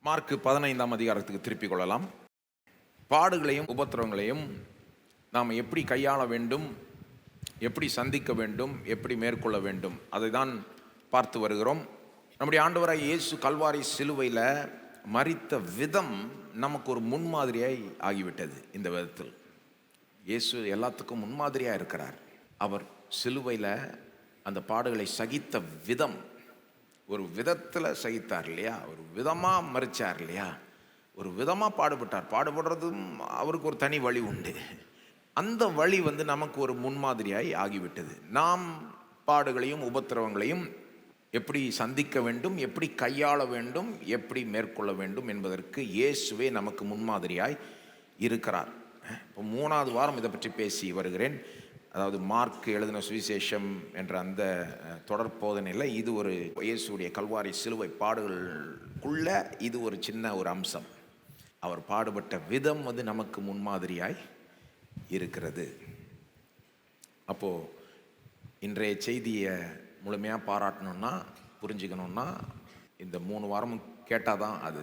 Mark 15ஆம் அதிகாரத்துக்கு திருப்பிக் கொள்ளலாம். பாடுகளையும் உபத்திரவங்களையும் நாம் எப்படி கையாள வேண்டும், எப்படி சந்திக்க வேண்டும், எப்படி மேற்கொள்ள வேண்டும், அதை தான் பார்த்து வருகிறோம். நம்முடைய ஆண்டவராய் இயேசு கல்வாரி சிலுவையில் மரித்த விதம் நமக்கு ஒரு முன்மாதிரியாய் ஆகிவிட்டது. இந்த விதத்தில் இயேசு எல்லாத்துக்கும் முன்மாதிரியாக இருக்கிறார். அவர் சிலுவையில் அந்த பாடுகளை சகித்த விதம் ஒரு விதத்தில் சகித்தார் இல்லையா, ஒரு விதமாக மறிச்சார் இல்லையா, ஒரு விதமாக பாடுபட்டார். பாடுபடுறதும் அவருக்கு ஒரு தனி வழி உண்டு. அந்த வழி நமக்கு ஒரு முன்மாதிரியாய் ஆகிவிட்டது. நாம் பாடுகளையும் உபத்திரவங்களையும் எப்படி சந்திக்க வேண்டும், எப்படி கையாள வேண்டும், எப்படி மேற்கொள்ள வேண்டும் என்பதற்கு இயேசுவே நமக்கு முன்மாதிரியாய் இருக்கிறார். இப்போ 3வது வாரம் இதை பற்றி பேசி வருகிறேன். அதாவது மார்க் எழுதின சுவிசேஷம் என்ற அந்த தொடர் போதனையில் இது ஒரு இயேசுடைய கல்வாரி சிலுவை பாடுகளுக்குள்ள இது ஒரு சின்ன ஒரு அம்சம். அவர் பாடுபட்ட விதம் நமக்கு முன்மாதிரியாய் இருக்கிறது. அப்போது இன்றைய செய்தியை முழுமையாக பாராட்டணுன்னா, புரிஞ்சுக்கணுன்னா இந்த 3 வாரமும் கேட்டால் தான் அது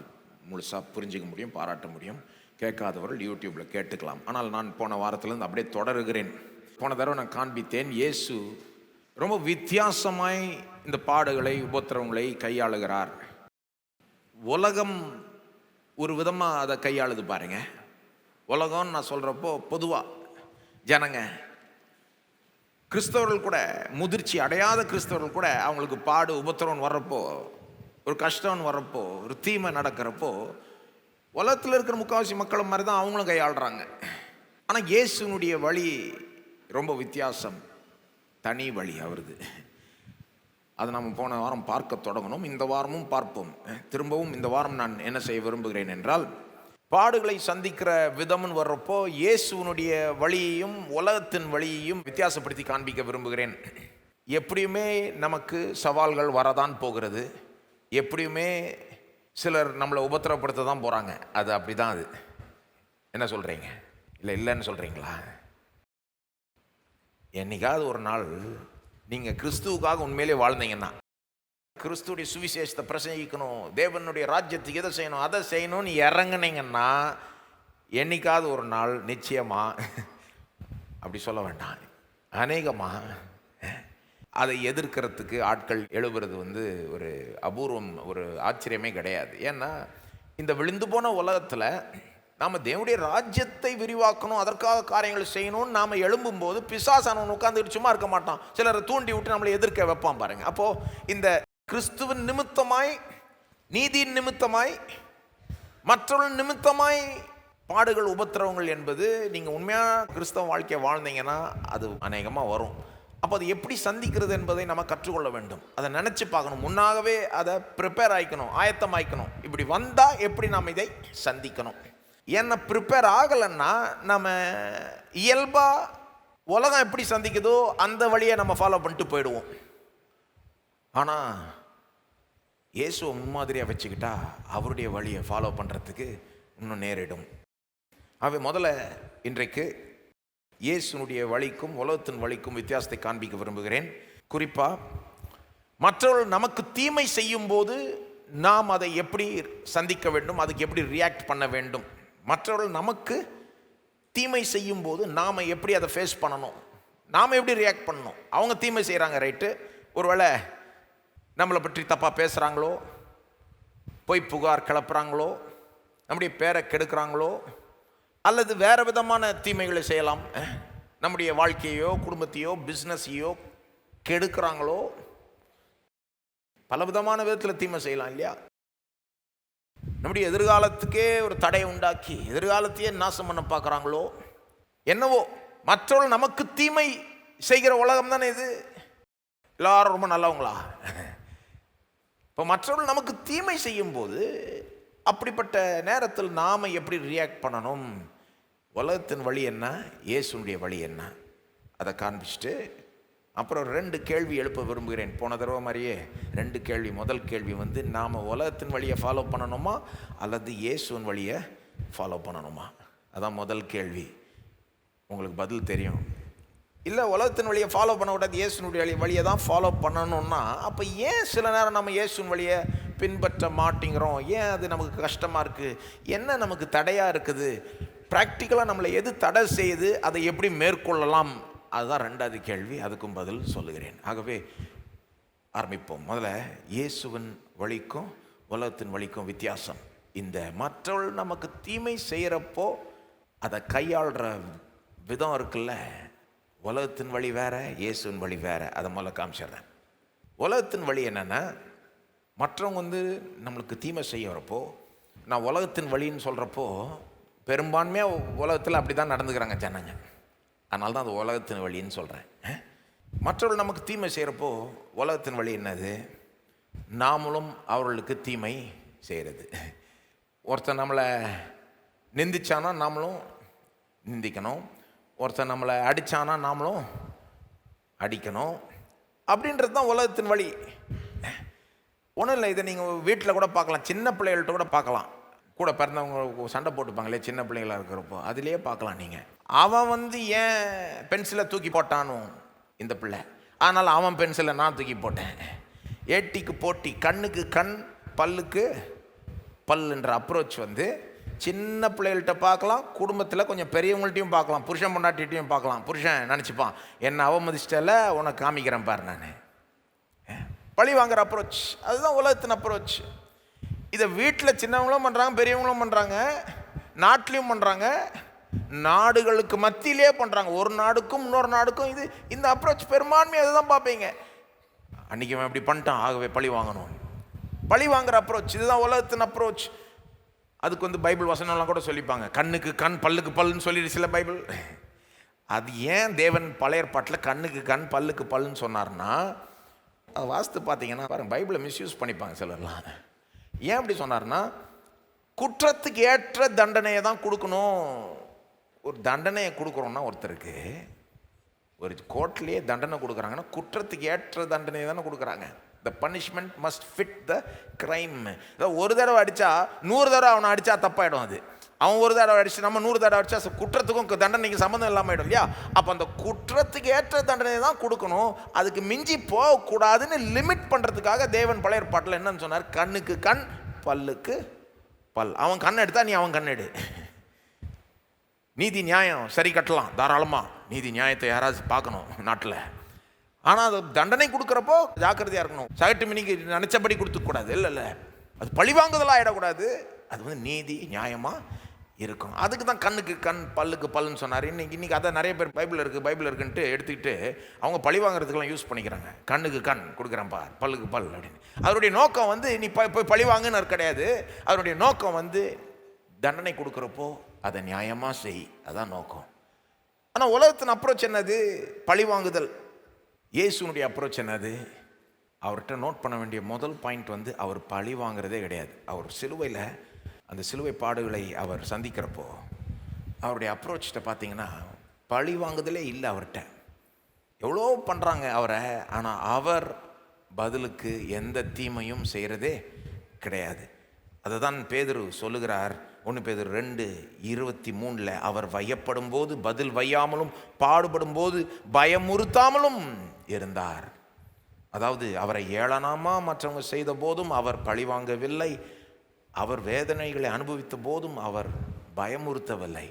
முழுசாக புரிஞ்சிக்க முடியும், பாராட்ட முடியும். கேட்காதவர்கள் யூடியூப்பில் கேட்டுக்கலாம். ஆனால் நான் போன வாரத்திலேருந்து அப்படியே தொடருகிறேன். போன தடவை நான் காண்பித்தேன், இயேசு ரொம்ப வித்தியாசமாய் இந்த பாடுகளை உபத்திரவங்களை கையாளுகிறார். உலகம் ஒரு விதமாக அதை கையாளுது பாருங்க. உலகம்னு நான் சொல்கிறப்போ பொதுவாக ஜனங்க, கிறிஸ்தவர்கள் கூட, முதிர்ச்சி அடையாத கிறிஸ்தவர்கள் கூட அவங்களுக்கு பாடு உபத்திரவம் வர்றப்போ, ஒரு கஷ்டம்னு வர்றப்போ, ஒரு தீமை நடக்கிறப்போ உலகத்தில் இருக்கிற முக்கால்வாசி மக்களை மாதிரி தான் அவங்களும் கையாளுறாங்க. ஆனால் இயேசுனுடைய வழி ரொம்ப வித்தியாசம், தனி வழி அவருது. அதை நம்ம போன வாரம் பார்க்க தொடங்கணும். இந்த வாரமும் பார்ப்போம். திரும்பவும் இந்த வாரம் நான் என்ன செய்ய விரும்புகிறேன் என்றால், பாடுகளை சந்திக்கிற விதம்னு வர்றப்போ இயேசுனுடைய வழியையும் உலகத்தின் வழியையும் வித்தியாசப்படுத்தி காண்பிக்க விரும்புகிறேன். எப்படியுமே நமக்கு சவால்கள் வரதான் போகிறது. எப்படியுமே சிலர் நம்மளை உபத்திரப்படுத்த தான் போகிறாங்க. அது அப்படி தான். அது என்ன சொல்கிறீங்க? இல்லைன்னு சொல்கிறீங்களா? என்னைக்காவது ஒரு நாள் நீங்கள் கிறிஸ்துவுக்காக உண்மையிலே வாழ்ந்தீங்கன்னா, கிறிஸ்துடைய சுவிசேஷத்தை பிரசங்கிக்கணும், தேவனுடைய ராஜ்யத்துக்கு எதை செய்யணும் அதை செய்யணும்னு இறங்குனீங்கன்னா, என்னைக்காவது ஒரு நாள் நிச்சயமாக, அப்படி சொல்ல வேண்டாம், அநேகமாக அதை எதிர்க்கிறதுக்கு ஆட்கள் எழுப்புறது ஒரு அபூர்வம், ஒரு ஆச்சரியமே கிடையாது. ஏன்னா இந்த விழுந்து போன உலகத்தில் நாம் தேவனுடைய ராஜ்யத்தை விரிவாக்கணும், அதற்காக காரியங்களை செய்யணும்னு நாம் எழும்பும்போது பிசாசானவன் உட்காந்துட்டு சும்மா இருக்க மாட்டான். சிலரை தூண்டி விட்டு நம்மளை எதிர்க்க வைப்பான் பாருங்க. அப்போது இந்த கிறிஸ்துவின் நிமித்தமாய், நீதியின் நிமித்தமாய், மற்றவர்கள் நிமித்தமாய் பாடுகள் உபத்திரவங்கள் என்பது நீங்கள் உண்மையாக கிறிஸ்தவ வாழ்க்கையை வாழ்ந்தீங்கன்னா அது அநேகமாக வரும். அப்போ அது எப்படி சந்திக்கிறது என்பதை நம்ம கற்றுக்கொள்ள வேண்டும். அதை நினச்சி பார்க்கணும், முன்னாகவே அதை ப்ரிப்பேர் ஆகிக்கணும், ஆயத்தமாய்க்கணும். இப்படி வந்தால் எப்படி நாம் இதை சந்திக்கணும். ஏன்னா ப்ரிப்பேர் ஆகலைன்னா நம்ம இயல்பாக உலகம் எப்படி சந்திக்குதோ அந்த வழியை நம்ம ஃபாலோ பண்ணிட்டு போயிடுவோம். ஆனால் இயேசுவை முன்மாதிரியாக வச்சுக்கிட்டா அவருடைய வழியை ஃபாலோ பண்ணுறதுக்கு இன்னும் நேரிடும். ஆகவே முதல்ல இன்றைக்கு இயேசுனுடைய வழிக்கும் உலகத்தின் வழிக்கும் வித்தியாசத்தை காண்பிக்க விரும்புகிறேன். குறிப்பாக மற்றவர்கள் நமக்கு தீமை செய்யும் போது நாம் அதை எப்படி சந்திக்க வேண்டும், அதுக்கு எப்படி ரியாக்ட் பண்ண வேண்டும். மற்றவர்கள் நமக்கு தீமை செய்யும் போது நாம் எப்படி அதை ஃபேஸ் பண்ணணும், நாம் எப்படி ரியாக்ட் பண்ணணும். அவங்க தீமை செய்கிறாங்க, ரைட்டு. ஒருவேளை நம்மளை பற்றி தப்பாக பேசுகிறாங்களோ, போய் புகார் கிளப்புறாங்களோ, நம்முடைய பேரை கெடுக்கிறாங்களோ, அல்லது வேறு விதமான தீமைகளை செய்யலாம். நம்முடைய வாழ்க்கையோ குடும்பத்தையோ பிஸ்னஸையோ கெடுக்கிறாங்களோ, பல விதமான விதத்தில் தீமை செய்யலாம் இல்லையா. நம்முடைய எதிர்காலத்துக்கே ஒரு தடையை உண்டாக்கி எதிர்காலத்தையே நாசம் பண்ண பார்க்குறாங்களோ, என்னவோ மற்றவர்கள் நமக்கு தீமை செய்கிற உலகம் தானே இது. எல்லாரும் ரொம்ப நல்லவங்களா? இப்போ மற்றவர்கள் நமக்கு தீமை செய்யும் போது அப்படிப்பட்ட நேரத்தில் நாம் எப்படி ரியாக்ட் பண்ணணும், உலகத்தின் வழி என்ன, இயேசுனுடைய வழி என்ன, அதை காண்பிச்சுட்டு அப்புறம் 2 கேள்வி எழுப்ப விரும்புகிறேன். போன தடவை மாதிரியே 2 கேள்வி. முதல் கேள்வி நாம் உலகத்தின் வழியை ஃபாலோ பண்ணணுமா அல்லது இயேசுவின் வழியை ஃபாலோ பண்ணணுமா? அதான் முதல் கேள்வி. உங்களுக்கு பதில் தெரியும். இல்லை உலகத்தின் வழியை ஃபாலோ பண்ணக்கூடாது, இயேசுனுடைய வழியை தான் ஃபாலோ பண்ணணும்னா, அப்போ ஏன் சில நேரம் நம்ம இயேசுவின் வழியை பின்பற்ற மாட்டேங்கிறோம்? ஏன் அது நமக்கு கஷ்டமாக இருக்குது? என்ன நமக்கு தடையாக இருக்குது? ப்ராக்டிக்கலாக நம்மளை எது தடை செய்யுது? அதை எப்படி மேற்கொள்ளலாம்? அதுதான் ரெண்டாவது கேள்வி. அதுக்கும் பதில் சொல்லுகிறேன். ஆகவே ஆரம்பிப்போம். முதல்ல இயேசுவின் வழிக்கும் உலகத்தின் வழிக்கும் வித்தியாசம். இந்த மற்றவர்கள் நமக்கு தீமை செய்கிறப்போ அதை கையாளுற விதம் இருக்குல்ல, உலகத்தின் வழி வேற, இயேசுவின் வழி வேற. அதை முதல்ல காமிச்சிடுறேன். உலகத்தின் வழி என்னென்னா, மற்றவங்க நம்மளுக்கு தீமை செய்ய வரப்போ, நான் உலகத்தின் வழின்னு சொல்கிறப்போ பெரும்பான்மையாக உலகத்தில் அப்படி தான் நடந்துக்கிறாங்க ஜனங்க. அதனால தான் அது உலகத்தின் வழின்னு சொல்கிறேன். மற்றவர்கள் நமக்கு தீமை செய்கிறப்போ உலகத்தின் வழி என்னது? நாமளும் அவர்களுக்கு தீமை செய்கிறது. ஒருத்தர் நம்மளை நிந்திச்சானா நாமளும் நிந்திக்கணும். ஒருத்தர் நம்மளை அடித்தானா நாமளும் அடிக்கணும். அப்படின்றது தான் உலகத்தின் வழி. ஒன்றும் இல்லை, இதை நீங்கள் வீட்டில் கூட பார்க்கலாம், சின்ன பிள்ளைகள்கிட்ட கூட பார்க்கலாம். கூட பிறந்தவங்க சண்டை போட்டுப்பாங்களே சின்ன பிள்ளைகளாக இருக்கிறப்போ, அதுலேயே பார்க்கலாம் நீங்கள். அவன் ஏன் பென்சிலை தூக்கி போட்டானோ இந்த பிள்ளை, அதனால் அவன் பென்சிலை நான் தூக்கி போட்டேன். ஏட்டிக்கு போட்டி, கண்ணுக்கு கண், பல்லுக்கு பல்லுன்ற அப்ரோச் சின்ன பிள்ளைகள்கிட்ட பார்க்கலாம், குடும்பத்தில் கொஞ்சம் பெரியவங்கள்ட்டையும் பார்க்கலாம், புருஷன் பொண்டாட்டிகிட்டையும் பார்க்கலாம். புருஷன் நினச்சிப்பான், என்னை அவமதிச்சிட்டல, உனக்கு காமிக்கிறேன் பாரு நான். பழி வாங்குற அப்ரோச், அதுதான் உலகத்தின் அப்ரோச். இதை வீட்டில் சின்னவங்களும் பண்ணுறாங்க, பெரியவங்களும் பண்ணுறாங்க, நாட்டிலையும் பண்ணுறாங்க, நாடுகளுக்கு மத்தியிலே பண்ணுறாங்க. ஒரு நாடுக்கும் இன்னொரு நாடுக்கும் இந்த அப்ரோச் பெரும்பான்மை அதுதான் பார்ப்பீங்க. அன்றைக்கி அவன் இப்படி பண்ணிட்டான், ஆகவே பழி வாங்கணும். பழி வாங்குற அப்ரோச், இதுதான் உலகத்தின் அப்ரோச். அதுக்கு பைபிள் வசனம்லாம் கூட சொல்லிப்பாங்க, கண்ணுக்கு கண் பல்லுக்கு பல்லுன்னு சொல்லிடு சில பைபிள். அது ஏன் தேவன் பழைய ஏற்பாட்டில் கண்ணுக்கு கண் பல்லுக்கு பல்லுன்னு சொன்னார்னா, அது வாஸ்து பார்த்தீங்கன்னா பாருங்கள், பைபிளை மிஸ்யூஸ் பண்ணிப்பாங்க சிலர்லாம். ஏன் அப்படி சொன்னார்னா, குற்றத்துக்கு ஏற்ற தண்டனையை தான் கொடுக்கணும். ஒரு தண்டனையை கொடுக்குறோன்னா, ஒருத்தருக்கு ஒரு கோர்ட்லேயே தண்டனை கொடுக்குறாங்கன்னா குற்றத்துக்கு ஏற்ற தண்டனையை தானே கொடுக்குறாங்க. The punishment must fit the crime. ஒரு தடவை அடித்தா 100 தடவை அவனை அடித்தா தப்பாயிடும். அது அவன் ஒரு தடவை அடிச்சு நம்ம 100 தடவை அடித்தா குற்றத்துக்கும் தண்டனைக்கு சம்மந்தம் இல்லாமல் ஆகிடும் இல்லையா? அப்போ அந்த குற்றத்துக்கு ஏற்ற தண்டனை தான் கொடுக்கணும், அதுக்கு மிஞ்சி போகக்கூடாதுன்னு லிமிட் பண்ணுறதுக்காக தேவன் பழைய ஏற்பாட்டில் என்னன்னு சொன்னார்? கண்ணுக்கு கண் பல்லுக்கு பல். அவன் கண் எடுத்தா நீ அவன் கண் எடு. நீதி நியாயம் சரி கட்டலாம் தாராளமாக, நீதி நியாயத்தை யாராவது பார்க்கணும் நாட்டில். ஆனால் அது தண்டனை கொடுக்குறப்போ ஜாக்கிரதையாக இருக்கணும். சகட்டு மினிக்கு நினச்சபடி கொடுத்துக்கூடாது. இல்லை, அது பழிவாங்குதலாக ஆகிடக்கூடாது. அது நீதி நியாயமாக இருக்கும். அதுக்கு தான் கண்ணுக்கு கண் பல்லுக்கு பல்லுன்னு சொன்னார். இன்றைக்கி அதை நிறைய பேர் பைபிள் இருக்குன்ட்டு எடுத்துக்கிட்டு அவங்க பழி வாங்குறதுக்கெல்லாம் யூஸ் பண்ணிக்கிறாங்க. கண்ணுக்கு கண் கொடுக்குறேன்ப்பா, பல்லுக்கு பல் அப்படின்னு. அதனுடைய நோக்கம் நீ போய் பழி வாங்குன்னு கிடையாது. அதனுடைய நோக்கம் தண்டனை கொடுக்குறப்போ அதை நியாயமாக செய், அதான் நோக்கம். ஆனால் உலகத்தின் அப்ரோச் என்னது? பழி வாங்குதல். இயேசுனுடைய அப்ரோச் என்னது? அவர்கிட்ட நோட் பண்ண வேண்டிய முதல் பாயிண்ட் அவர் பழி வாங்குறதே கிடையாது. அவர் சிலுவையில் அந்த சிலுவை பாடுகளை அவர் சந்திக்கிறப்போ அவருடைய அப்ரோச்சிட்ட பார்த்தீங்கன்னா பழி வாங்குதலே இல்லை அவர்கிட்ட. எவ்வளோ பண்ணுறாங்க அவரை, ஆனால் அவர் பதிலுக்கு எந்த தீமையும் செய்கிறதே கிடையாது. அதை தான் பேதுரு சொல்லுகிறார், 1 பேதுரு 2:23 அவர் வையப்படும் போது பதில் வையாமலும் பாடுபடும் போது பயமுறுத்தாமலும் இருந்தார். அதாவது அவரை ஏளனமாக மற்றவங்க செய்த போதும் அவர் பழி வாங்கவில்லை, அவர் வேதனைகளை அனுபவித்த போதும் அவர் பயமுறுத்தவில்லை.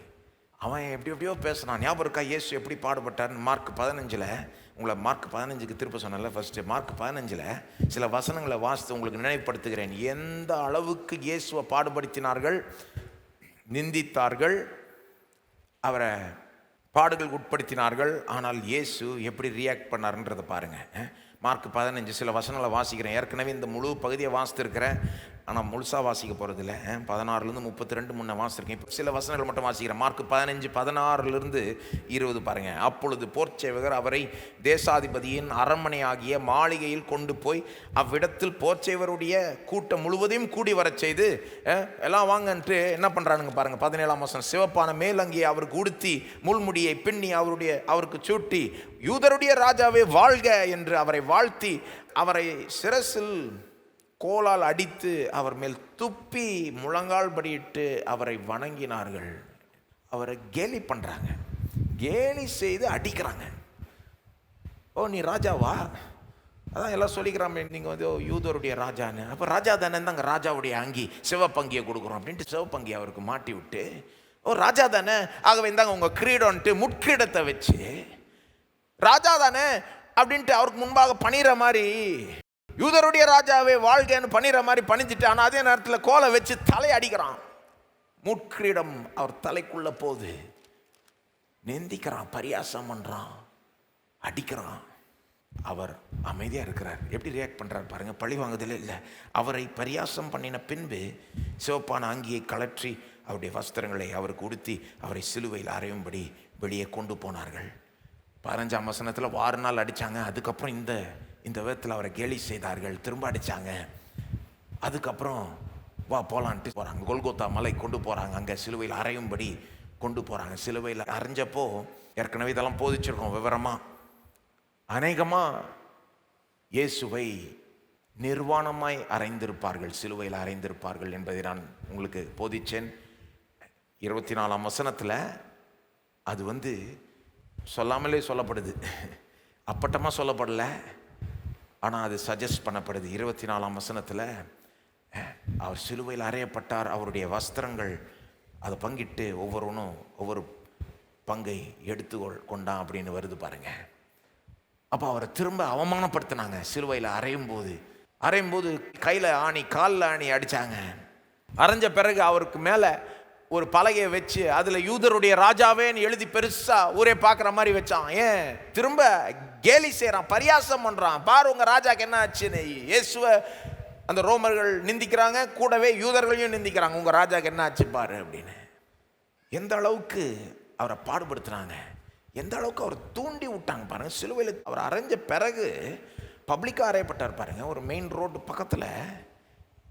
அவன் எப்படியோ பேசினான். ஞாபகம் இருக்கா இயேசு எப்படி பாடுபட்டார்னு? மார்க் 15 உங்களை மார்க் 15க்கு திருப்ப சொன்னல. ஃபஸ்ட்டு மார்க் 15 சில வசனங்களை வாசித்து உங்களுக்கு நினைவுபடுத்துகிறேன். எந்த அளவுக்கு இயேசுவை பாடுபடுத்தினார்கள், நிந்தித்தார்கள், அவரை பாடுகள் உட்படுத்தினார்கள். ஆனால் இயேசு எப்படி ரியாக்ட் பண்ணார்ன்றதை பாருங்கள். மார்க் 15 சில வசனங்களை வாசிக்கிறேன். ஏற்கனவே இந்த முழு பகுதியை வாசித்திருக்கிறேன், ஆனால் முழுசாக வாசிக்க போகிறதில்ல. 16லேருந்து 32 முன்னே வாசிச்சிருக்கேன். இப்போ சில வசனங்கள் மட்டும் வாசிக்கிறேன். மார்க் 15 16லேருந்து 20 பாருங்கள். அப்பொழுது போர்ச்சேவகர் அவரை தேசாதிபதியின் அரண்மனை ஆகிய மாளிகையில் கொண்டு போய் அவ்விடத்தில் போர்ச்சேவருடைய கூட்டம் முழுவதையும் கூடி வர செய்து, எல்லாம் வாங்கன்ட்டு என்ன பண்ணுறானுங்க பாருங்கள். 17ஆம் வசனம். சிவப்பான மேலங்கியை அவருக்கு உடுத்தி முள்முடியை பின்னி அவருக்கு சூட்டி, யூதருடைய ராஜாவே வாழ்க என்று அவரை வாழ்த்தி, அவரை சிரசில் கோலால் அடித்து அவர் மேல் துப்பி முழங்கால் படியிட்டு அவரை வணங்கினார்கள். அவரை கேலி பண்ணுறாங்க, கேலி செய்து அடிக்கிறாங்க. ஓ நீ ராஜாவா, அதான் எல்லாம் சொல்லிக்கிறாமே, நீங்கள் வந்து யூதருடைய ராஜான்னு. அப்போ ராஜா தானே, தாங்க ராஜாவுடைய அங்கி சிவப்பங்கியை கொடுக்குறோம் அப்படின்ட்டு சிவப்பங்கி அவருக்கு மாட்டி விட்டு, ஓ ராஜா தானே, ஆகவே இந்தாங்க உங்கள் கிரீடம்ன்ட்டு முட்கிரீடத்தை வச்சு ராஜா தானே அப்படின்ட்டு அவருக்கு முன்பாக பணிகிற மாதிரி, யூதருடைய ராஜாவே வாழ்க்கைன்னு பணிகிற மாதிரி பணிஞ்சிட்டு, ஆனால் அதே நேரத்தில் கோலை வச்சு தலை அடிக்கிறான். முட்கிரீடம் அவர் தலைக்குள்ள போகுது, நிந்திக்கிறான், பரியாசம் பண்ணுறான், அடிக்கிறான். அவர் அமைதியாக இருக்கிறார். எப்படி ரியாக்ட் பண்ணுறார் பாருங்க. பழி வாங்குதலே இல்லை. அவரை பரியாசம் பண்ணின பின்பு சிவப்பான அங்கியை கலற்றி அவருடைய வஸ்திரங்களை அவருக்கு உடுத்தி அவரை சிலுவையில் அறையும்படி வெளியே கொண்டு போனார்கள். 15ஆம் வசனத்தில் 6 நாள் அடித்தாங்க. அதுக்கப்புறம் இந்த விதத்தில் அவரை கேலி செய்தார்கள், திரும்ப அடித்தாங்க. அதுக்கப்புறம் வா போகலான்ட்டு போகிறாங்க. கொல்கோத்தா மலை கொண்டு போகிறாங்க, அங்கே சிலுவையில் அறையும்படி கொண்டு போகிறாங்க. சிலுவையில் அரைஞ்சப்போ ஏற்கனவே இதெல்லாம் போதிச்சிருக்கோம் விவரமாக. அநேகமாக இயேசுவை நிர்வாணமாய் அறைந்திருப்பார்கள், சிலுவையில் அறைந்திருப்பார்கள் என்பதை நான் உங்களுக்கு போதிச்சேன். 24ஆம் வசனத்தில் அது வந்து சொல்லாமலே சொல்லப்படுது, அப்பட்டமாக சொல்லப்படலை, ஆனால் அது சஜஸ்ட் பண்ணப்படுது. 24ஆம் வசனத்தில் அவர் சிலுவையில் அறையப்பட்டார், அவருடைய வஸ்திரங்கள் அதை பங்கிட்டு ஒவ்வொருவனும் ஒவ்வொரு பங்கை எடுத்து கொண்டான் அப்படின்னு வருது பாருங்க. அப்போ அவரை திரும்ப அவமானப்படுத்தினாங்க. சிலுவையில் அறையும் போது கையில் ஆணி காலில் ஆணி அடித்தாங்க. அரைஞ்ச பிறகு அவருக்கு மேலே ஒரு பலகையை வச்சு அதில் யூதருடைய ராஜாவேன்னு எழுதி பெருசாக ஊரே பார்க்குற மாதிரி வச்சான். ஏன் திரும்ப கேலி செய்கிறான், பரியாசம் பண்ணுறான். பாரு உங்கள் ராஜாக்கு என்ன ஆச்சுன்னு. இயேசுவை அந்த ரோமர்கள் நிந்திக்கிறாங்க, கூடவே யூதர்களையும் நிந்திக்கிறாங்க, உங்கள் ராஜாக்கு என்ன ஆச்சு பாரு அப்படின்னு. எந்த அளவுக்கு அவரை பாடுபடுத்துனாங்க, எந்த அளவுக்கு அவர் தூண்டி விட்டாங்க பாருங்க. சிலுவையில் அவர் அரைஞ்ச பிறகு பப்ளிக்காக அறையப்பட்டார் பாருங்க. ஒரு மெயின் ரோடு பக்கத்தில்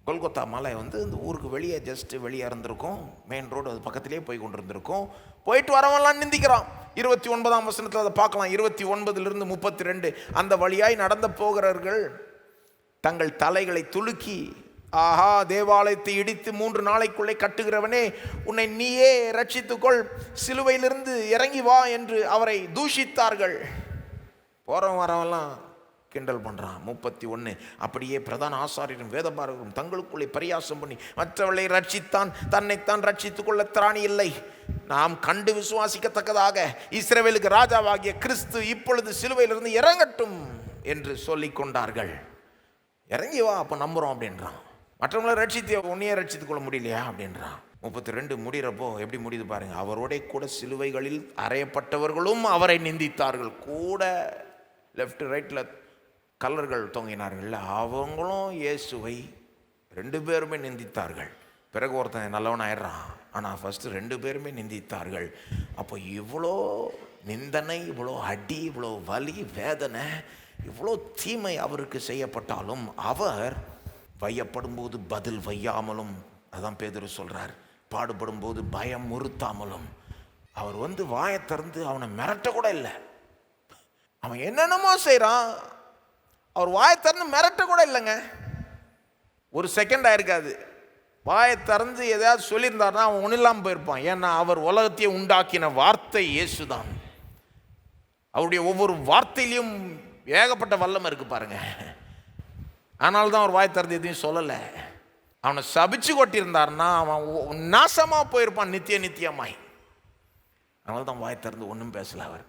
கொல்கத்தா மலை வந்து இந்த ஊருக்கு வெளியே ஜஸ்ட்டு வெளியே இருந்திருக்கும். மெயின் ரோடு அது பக்கத்திலே போய் கொண்டு இருந்திருக்கும். போயிட்டு வரவெல்லாம் நிந்திக்கிறான். 29ஆம் வசனத்தில் அதை பார்க்கலாம். 29லிருந்து 32 அந்த வழியாய் நடந்து போகிறவர்கள் தங்கள் தலைகளை துலுக்கி, ஆஹா தேவாலயத்தை இடித்து 3 நாளைக்குள்ளே கட்டுகிறவனே, உன்னை நீயே ரட்சித்துக்கொள், சிலுவையிலிருந்து இறங்கி வா என்று அவரை தூஷித்தார்கள். போகிறவன் வரவெல்லாம் கிண்டல் பண்ணுறான். 31 அப்படியே பிரதான ஆசாரியரும் வேதபாரகரும் தங்களுக்குள்ளே பரியாசம் பண்ணி மற்றவர்களை ரட்சித்தான், தன்னைத்தான் ரட்சித்துக் கொள்ள திராணி இல்லை. நாம் கண்டு விசுவாசிக்கத்தக்கதாக இஸ்ரவேலுக்கு ராஜாவாகிய கிறிஸ்து இப்பொழுது சிலுவையிலிருந்து இறங்கட்டும் என்று சொல்லிக் கொண்டார்கள். இறங்கி வா அப்போ நம்புகிறோம் அப்படின்றான். மற்றவங்களை ரட்சித்து உன்னையே ரட்சித்துக் கொள்ள முடியலையா அப்படின்றான். 32 முடிகிறப்போ எப்படி முடியுது பாருங்க. அவரோட கூட சிலுவைகளில் அறையப்பட்டவர்களும் அவரை நிந்தித்தார்கள். கூட லெஃப்ட் ரைட்டில் கல்லர்கள் தொங்கினார்கள், அவங்களும் இயேசுவை 2 பேருமே நிந்தித்தார்கள். பிறகு ஒருத்தன் நல்லவன் ஆயிடுறான், ஆனால் ஃபஸ்ட்டு 2 பேருமே நிந்தித்தார்கள். அப்போ இவ்வளோ நிந்தனை, இவ்வளோ அடி, இவ்வளோ வலி, வேதனை, இவ்வளோ தீமை அவருக்கு செய்யப்பட்டாலும் அவர் வையப்படும் போது பதில் வையாமலும், அதான் பேதுரு சொல்கிறார், பாடுபடும் போது பயம் முறுத்தாமலும், அவர் வந்து வாயை திறந்து அவனை மிரட்ட கூட இல்லை. அவன் என்னென்னமோ செய்கிறான், அவர் வாயை திறந்து மிரட்ட கூட இல்லைங்க. ஒரு செகண்ட் ஆயிருக்காது. வாயை திறந்து எதாவது சொல்லியிருந்தாருன்னா அவன் ஒன்றும் இல்லாமல் போயிருப்பான். ஏன்னா அவர் உலகத்தையே உண்டாக்கின வார்த்தை இயேசுதான். அவருடைய ஒவ்வொரு வார்த்தையிலையும் ஏகப்பட்ட வல்லமை இருக்கு பாருங்க. அதனால தான் அவர் வாய் திறந்து எதையும் சொல்லலை. அவனை சபிச்சு கொட்டியிருந்தாருன்னா அவன் நாசமாக போயிருப்பான் நித்தியமாய். அதனால தான் வாய் திறந்து ஒன்றும் பேசலை. அவர்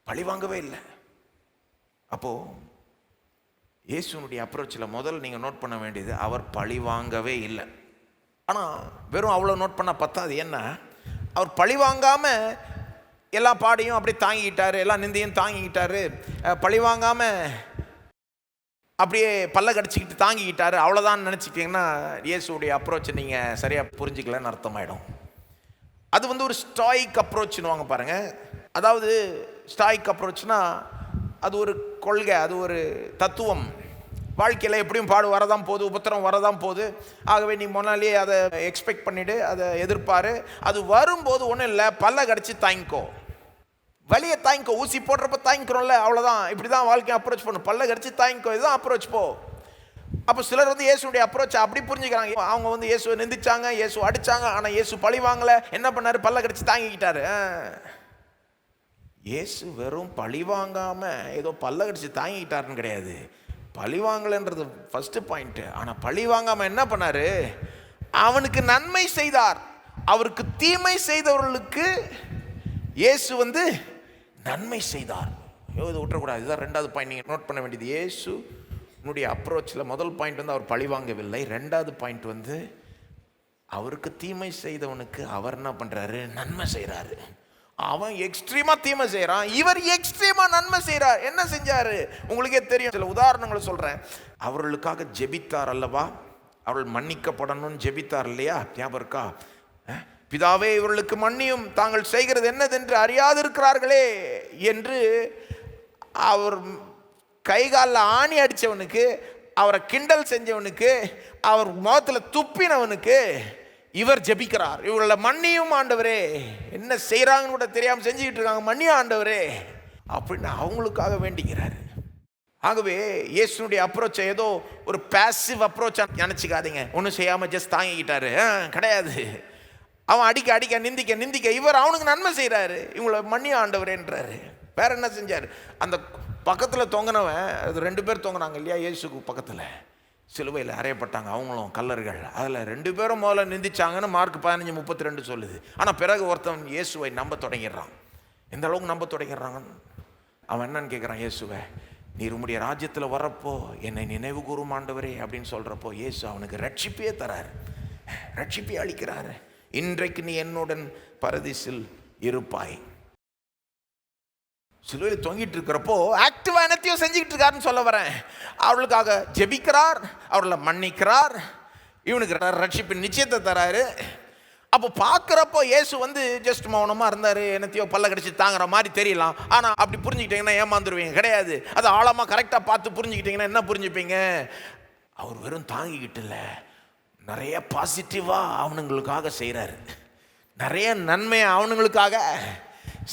பழி வாங்கவே இல்லை. அப்போது இயேசுனுடைய அப்ரோச்சில் முதல் நீங்கள் நோட் பண்ண வேண்டியது, அவர் பழி வாங்கவே இல்லை. ஆனால் வெறும் அவ்வளோ நோட் பண்ண பத்தாது. என்ன, அவர் பழி வாங்காமல் எல்லா பாடையும் அப்படி தாங்கிக்கிட்டாரு, எல்லா நிந்தையும் தாங்கிக்கிட்டாரு, பழி வாங்காமல் அப்படியே பல்ல கடிச்சிக்கிட்டு தாங்கிக்கிட்டாரு, அவ்வளோதான் நினச்சிக்கிட்டிங்கன்னா இயேசுடைய அப்ரோச்சை நீங்கள் சரியாக புரிஞ்சிக்கலன்னு அர்த்தமாயிடும். அது வந்து ஒரு ஸ்டாயிக் அப்ரோச்னு வாங்க பாருங்கள். அதாவது ஸ்டாயிக் அப்ரோச்னா அது ஒரு கொள்கை, அது ஒரு தத்துவம். வாழ்க்கையில் எப்படியும் பாடு வரதான் போகுது, உபத்திரம் வரதான் போகுது. ஆகவே நீ முன்னாலேயே அதை எக்ஸ்பெக்ட் பண்ணிவிடு, அதை எதிர்பாரு. அது வரும்போது ஒன்றும் இல்லை, பல்ல கடிச்சு தாங்கிக்கோ, வலியை தாங்கிக்கோ. ஊசி போடுறப்ப தாங்கிக்கிறோம்ல, அவ்வளோதான். இப்படி தான் வாழ்க்கையை அப்ரோச் பண்ணும். பல்ல கடிச்சு தாங்கிக்கோ, இதுதான் அப்ரோச் போ. அப்போ சிலர் வந்து இயேசுடைய அப்ரோச் அப்படி புரிஞ்சுக்கிறாங்க. அவங்க வந்து இயேசுவை நிந்திச்சாங்க, இயேசு அடித்தாங்க, ஆனால் இயேசு பழி வாங்கலை. என்ன பண்ணார், பல்ல கடிச்சு தாங்கிக்கிட்டாரு. இயேசு வெறும் பழி வாங்காம ஏதோ பல்ல கடிச்சு தாங்கிட்டாருன்னு கிடையாது. பழி வாங்கலைன்றது ஃபர்ஸ்ட் பாயிண்ட். ஆனால் பழி வாங்காம என்ன பண்ணாரு? அவனுக்கு நன்மை செய்தார். அவருக்கு தீமை செய்தவர்களுக்கு இயேசு நன்மை செய்தார். இதை விட்டுறக்கூடாது. இதுதான் ரெண்டாவது பாயிண்ட் நீங்கள் நோட் பண்ண வேண்டியது. இயேசு உன்னுடைய அப்ரோச்சில் முதல் பாயிண்ட் அவர் பழி வாங்கவில்லை. ரெண்டாவது பாயிண்ட் அவருக்கு தீமை செய்தவனுக்கு அவர் என்ன பண்ணுறாரு? நன்மை செய்கிறாரு. அவன் எக்ஸ்ட்ரீமா தீமை செய்கிறான், இவர் எக்ஸ்ட்ரீமா நன்மை செய்கிறார். என்ன செஞ்சாரு உங்களுக்கே தெரியும். சில உதாரணங்களை சொல்கிறேன். அவர்களுக்காக ஜெபித்தார் அல்லவா? அவர்கள் மன்னிக்கப்படணும்னு ஜெபித்தார் இல்லையா? ஞாபகம் இருக்கா? பிதாவே இவர்களுக்கு மன்னியும், தாங்கள் செய்கிறது என்னதென்று அறியாதிருக்கிறார்களே என்று அவர் கைகாலில் ஆணி அடித்தவனுக்கு, அவரை கிண்டல் செஞ்சவனுக்கு, அவர் முகத்தில் துப்பினவனுக்கு இவர் ஜெபிக்கிறார். இவர்களை மன்னியும் ஆண்டவரே, என்ன செய்கிறாங்கன்னு கூட தெரியாமல் செஞ்சுக்கிட்டு இருக்காங்க, மன்னியும் ஆண்டவரே அப்படின்னு அவங்களுக்காக வேண்டிக்கிறாரு. ஆகவே இயேசுனுடைய அப்ரோச்சை ஏதோ ஒரு பேசிவ் அப்ரோச்சா நினச்சிக்காதீங்க. ஒன்றும் செய்யாமல் ஜஸ்ட் தாங்கிக்கிட்டாரு கிடையாது. அவன் அடிக்க அடிக்க நிந்திக்க நிந்திக்க இவர் அவனுக்கு நன்மை செய்கிறாரு. இவங்களை மன்னியும் ஆண்டவரேன்றாரு. வேற என்ன செஞ்சார்? அந்த பக்கத்தில் தொங்கினவன், அது 2 பேர் தொங்கினாங்க இல்லையா இயேசுக்கு பக்கத்தில், சிலுவையில் அறையப்பட்டாங்க அவங்களும் கல்லர்கள். அதில் 2 பேரும் முதல்ல நிந்திச்சாங்கன்னு மார்க் 15:32 சொல்லுது. ஆனால் பிறகு ஒருத்தன் இயேசுவை நம்ப தொடங்கிடுறான். எந்த அளவுக்கு நம்ப தொடங்கிடுறாங்கன்னு அவன் என்னன்னு கேட்குறான் இயேசுவை, நீர் உம்முடைய ராஜ்யத்தில் வரப்போ என்னை நினைவு கூறும் ஆண்டவரே அப்படின்னு சொல்கிறப்போ இயேசு அவனுக்கு ரட்சிப்பே தராரு, ரட்சிப்பே அளிக்கிறாரு. இன்றைக்கு நீ என்னுடன் பரதீசில் இருப்பாய். சிலுவையில் தொங்கிட்டு இருக்கிறப்போ ஆக்டிவா என்னத்தையும் செஞ்சுக்கிட்டு இருக்காருன்னு சொல்ல வரேன். அவர்களுக்காக ஜெபிக்கிறார், அவர்களை மன்னிக்கிறார், இவனுக்கு ரட்சிப்பின் நிச்சயத்தை தராரு. அப்போ பார்க்குறப்போ இயேசு ஜஸ்ட் மௌனமாக இருந்தார், என்னத்தையோ பல்ல கடிச்சு தாங்குற மாதிரி தெரியலாம். ஆனால் அப்படி புரிஞ்சுக்கிட்டீங்கன்னா ஏமாந்துருவீங்க கிடையாது. அதை ஆழமாக கரெக்டாக பார்த்து புரிஞ்சுக்கிட்டீங்கன்னா என்ன புரிஞ்சுப்பீங்க? அவர் வெறும் தாங்கிக்கிட்டு இல்லை, நிறைய பாசிட்டிவாக அவனுங்களுக்காக செய்கிறாரு, நிறைய நன்மையை அவனுங்களுக்காக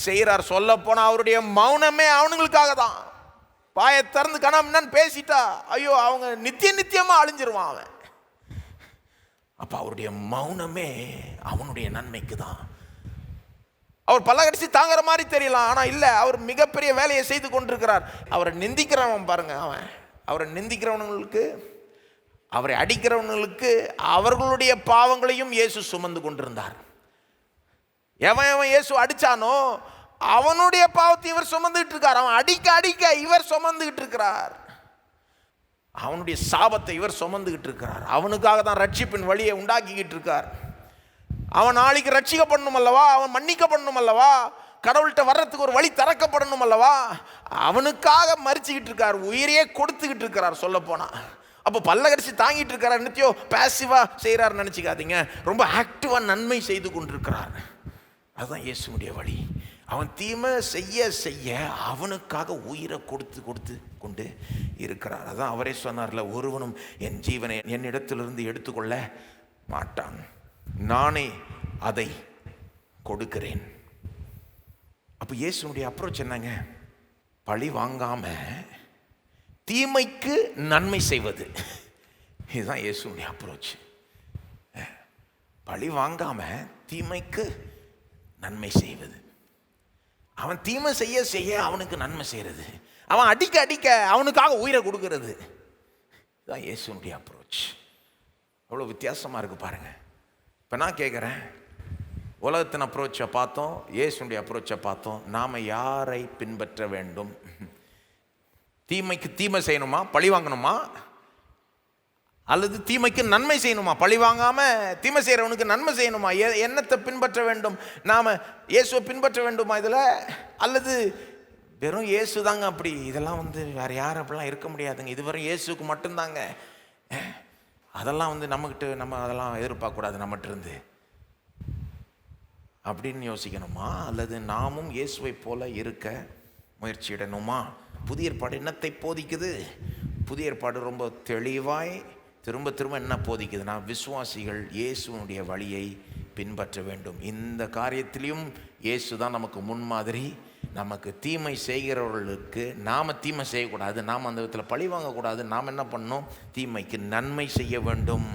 செய்கிறார். சொல்ல போனால் அவருடைய மௌனமே அவனுங்களுக்காக தான். வாயை திறந்து கணம்னு பேசிட்டா ஐயோ அவங்க நித்தியமாக அழிஞ்சிருவான் அவன். அப்போ அவருடைய மௌனமே அவனுடைய நன்மைக்கு தான். அவர் பல்ல கடிச்சு தாங்குற மாதிரி தெரியலாம், ஆனால் இல்லை, அவர் மிகப்பெரிய வேலையை செய்து கொண்டிருக்கிறார். அவரை நிந்திக்கிறவன் பாருங்க, அவரை நிந்திக்கிறவனுங்களுக்கு, அவரை அடிக்கிறவனுங்களுக்கு அவர்களுடைய பாவங்களையும் இயேசு சுமந்து கொண்டிருந்தார். எவன் இயேசு அடிச்சானோ அவனுடைய பாவத்தை இவர் சுமந்துகிட்டு இருக்கார். அவன் அடிக்க அடிக்க இவர் சுமந்துகிட்டு இருக்கிறார். அவனுடைய சாபத்தை இவர் சுமந்துகிட்டு இருக்கிறார். அவனுக்காக தான் ரட்சிப்பின் வழியை உண்டாக்கிக்கிட்டு இருக்கார். அவன் நாளைக்கு ரட்சிக்கப்படணும் அல்லவா, அவன் மன்னிக்கப்படணும் அல்லவா, கடவுள்கிட்ட வர்றதுக்கு ஒரு வழி திறக்கப்படணும் அல்லவா, அவனுக்காக மறிச்சுக்கிட்டு இருக்கார், உயிரையே கொடுத்துக்கிட்டு இருக்கிறார் சொல்ல போனா. அப்போ பல்ல கடிச்சு தாங்கிட்டு இருக்கிறார், நித்தியோ பேசிவா செய்கிறார் நினச்சிக்காதீங்க, ரொம்ப ஆக்டிவாக நன்மை செய்து கொண்டிருக்கிறார். அதுதான் இயேசுனுடைய வழி. அவன் தீமை செய்ய செய்ய அவனுக்காக உயிரை கொடுத்து கொடுத்து கொண்டு இருக்கிறார். அதான் அவரே சொன்னார்ல, ஒருவனும் என் ஜீவனை என்னிடத்திலிருந்து எடுத்துக்கொள்ள மாட்டான், நானே அதை கொடுக்கிறேன். அப்போ இயேசுனுடைய அப்ரோச் என்னங்க? பழி வாங்காம தீமைக்கு நன்மை செய்வது. இதுதான் இயேசுனுடைய அப்ரோச். பழி வாங்காம தீமைக்கு நன்மை செய்வது. அவன் தீமை செய்ய செய்ய அவனுக்கு நன்மை செய்கிறது, அவன் அடிக்க அடிக்க அவனுக்காக உயிரை கொடுக்கிறது. இதுதான் இயேசுனுடைய அப்ரோச். அவ்வளோ வித்தியாசமாக இருக்குது பாருங்க. இப்போ நான் கேட்குறேன், உலகத்தின் அப்ரோச்சை பார்த்தோம், இயேசுனுடைய அப்ரோச்சை பார்த்தோம். நாம் யாரை பின்பற்ற வேண்டும்? தீமைக்கு தீமை செய்யணுமா, பழி வாங்கணுமா, அல்லது தீமைக்கு நன்மை செய்யணுமா? பழி வாங்காமல் தீமை செய்கிறவனுக்கு நன்மை செய்யணுமா? என்னத்தை பின்பற்ற வேண்டும்? நாம் இயேசுவை பின்பற்ற வேண்டுமா இதில், அல்லது வெறும் இயேசு தாங்க அப்படி, இதெல்லாம் வேறு யாரும் அப்படிலாம் இருக்க முடியாதுங்க, இதுவரை இயேசுக்கு மட்டும்தாங்க, அதெல்லாம் நம்மக்கிட்ட நம்ம அதெல்லாம் எதிர்பார்க்கக்கூடாது நம்மகிட்ட இருந்து அப்படின்னு யோசிக்கணுமா? அல்லது நாமும் இயேசுவை போல இருக்க முயற்சியிடணுமா? புதிய ஏற்பாடு என்னத்தை போதிக்குது? புதிய ஏற்பாடு ரொம்ப தெளிவாய் திரும்ப திரும்ப என்ன போதிக்குதுன்னா, விசுவாசிகள் இயேசுனுடைய வழியை பின்பற்ற வேண்டும். இந்த காரியத்திலையும் இயேசு தான் நமக்கு முன்மாதிரி. நமக்கு தீமை செய்கிறவர்களுக்கு நாம் தீமை செய்யக்கூடாது, நாம் அந்த விதத்தில் பழி வாங்கக்கூடாது. நாம் என்ன பண்ணணும்? தீமைக்கு நன்மை செய்ய வேண்டும்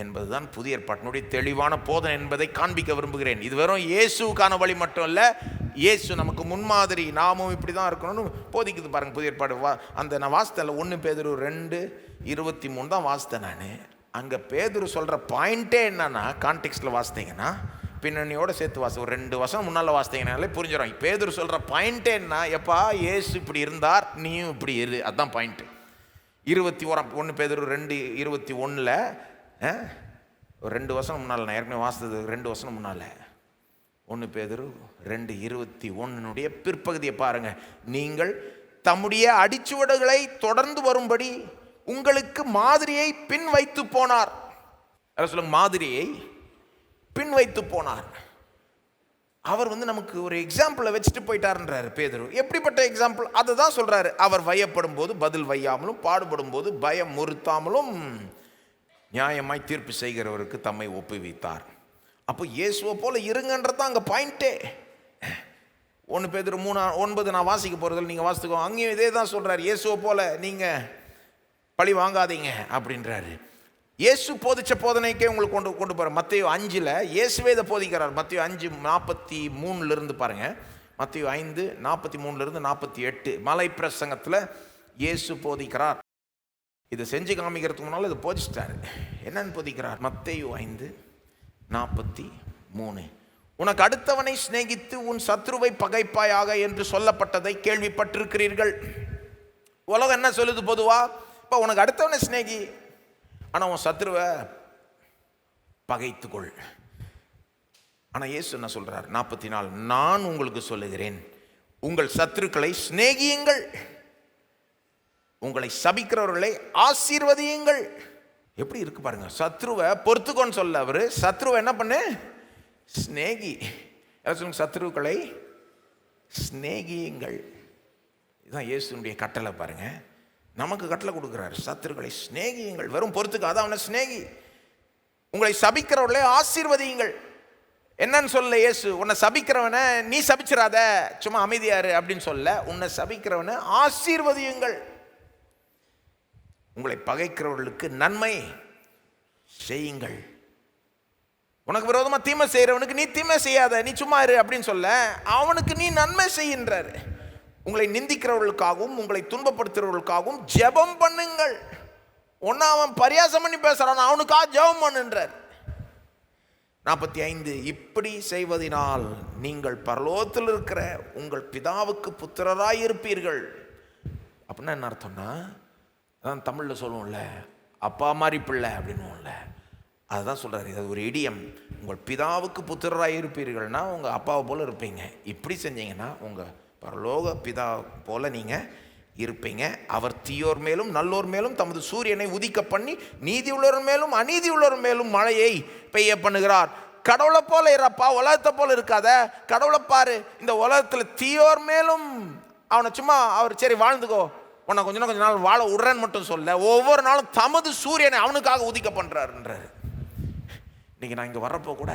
என்பதுதான் புதிய ஏற்பாட்டினுடைய தெளிவான போதனை என்பதை காண்பிக்க விரும்புகிறேன். இது வெறும் இயேசுக்கான வழி மட்டும் இல்லை, இயேசு நமக்கு முன்மாதிரி, நாமும் இப்படி தான் இருக்கணும்னு போதிக்குது பாருங்க புதிய ஏற்பாடு. அந்த நான் வாசித்தேன் 1 பேதுரு 2:23 தான் வாசித்தேன் நான். அங்கே பேதுரு சொல்கிற பாயிண்ட்டே என்னன்னா, கான்டெக்ஸ்டில் வாசித்தீங்கன்னா, பின்னணியோடு சேர்த்து ஒரு 2 வருஷம் முன்னால் வாசித்தீங்கனாலே புரிஞ்சிடும். பேதுரு சொல்கிற பாயிண்ட்டே என்ன, எப்பா இயேசு இப்படி இருந்தார், நீயும் இப்படி இரு, அதுதான் பாயிண்ட்டு. 1 பேதுரு 2:21 ஒரு 2 வருஷம் முன்னால், நான் ஏற்கனவே வாசித்தது 2 வருஷம் முன்னால். 1 பேதுரு 2:21 பிற்பகுதியை பாருங்க. நீங்கள் தம்முடைய அடிச்சுவடுகளை தொடர்ந்து வரும்படி உங்களுக்கு மாதிரியை பின் வைத்து போனார். சொல்லுங்க, மாதிரியை பின் வைத்து போனார். அவர் நமக்கு ஒரு எக்ஸாம்பிளை வச்சுட்டு போயிட்டாருன்றாரு பேதுரு. எப்படிப்பட்ட எக்ஸாம்பிள்? அதை தான் சொல்றாரு. அவர் வையப்படும் போது பதில் வையாமலும், பாடுபடும் போது பயம் முறுத்தாமலும், நியாயமாய் தீர்ப்பு செய்கிறவருக்கு தம்மை ஒப்புவித்தார். அப்போ இயேசுவை போல இருங்கன்றதான் அங்கே பாயிண்டே. 1 பேதுரு 3:9 நான் வாசிக்க போகிறதில்ல, நீங்கள் வாசித்துக்கோ. அங்கேயும் இதே தான் சொல்கிறார். இயேசுவை போல நீங்கள் பழி வாங்காதீங்க அப்படின்றாரு. இயேசு போதிச்ச போதனைக்கே உங்களுக்கு கொண்டு போகிற மத்தேயு 5 இயேசுவே இதை போதிக்கிறார். மத்தேயு 5:43 பாருங்க. மத்தேயு 5:43 48 மலை பிரசங்கத்தில் இயேசு போதிக்கிறார். இதை செஞ்சு காமிக்கிறதுக்கு முன்னால் இதை போதிச்சிட்டாரு. என்னன்னு போதிக்கிறார்? மத்தேயு 5:43 உனக்கு அடுத்தவனை சிநேகித்து உன் சத்ருவை பகைப்பாயாக என்று சொல்லப்பட்டதை கேள்விப்பட்டிருக்கிறீர்கள். உலகம் என்ன சொல்லுது பொதுவா? இப்போ உனக்கு அடுத்தவனை சிநேகி, ஆனால் உன் சத்ருவை பகைத்துக்கொள். ஆனால் இயேசு என்ன சொல்றார்? 44 நான் உங்களுக்கு சொல்லுகிறேன், உங்கள் சத்துருக்களை சிநேகியுங்கள், உங்களை சபிக்கிறவர்களை ஆசீர்வதியுங்கள். எப்படி இருக்கு பாருங்க. சத்ருவை பொறுத்துக்கோன்னு சொல்ல அவரு, சத்ருவை என்ன பண்ணு? சிநேகி. சத்ருக்களை சிநேகியுங்கள். இதுதான் இயேசுனுடைய கட்டளை பாருங்க. நமக்கு கட்டளை கொடுக்குறாரு, சத்துருக்களை சிநேகியுங்கள். வெறும் பொறுத்துக்காத, அவனை சிநேகி. உங்களை சபிக்கிறவர்களே ஆசீர்வதியுங்கள். என்னன்னு சொல்ல இயேசு? உன்னை சபிக்கிறவனை நீ சபிச்சிடாத, சும்மா அமைதியாரு அப்படின்னு சொல்ல, உன்னை சபிக்கிறவனை ஆசீர்வதியுங்கள். உங்களை பகைக்கிறவர்களுக்கு நன்மை செய்யுங்கள். உனக்கு விரோதமா தீமை செய்யறவனுக்கு நீ தீமை செய்யாத, நீ சும்மா இரு அப்படின்னு சொல்ல, அவனுக்கு நீ நன்மை செய்கின்றாரு. உங்களை நிந்திக்கிறவர்களுக்காகவும் உங்களை துன்பப்படுத்துறவர்களுக்காகவும் ஜெபம் பண்ணுங்கள். ஒன்னா அவன் பரியாசம் பண்ணி பேசுறான், அவனுக்காக ஜெபம் பண்ணுன்றார். 45 இப்படி செய்வதனால் நீங்கள் பரலோகத்தில் இருக்கிற உங்கள் பிதாவுக்கு புத்திரராய் இருப்பீர்கள். அப்படின்னா என்ன அர்த்தம்னா, அதான் தமிழில் சொல்லுவோம்ல, அப்பா மாதிரி பிள்ளை அப்படின்னுவோம்ல, அதுதான் சொல்றாரு. இது ஒரு இடியம். உங்கள் பிதாவுக்கு புத்திரராய் இருப்பீர்கள்னா உங்கள் அப்பாவை போல இருப்பீங்க. இப்படி செஞ்சீங்கன்னா உங்கள் பரலோக பிதா போல நீங்க இருப்பீங்க. அவர் தீயோர் மேலும் நல்லோர் மேலும் தமது சூரியனை உதிக்க பண்ணி நீதி உள்ளோர் மேலும் அநீதி உள்ளோர் மேலும் மழையை பெய்ய பண்ணுகிறார். கடவுளை போல இருப்பா, உலகத்தை போல இருக்காத. கடவுளை பாரு. இந்த உலகத்தில் தீயோர் மேலும் அவனை சும்மா அவர் சரி வாழ்ந்துக்கோ, உன்னை கொஞ்ச நாள் வாழ விடுறேன்னு மட்டும் சொல்ல, ஒவ்வொரு நாளும் தமது சூரியனை அவனுக்காக உதிக்க பண்றாருன்றாரு. இன்னைக்கு நான் இங்கே வர்றப்போ கூட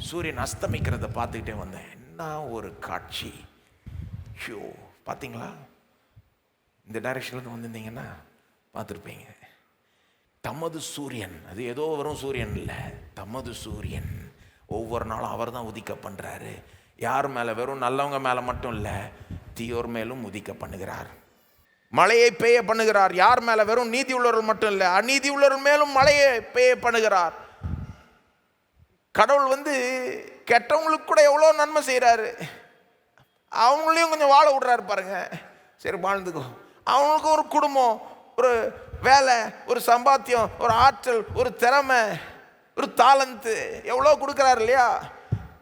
சூரியன் அஸ்தமிக்கிறத பார்த்துக்கிட்டே வந்தேன். என்ன ஒரு காட்சி! ஷோ, பார்த்தீங்களா? இந்த டைரக்ஷன்லேருந்து வந்திருந்தீங்கன்னா பார்த்துருப்பீங்க. தமது சூரியன், அது ஏதோ வரும் சூரியன் இல்லை, தமது சூரியன் ஒவ்வொரு நாளும் அவர் தான் உதிக்க பண்ணுறாரு. யார் மேலே? வெறும் நல்லவங்க மேலே மட்டும் இல்லை, தீயோர் மேலும் உதிக்க பண்ணுகிறார். மழையை பெய்ய பண்ணுகிறார். யார் மேலே? வெறும் நீதி உள்ளவர்கள் மட்டும் இல்லை, அநீதி உள்ளவர்கள் மேலும் மழையை பெய்ய பண்ணுகிறார். கடவுள் கெட்டவங்களுக்கு கூட எவ்வளோ நன்மை செய்கிறாரு. அவங்களையும் கொஞ்சம் வாழ விடுறாரு பாருங்க. சரி வாழ்ந்துக்கோ. அவங்களுக்கு ஒரு குடும்பம், ஒரு வேலை, ஒரு சம்பாத்தியம், ஒரு ஆற்றல், ஒரு திறமை, ஒரு தாளந்து எவ்வளோ கொடுக்குறாரு இல்லையா?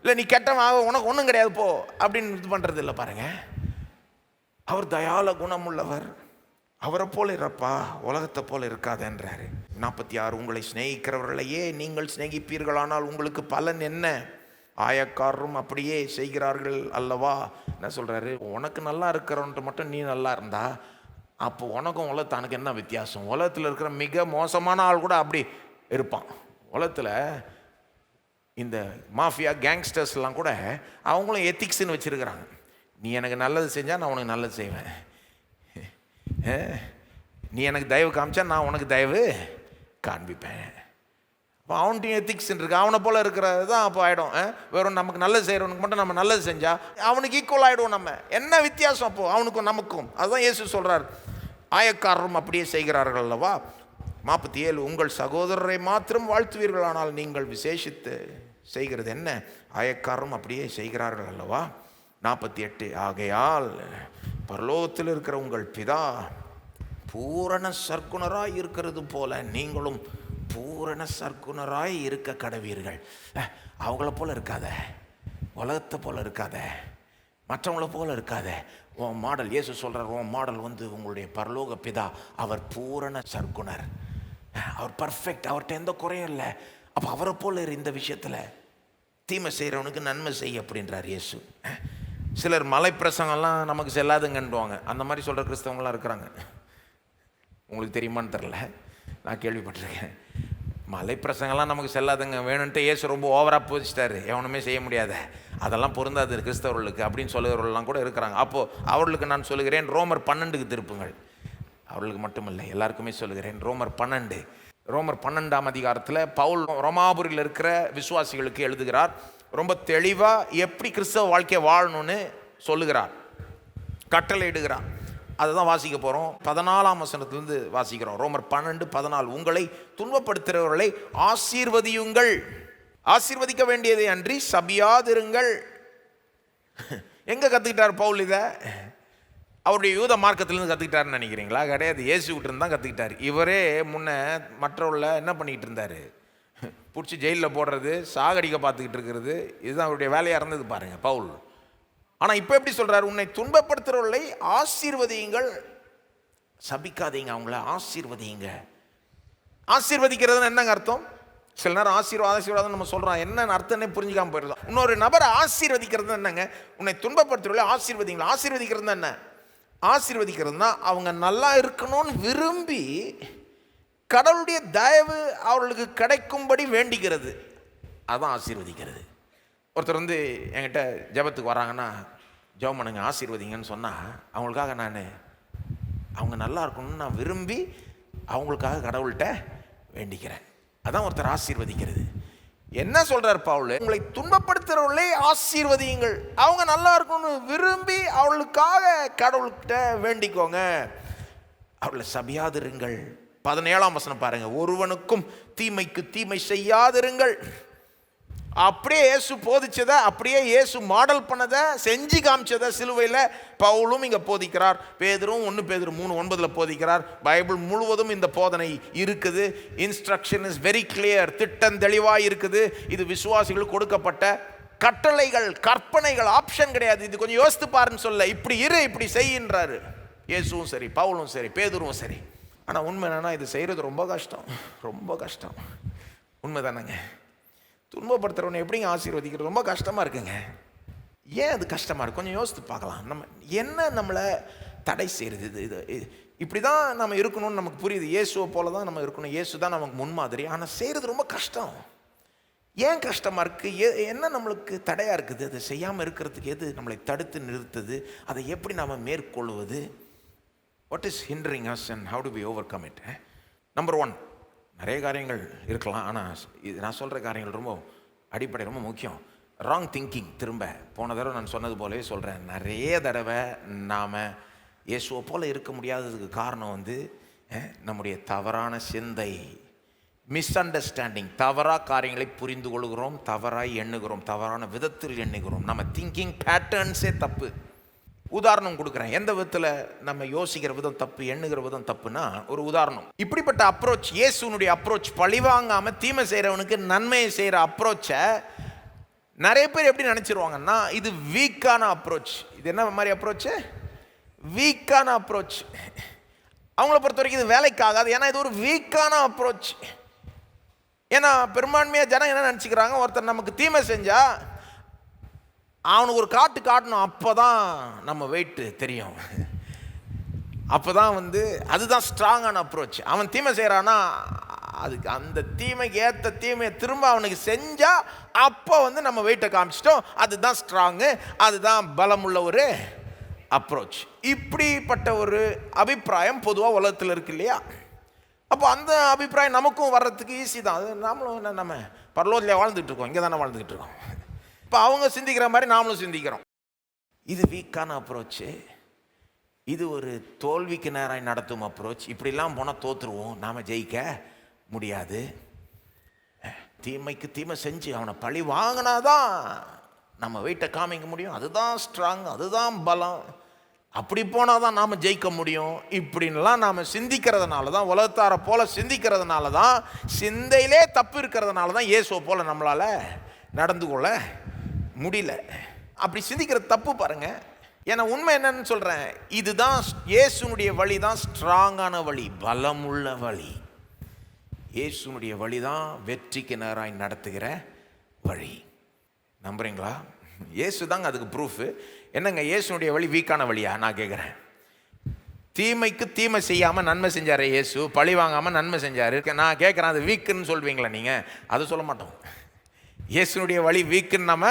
இல்லை நீ கெட்டவன், உனக்கு ஒன்றும் கிடையாது போ அப்படின்னு இது பண்ணுறது இல்லை பாருங்க. அவர் தயால குணமுள்ளவர். அவரை போல இருப்பா, உலகத்தை போல இருக்காதன்றாரு. 46 உங்களை சிநேகிக்கிறவர்களையே நீங்கள் சிநேகிப்பீர்களானால் உங்களுக்கு பலன் என்ன? ஆயக்காரரும் அப்படியே செய்கிறார்கள் அல்லவா? என்ன சொல்றாரு? உனக்கு நல்லா இருக்கிறவன்ட்டு மட்டும் நீ நல்லா இருந்தா அப்போ உனக்கும் உலகத்தானுக்கு என்ன வித்தியாசம்? உலகத்தில் இருக்கிற மிக மோசமான ஆள் கூட அப்படி இருப்பான். உலகத்தில் இந்த மாஃபியா கேங்ஸ்டர்ஸ்லாம் கூட அவங்களும் எத்திக்ஸ்ன்னு வச்சுருக்கிறாங்க. நீ எனக்கு நல்லது செஞ்சால் நான் உனக்கு நல்லது செய்வேன், நீ எனக்கு தயவு காமிச்சா நான் உனக்கு தயவு காண்பிப்பேன். இப்போ அவன்கிட்ட எத்திக்ஸ் இருக்கு, அவனை போல் இருக்கிறது தான் அப்போ ஆகிடும். வெறும் நமக்கு நல்லது செய்கிறவனுக்கு மட்டும் நம்ம நல்லது செஞ்சால் அவனுக்கு ஈக்குவல் ஆகிடும். நம்ம என்ன வித்தியாசம் அப்போது அவனுக்கும் நமக்கும்? அதுதான் இயேசு சொல்கிறார், ஆயக்காரரும் அப்படியே செய்கிறார்கள் அல்லவா. 47, உங்கள் சகோதரரை மாத்திரம் வாழ்த்துவீர்கள், ஆனால் நீங்கள் விசேஷித்து செய்கிறது என்ன? ஆயக்காரரும் அப்படியே செய்கிறார்கள் அல்லவா. 48, ஆகையால் பரலோகத்தில் இருக்கிற உங்கள் பிதா பூரண சற்குணராய் இருக்கிறது போல நீங்களும் பூரண சற்குணராய் இருக்க கடவீர்கள். அவங்கள போல இருக்காத, உலகத்தை போல இருக்காத, மற்றவங்கள போல இருக்காத. உன் மாடல், இயேசு சொல்கிறார், உன் மாடல் உங்களுடைய பரலோக பிதா. அவர் பூரண சற்குணர், அவர் பர்ஃபெக்ட், அவர்கிட்ட எந்த குறையும் இல்லை. அப்போ அவரை போல இந்த விஷயத்தில் தீமை செய்கிறவனுக்கு நன்மை செய் அப்படின்றார் இயேசு. சிலர் மலை பிரசங்கம்லாம் நமக்கு செல்லாதுங்கன்னுவாங்க. அந்த மாதிரி சொல்கிற கிறிஸ்தவங்களாம் இருக்கிறாங்க. உங்களுக்கு தெரியுமான்னு தெரில, நான் கேள்விப்பட்டிருக்கேன். மலை பிரசங்கம்லாம் நமக்கு செல்லாதுங்க, வேணுன்ட்டு இயேசு ரொம்ப ஓவராக போதிச்சிட்டாரு, எவனுமே செய்ய முடியாத, அதெல்லாம் பொருந்தாது கிறிஸ்தவர்களுக்கு அப்படின்னு சொல்லுகிறவர்கள்லாம் கூட இருக்கிறாங்க. அப்போது அவர்களுக்கு நான் சொல்லுகிறேன், ரோமர் 12 திருப்புங்கள். அவர்களுக்கு மட்டுமில்லை, எல்லாருக்குமே சொல்லுகிறேன். ரோமர் 12ஆம் அதிகாரத்தில் பவுல் ரோமாபுரியில் இருக்கிற விசுவாசிகளுக்கு எழுதுகிறார். ரொம்ப தெளிவாக எப்படி கிறிஸ்தவ வாழ்க்கையை வாழணும்னு சொல்லுகிறார், கட்டளை இடுகிறார். அதை தான் வாசிக்க போகிறோம். 14ஆம் வசனத்திலிருந்து வாசிக்கிறோம். ரோமர் 12:14, உங்களை துன்பப்படுத்துகிறவர்களை ஆசீர்வதியுங்கள், ஆசீர்வதிக்க வேண்டியதை அன்றி சபியாதிருங்கள். எங்கே கற்றுக்கிட்டார் பவுல் இதை? அவருடைய யூத மார்க்கத்திலேருந்து கற்றுக்கிட்டாருன்னு நினைக்கிறீங்களா? கிடையாது, இயேசுகிட்ட தான் கற்றுக்கிட்டார். இவரே முன்ன மற்றவர்களை என்ன பண்ணிக்கிட்டு இருந்தார்? பிடிச்சி ஜெயிலில் போடுறது, சாகடிக்க பார்த்துக்கிட்டு இருக்கிறது, இதுதான் அவருடைய வேலையாக இருந்தது பாருங்கள் பவுல். ஆனால் இப்போ எப்படி சொல்கிறார்? உன்னை துன்பப்படுத்துகிறவர்களை ஆசீர்வதியுங்கள், சபிக்காதீங்க, அவங்கள ஆசீர்வதியுங்க. ஆசீர்வதிக்கிறதுன்னு என்னங்க அர்த்தம்? சில நேரம் ஆசீர்வாதம் நம்ம சொல்கிறோம், என்ன அர்த்தம்னே புரிஞ்சுக்காம போயிடுறோம். இன்னொரு நபரை ஆசீர்வதிக்கிறது என்னங்க? உன்னை துன்பப்படுத்துகிறவர்களை ஆசீர்வதிங்களா. ஆசீர்வதிக்கிறது என்ன? ஆசீர்வதிக்கிறதுனா அவங்க நல்லா இருக்கணும்னு விரும்பி கடவுளுடைய தயவு அவர்களுக்கு கிடைக்கும்படி வேண்டிக்கிறது, அதுதான் ஆசீர்வதிக்கிறது. ஒருத்தர் என்கிட்ட ஜெபத்துக்கு வராங்கன்னா, ஜெபம் பண்ணுங்க ஆசீர்வதிங்கன்னு சொன்னால், அவங்களுக்காக அவங்க நல்லா இருக்கணும்னு நான் விரும்பி அவங்களுக்காக கடவுள்கிட்ட வேண்டிக்கிறேன். அதான் ஒருத்தர் ஆசீர்வதிக்கிறது. என்ன சொல்றார் பவுல்? உங்களை துன்பப்படுத்துகிறவர்களே ஆசீர்வதியுங்கள், அவங்க நல்லா இருக்கணும்னு விரும்பி அவளுக்காக கடவுள்கிட்ட வேண்டிக்கோங்க, அவளை சபியாதிருங்கள். 17ஆம் வசனம் பாருங்க, ஒருவனுக்கும் தீமைக்கு தீமை செய்யாதிருங்கள். அப்படியே இயேசு போதிச்சதை, அப்படியே இயேசு மாடல் பண்ணதை, செஞ்சு காமிச்சதை சிலுவையில் பவுலும் இங்கே போதிக்கிறார். பேதுரும் 1 பேதுரு 3:9 போதிக்கிறார். பைபிள் முழுவதும் இந்த போதனை இருக்குது. இன்ஸ்ட்ரக்ஷன் இஸ் வெரி கிளியர், திட்டம் தெளிவாக இருக்குது. இது விசுவாசிகளுக்கு கொடுக்கப்பட்ட கட்டளைகள், கற்பனைகள், ஆப்ஷன் கிடையாது. இது கொஞ்சம் யோசித்து பாருன்னு சொல்ல, இப்படி இரு, இப்படி செய்யின்றாரு இயேசுவும் சரி, பவுலும் சரி, பேதுருவும் சரி. ஆனால் உண்மை என்னன்னா, இது செய்கிறது ரொம்ப கஷ்டம், ரொம்ப கஷ்டம். உண்மை தானேங்க? துன்பப்படுத்துகிறவனை எப்படிங்க ஆசீர்வதிக்கிறது? ரொம்ப கஷ்டமாக இருக்குங்க. ஏன் அது கஷ்டமாக இருக்கு? கொஞ்சம் யோசித்து பார்க்கலாம். நம்ம என்ன நம்மளை தடை செய்கிறது? இது இப்படி தான் நம்ம இருக்கணும்னு நமக்கு புரியுது. இயேசுவை போல தான் நம்ம இருக்கணும், இயேசு தான் நமக்கு முன்மாதிரி. ஆனால் செய்கிறது ரொம்ப கஷ்டம். ஏன் கஷ்டமாக இருக்குது? என்ன நம்மளுக்கு தடையாக இருக்குது? அதை செய்யாமல் இருக்கிறதுக்கு எது நம்மளை தடுத்து நிறுத்துது? அதை எப்படி நாம் மேற்கொள்வது? What is hindering us and how do we overcome it? Number 1, நிறைய காரியங்கள் இருக்கலாம், ஆனால் இது நான் சொல்கிற காரியங்கள் ரொம்ப அடிப்படை, ரொம்ப முக்கியம். Wrong thinking. திரும்ப போன தடவை நான் சொன்னது போலவே சொல்கிறேன், நிறைய தடவை நாம் இயேசுவை போல் இருக்க முடியாததுக்கு காரணம் நம்முடைய தவறான சிந்தை, மிஸ் அண்டர்ஸ்டாண்டிங். தவறாக காரியங்களை புரிந்து கொள்கிறோம், தவறாக எண்ணுகிறோம், தவறான விதத்தில் எண்ணுகிறோம். நம்ம திங்கிங் பேட்டர்ன்ஸே தப்பு. உதாரணம் கொடுக்குறேன். எந்த விதத்தில் நம்ம யோசிக்கிற விதம் தப்பு, எண்ணுகிற விதம் தப்புனா, ஒரு உதாரணம். இப்படிப்பட்ட அப்ரோச், இயேசுனுடைய அப்ரோச், பழிவாங்காமல் தீமை செய்கிறவனுக்கு நன்மையை செய்கிற அப்ரோச்சை நிறைய பேர் எப்படி நினச்சிருவாங்கன்னா, இது வீக்கான அப்ரோச். இது என்ன மாதிரி அப்ரோச்சு? வீக்கான அப்ரோச். அவங்கள பொறுத்த வரைக்கும் இது வேலைக்கு ஆகாது, ஏன்னா இது ஒரு வீக்கான அப்ரோச். ஏன்னா பெரும்பான்மையாக ஜனம் என்ன நினச்சிக்கிறாங்க, ஒருத்தர் நமக்கு தீமை செஞ்சால் அவனுக்கு ஒரு காட்டணும், அப்போ தான் நம்ம வெயிட்டு தெரியும், அப்போ தான் அதுதான் ஸ்ட்ராங்கான அப்ரோச். அவன் தீமை செய்கிறான்னா, அதுக்கு அந்த தீமைக்கு ஏற்ற தீமையை திரும்ப அவனுக்கு செஞ்சால் அப்போ நம்ம வெயிட்டை காமிச்சிட்டோம், அதுதான் ஸ்ட்ராங்கு, அதுதான் பலமுள்ள ஒரு அப்ரோச். இப்படிப்பட்ட ஒரு அபிப்பிராயம் பொதுவாக உலகத்தில் இருக்கு இல்லையா? அப்போ அந்த அபிப்பிராயம் நமக்கும் வர்றதுக்கு ஈஸி தான். அது நாமளும் என்ன, நம்ம பரலோகத்தில் வாழ்ந்துட்டு இருக்கோம், இங்கே தானே வாழ்ந்துக்கிட்டு இருக்கோம். இப்போ அவங்க சிந்திக்கிற மாதிரி நாமளும் சிந்திக்கிறோம். இது வீக்கான அப்ரோச்சு. இது ஒரு தோல்விக்கு நேராக நடத்தும் அப்ரோச். இப்படிலாம் போனால் தோற்றுருவோம், நாம் ஜெயிக்க முடியாது. தீமைக்கு தீமை செஞ்சு அவனை பழி வாங்கினாதான் நம்ம வெயிட்டை காமிக்க முடியும். அதுதான் ஸ்ட்ராங், அதுதான் பலம். அப்படி போனால் தான் நாம் ஜெயிக்க முடியும். இப்படின்லாம் நாம் சிந்திக்கிறதுனால தான், உலகத்தாரை போல சிந்திக்கிறதுனால தான், சிந்தையிலே தப்பு இருக்கிறதுனால தான் இயேசுவை போல நம்மளால் நடந்து கொள்ள முடியல. அப்படி சிந்திக்கிற தப்பு பாருங்க. ஏன்னா உண்மை என்னன்னு சொல்கிறேன், இதுதான் இயேசுனுடைய வழி தான் ஸ்ட்ராங்கான வழி, பலமுள்ள வழி. இயேசுனுடைய வழி தான் வெற்றிக்கு நேராய் நடத்துகிற வழி. நம்புறீங்களா? இயேசு தாங்க அதுக்கு ப்ரூஃபு. என்னங்க இயேசுனுடைய வழி வீக்கான வழியா? நான் கேட்குறேன். தீமைக்கு தீமை செய்யாமல் நன்மை செஞ்சார் இயேசு, பழி வாங்காமல் நன்மை செஞ்சார். நான் கேட்குறேன், அது வீக்குன்னு சொல்வீங்களா நீங்கள்? அது சொல்ல மாட்டோம். இயேசுனுடைய வழி வீக்குன்னு நம்ம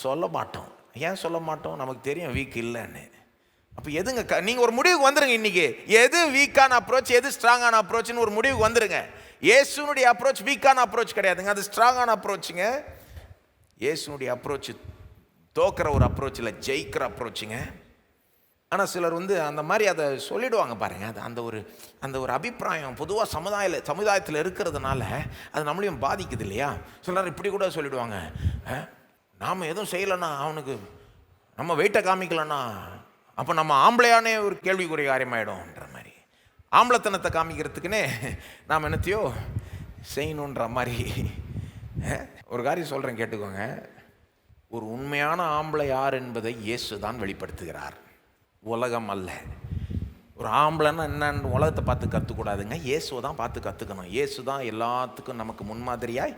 சொல்ல மாட்டோம். ஏன் சொல்ல மாட்டோம்? நமக்கு தெரியும் வீக் இல்லைன்னு. அப்போ எதுங்க, நீங்கள் ஒரு முடிவுக்கு வந்துடுங்க இன்றைக்கி. எது வீக்கான அப்ரோச், எது ஸ்ட்ராங்கான அப்ரோச்னு ஒரு முடிவுக்கு வந்துடுங்க. இயேசுனுடைய அப்ரோச் வீக்கான அப்ரோச் கிடையாதுங்க, அது ஸ்ட்ராங்கான அப்ரோச்சுங்க. இயேசுனுடைய அப்ரோச் தோக்கிற ஒரு அப்ரோச் இல்லை, ஜெயிக்கிற அப்ரோச்சுங்க. ஆனால் சிலர் அந்த மாதிரி அதை சொல்லிடுவாங்க பாருங்கள். அது அந்த ஒரு அபிப்பிராயம் பொதுவாக சமுதாயத்தில் இருக்கிறதுனால அது நம்மளையும் பாதிக்குது இல்லையா? சிலர் இப்படி கூட சொல்லிவிடுவாங்க, நாம் எதுவும் செய்யலைன்னா, அவனுக்கு நம்ம வெயிட்டை காமிக்கலன்னா, அப்போ நம்ம ஆம்பளையானே ஒரு கேள்விக்குரிய காரியமாயிடும்ன்ற மாதிரி. ஆம்பளத்தனத்தை காமிக்கிறதுக்குன்னே நாம் என்னத்தையோ செய்யணுன்ற மாதிரி. ஒரு காரியம் சொல்கிறேன், கேட்டுக்கோங்க. ஒரு உண்மையான ஆம்பளை யார் என்பதை இயேசு தான் வெளிப்படுத்துகிறார், உலகம் அல்ல. ஒரு ஆம்பளைன்னா என்னன்னு உலகத்தை பார்த்து கற்றுக்கூடாதுங்க, இயேசுவை தான் பார்த்து கற்றுக்கணும். இயேசு தான் எல்லாத்துக்கும் நமக்கு முன்மாதிரியாய்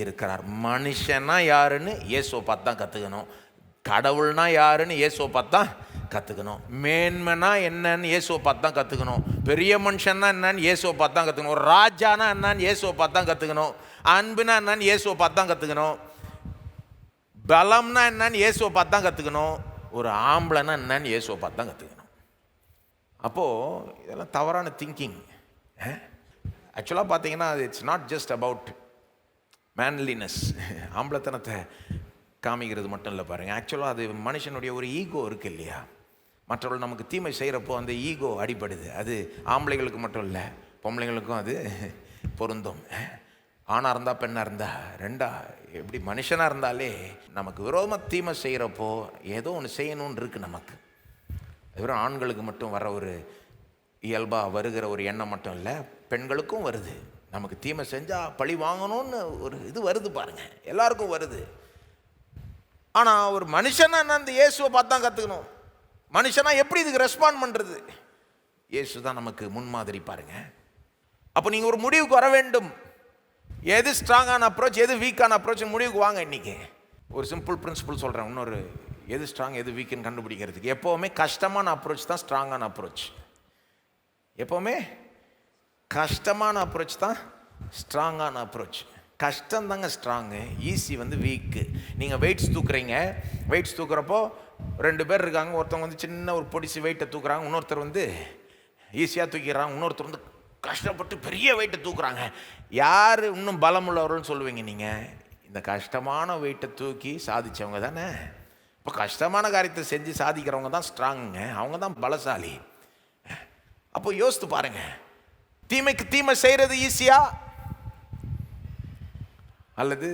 இருக்கிறார். மனுஷனா யாருன்னு இயேசுவை பார்த்து தான் கற்றுக்கணும். கடவுள்னா யாருன்னு இயேசுவை பார்த்து தான் கற்றுக்கணும். மேன்மைனா என்னன்னு இயேசுவை பார்த்து தான் கற்றுக்கணும். பெரிய மனுஷன்னா என்னன்னு இயேசுவை பார்த்து தான் கற்றுக்கணும். ஒரு ராஜானா என்னன்னு இயேசுவை பார்த்து தான் கற்றுக்கணும். அன்புனா என்னன்னு இயேசுவை பார்த்து தான் கற்றுக்கணும். பலம்னா என்னன்னு இயேசுவை பார்த்து தான் கற்றுக்கணும். ஒரு ஆம்பளைனா என்னன்னு இயேசுவை பார்த்து தான் கற்றுக்கணும். அப்போது இதெல்லாம் தவறான திங்கிங். ஆக்சுவலாக பார்த்தீங்கன்னா it's not just about manliness, ஆம்பளத்தனத்தை காமிக்கிறது மட்டும் இல்லை பாருங்கள். ஆக்சுவலாக அது மனுஷனுடைய ஒரு ஈகோ இருக்குது இல்லையா? மற்றவர்கள் நமக்கு தீமை செய்கிறப்போ அந்த ஈகோ அடிபடுது. அது ஆம்பளைகளுக்கு மட்டும் இல்லை, பொம்பளைங்களுக்கும் அது பொருந்தும். ஆணாக இருந்தால் பெண்ணாக இருந்தால் ரெண்டா, எப்படி மனுஷனாக இருந்தாலே நமக்கு விரோதமாக தீமை செய்கிறப்போ ஏதோ ஒன்று செய்யணும்னு இருக்குது நமக்கு. வெறும் ஆண்களுக்கு மட்டும் வர ஒரு இயல்பாக வருகிற ஒரு எண்ணம் மட்டும் இல்லை, பெண்களுக்கும் வருது. நமக்கு தீமை செஞ்சால் பழி வாங்கணும்னு ஒரு இது வருது பாருங்கள், எல்லாருக்கும் வருது. ஆனால் ஒரு மனுஷனா அந்த இயேசுவை பார்த்து தான் கற்றுக்கணும். மனுஷனா எப்படி இதுக்கு ரெஸ்பாண்ட் பண்ணுறது? இயேசு தான் நமக்கு முன்மாதிரி பாருங்கள். அப்போ நீங்கள் ஒரு முடிவுக்கு வர வேண்டும். எது ஸ்ட்ராங்கான அப்ரோச், எது வீக்கான அப்ரோச் முடிவுக்கு வாங்க. இன்றைக்கி ஒரு சிம்பிள் பிரின்சிபல் சொல்கிறேன். இன்னொரு எது ஸ்ட்ராங் எது வீக்குன்னு கண்டுபிடிக்கிறதுக்கு எப்போவுமே கஷ்டமான அப்ரோச் தான் ஸ்ட்ராங்கான அப்ரோச். எப்போவுமே கஷ்டமான அப்ரோச் தான் ஸ்ட்ராங்கான அப்ரோச். கஷ்டம் தாங்க ஸ்ட்ராங்கு, ஈஸி வீக்கு. நீங்கள் வெயிட்ஸ் தூக்குறீங்க, வெயிட்ஸ் தூக்குறப்போ 2 பேர் இருக்காங்க. ஒருத்தவங்க சின்ன ஒரு பொடிசு வெயிட்டை தூக்குறாங்க, இன்னொருத்தர் ஈஸியாக தூக்கிடுறாங்க. இன்னொருத்தர் கஷ்டப்பட்டு பெரிய வெயிட்டை தூக்குறாங்க. யார் இன்னும் பலம் உள்ளவர்கள்னு சொல்லுவீங்க நீங்கள்? இந்த கஷ்டமான வெயிட்டை தூக்கி சாதித்தவங்க தானே. இப்போ கஷ்டமான காரியத்தை செஞ்சு சாதிக்கிறவங்க தான் ஸ்ட்ராங்குங்க, அவங்க தான் பலசாலி. அப்போ யோசித்து பாருங்க, தீமைக்கு தீமை செய்கிறது ஈஸியா அல்லது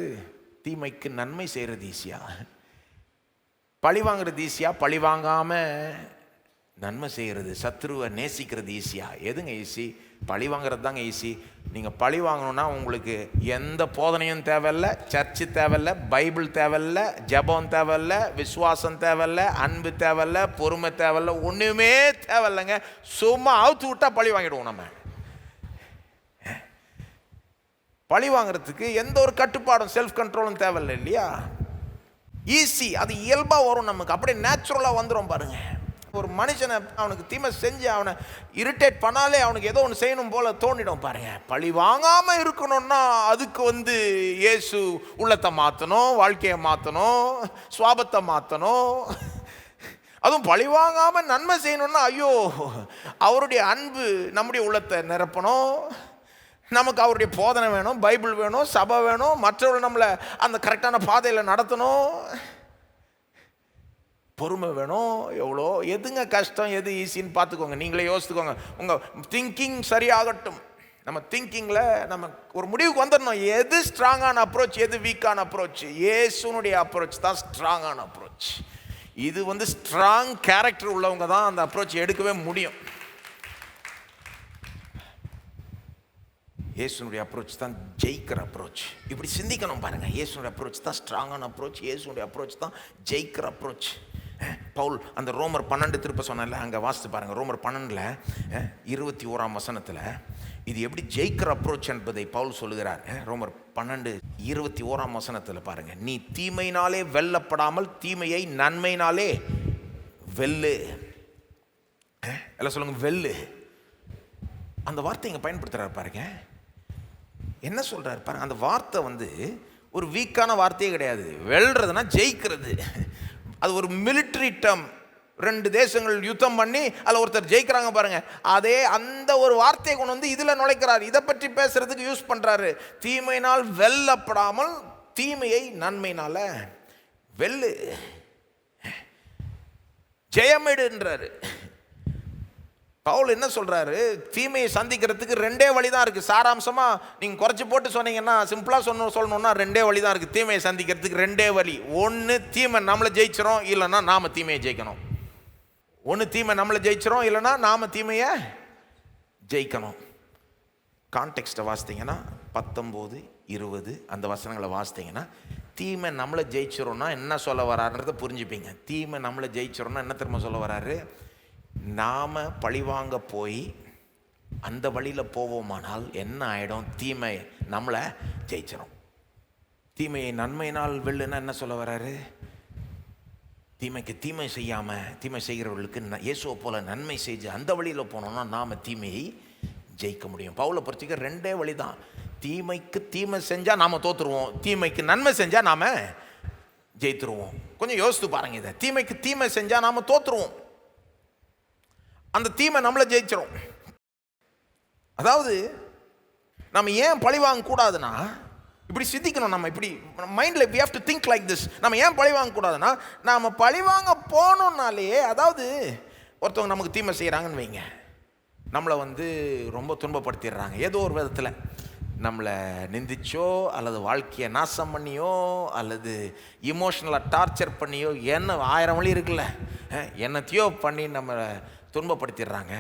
தீமைக்கு நன்மை செய்கிறது ஈஸியா? பழி வாங்கிறது ஈஸியா, பழி வாங்காமல் நன்மை செய்கிறது, சத்ருவை நேசிக்கிறது ஈஸியா? எதுங்க ஈஸி? பழி வாங்கிறது தாங்க ஈஸி. நீங்கள் பழி வாங்கணுன்னா உங்களுக்கு எந்த போதனையும் தேவையில்லை, சர்ச்சு தேவையில்லை, பைபிள் தேவையில்லை, ஜெபம் தேவையில்லை, விசுவாசம் தேவையில்லை, அன்பு தேவையில்லை, பொறுமை தேவையில்லை, ஒன்றுமே தேவையில்லைங்க. சும்மா அவுத்து விட்டால் பழி வாங்கிடுவோம். நம்ம பழி வாங்கிறதுக்கு எந்த ஒரு கட்டுப்பாடும் செல்ஃப் கண்ட்ரோலும் தேவையில்லை இல்லையா? ஈஸி, அது இயல்பாக வரும் நமக்கு, அப்படியே நேச்சுரலாக வந்துடும் பாருங்க. ஒரு மனுஷனை அவனுக்கு தீமை செஞ்சு அவனை இரிட்டேட் பண்ணாலே அவனுக்கு ஏதோ ஒன்று செய்யணும் போல தோணிடும் பாருங்க. பழி வாங்காமல் இருக்கணும்னா அதுக்கு இயேசு உள்ளத்தை மாற்றணும், வாழ்க்கையை மாற்றணும், சுவாபத்தை மாற்றணும். அதுவும் பழி வாங்காமல் நன்மை செய்யணும்னா ஐயோ, அவருடைய அன்பு நம்முடைய உள்ளத்தை நிரப்பணும். நமக்கு அவருடைய போதனை வேணும், பைபிள் வேணும், சபை வேணும், மற்றவர்கள் நம்மளை அந்த கரெக்டான பாதையில் நடத்தணும், பொறுமை வேணும். எவ்வளோ எதுங்க கஷ்டம், எது ஈஸின்னு பார்த்துக்கோங்க, நீங்களே யோசித்துக்கோங்க. உங்கள் திங்கிங் சரியாகட்டும். நம்ம திங்கிங்கில் நம்ம ஒரு முடிவுக்கு வந்துடணும். எது ஸ்ட்ராங்கான அப்ரோச், எது வீக்கான அப்ரோச்? இயேசுனுடைய அப்ரோச் தான் ஸ்ட்ராங்கான அப்ரோச். இது ஸ்ட்ராங் கேரக்டர் உள்ளவங்க தான் அந்த அப்ரோச் எடுக்கவே முடியும். இயேசுனுடைய அப்ரோச் தான் ஜெயிக்கிற அப்ரோச். இப்படி சிந்திக்கணும் பாருங்கள். இயேசுனுடைய அப்ரோச் தான் ஸ்ட்ராங்கான அப்ரோச், இயேசுனுடைய அப்ரோச் தான் ஜெயிக்கிற அப்ரோச். பவுல் அந்த ரோமர் 12 திருப்ப சொன்னால, அங்கே வாசித்து பாருங்கள். ரோமர் 12 21 இது எப்படி ஜெயிக்கிற அப்ரோச் என்பதை பவுல் சொல்லுகிறார். ரோமர் 12:21 பாருங்கள். நீ தீமையினாலே வெல்லப்படாமல் தீமையை நன்மையினாலே வெல்லு. எல்லாம் சொல்லுங்க, வெல்லு. அந்த வார்த்தை இங்கே பயன்படுத்துகிறார் பாருங்க. என்ன சொல்கிறார் பாருங்க. அந்த வார்த்தை ஒரு வீக்கான வார்த்தையே கிடையாது. வெல்றதுனா ஜெயிக்கிறது. அது ஒரு மிலிட்ரி டேர்ம். 2 தேசங்கள் யுத்தம் பண்ணி அதில் ஒருத்தர் ஜெயிக்கிறாங்க பாருங்க. அந்த ஒரு வார்த்தையை கொண்டு இதில் நுழைக்கிறார். இதை பற்றி பேசுறதுக்கு யூஸ் பண்ணுறாரு. தீமையினால் வெல்லப்படாமல் தீமையை நன்மையினால வெல்லு, ஜெயமேடுன்றாரு. பவுல் என்ன சொல்றாரு? தீமையை சந்திக்கிறதுக்கு 2 வழி தான் இருக்கு. சாராம்சமா நீங்க குறைச்சி போட்டு சொன்னீங்கன்னா, சிம்பிளா சொல்லணும்னா 2 வழி தான் இருக்கு. தீமையை சந்திக்கிறதுக்கு 2 வழி. ஒன்று தீமை நம்மளை ஜெயிச்சிரும், இல்லைன்னா நாம தீமையை ஜெயிக்கணும். ஒன்று தீமை நம்மளை ஜெயிச்சிரும், இல்லைன்னா நாம தீமையை ஜெயிக்கணும். கான்டெக்ஸ்ட்டை வாசித்தீங்கன்னா 19, 20 அந்த வசனங்களை வாசித்தீங்கன்னா, தீமை நம்மளை ஜெயிச்சிரோம்னா என்ன சொல்ல வராருன்றதை புரிஞ்சுப்பீங்க. தீமை நம்மளை ஜெயிச்சிரோம்னா என்ன திரும்ப சொல்ல வராரு? நாம் பழிவாங்க போய் அந்த வழியில் போவோமானால் என்ன ஆகிடும்? தீமை நம்மளை ஜெயிச்சிடும். தீமையை நன்மையினால் வெல்லுன்னா என்ன சொல்ல வராரு? தீமைக்கு தீமை செய்யாமல், தீமை செய்கிறவர்களுக்கு இயேசுவை போல நன்மை செஞ்சு அந்த வழியில் போனோம்னா நாம் தீமையை ஜெயிக்க முடியும். பவுலை பொறுத்திக்க 2 வழி தான். தீமைக்கு தீமை செஞ்சால் நாம் தோற்றுருவோம், தீமைக்கு நன்மை செஞ்சால் நாம் ஜெயித்துருவோம். கொஞ்சம் யோசித்து பாருங்க. இதை தீமைக்கு தீமை செஞ்சால் நாம் தோற்றுருவோம், அந்த தீமை நம்மளை ஜெயிச்சிரும். அதாவது நம்ம ஏன் பழி வாங்க கூடாதுன்னா, இப்படி சிந்திக்கணும். நம்ம இப்படி மைண்டில் we have to think like this. நம்ம ஏன் பழி வாங்க கூடாதுன்னா, நம்ம பழி வாங்க போனோம்னாலே, அதாவது ஒருத்தவங்க நமக்கு தீமை செய்கிறாங்கன்னு வைங்க, நம்மளை ரொம்ப துன்பப்படுத்திடுறாங்க. ஏதோ ஒரு விதத்தில் நம்மளை நிந்திச்சோ, அல்லது வாழ்க்கையை நாசம் பண்ணியோ, அல்லது இமோஷனலாக டார்ச்சர் பண்ணியோ, என்ன 1000 வழி இருக்குல்ல, என்னத்தையோ பண்ணி நம்மளை துன்பப்படுத்திடுறாங்க.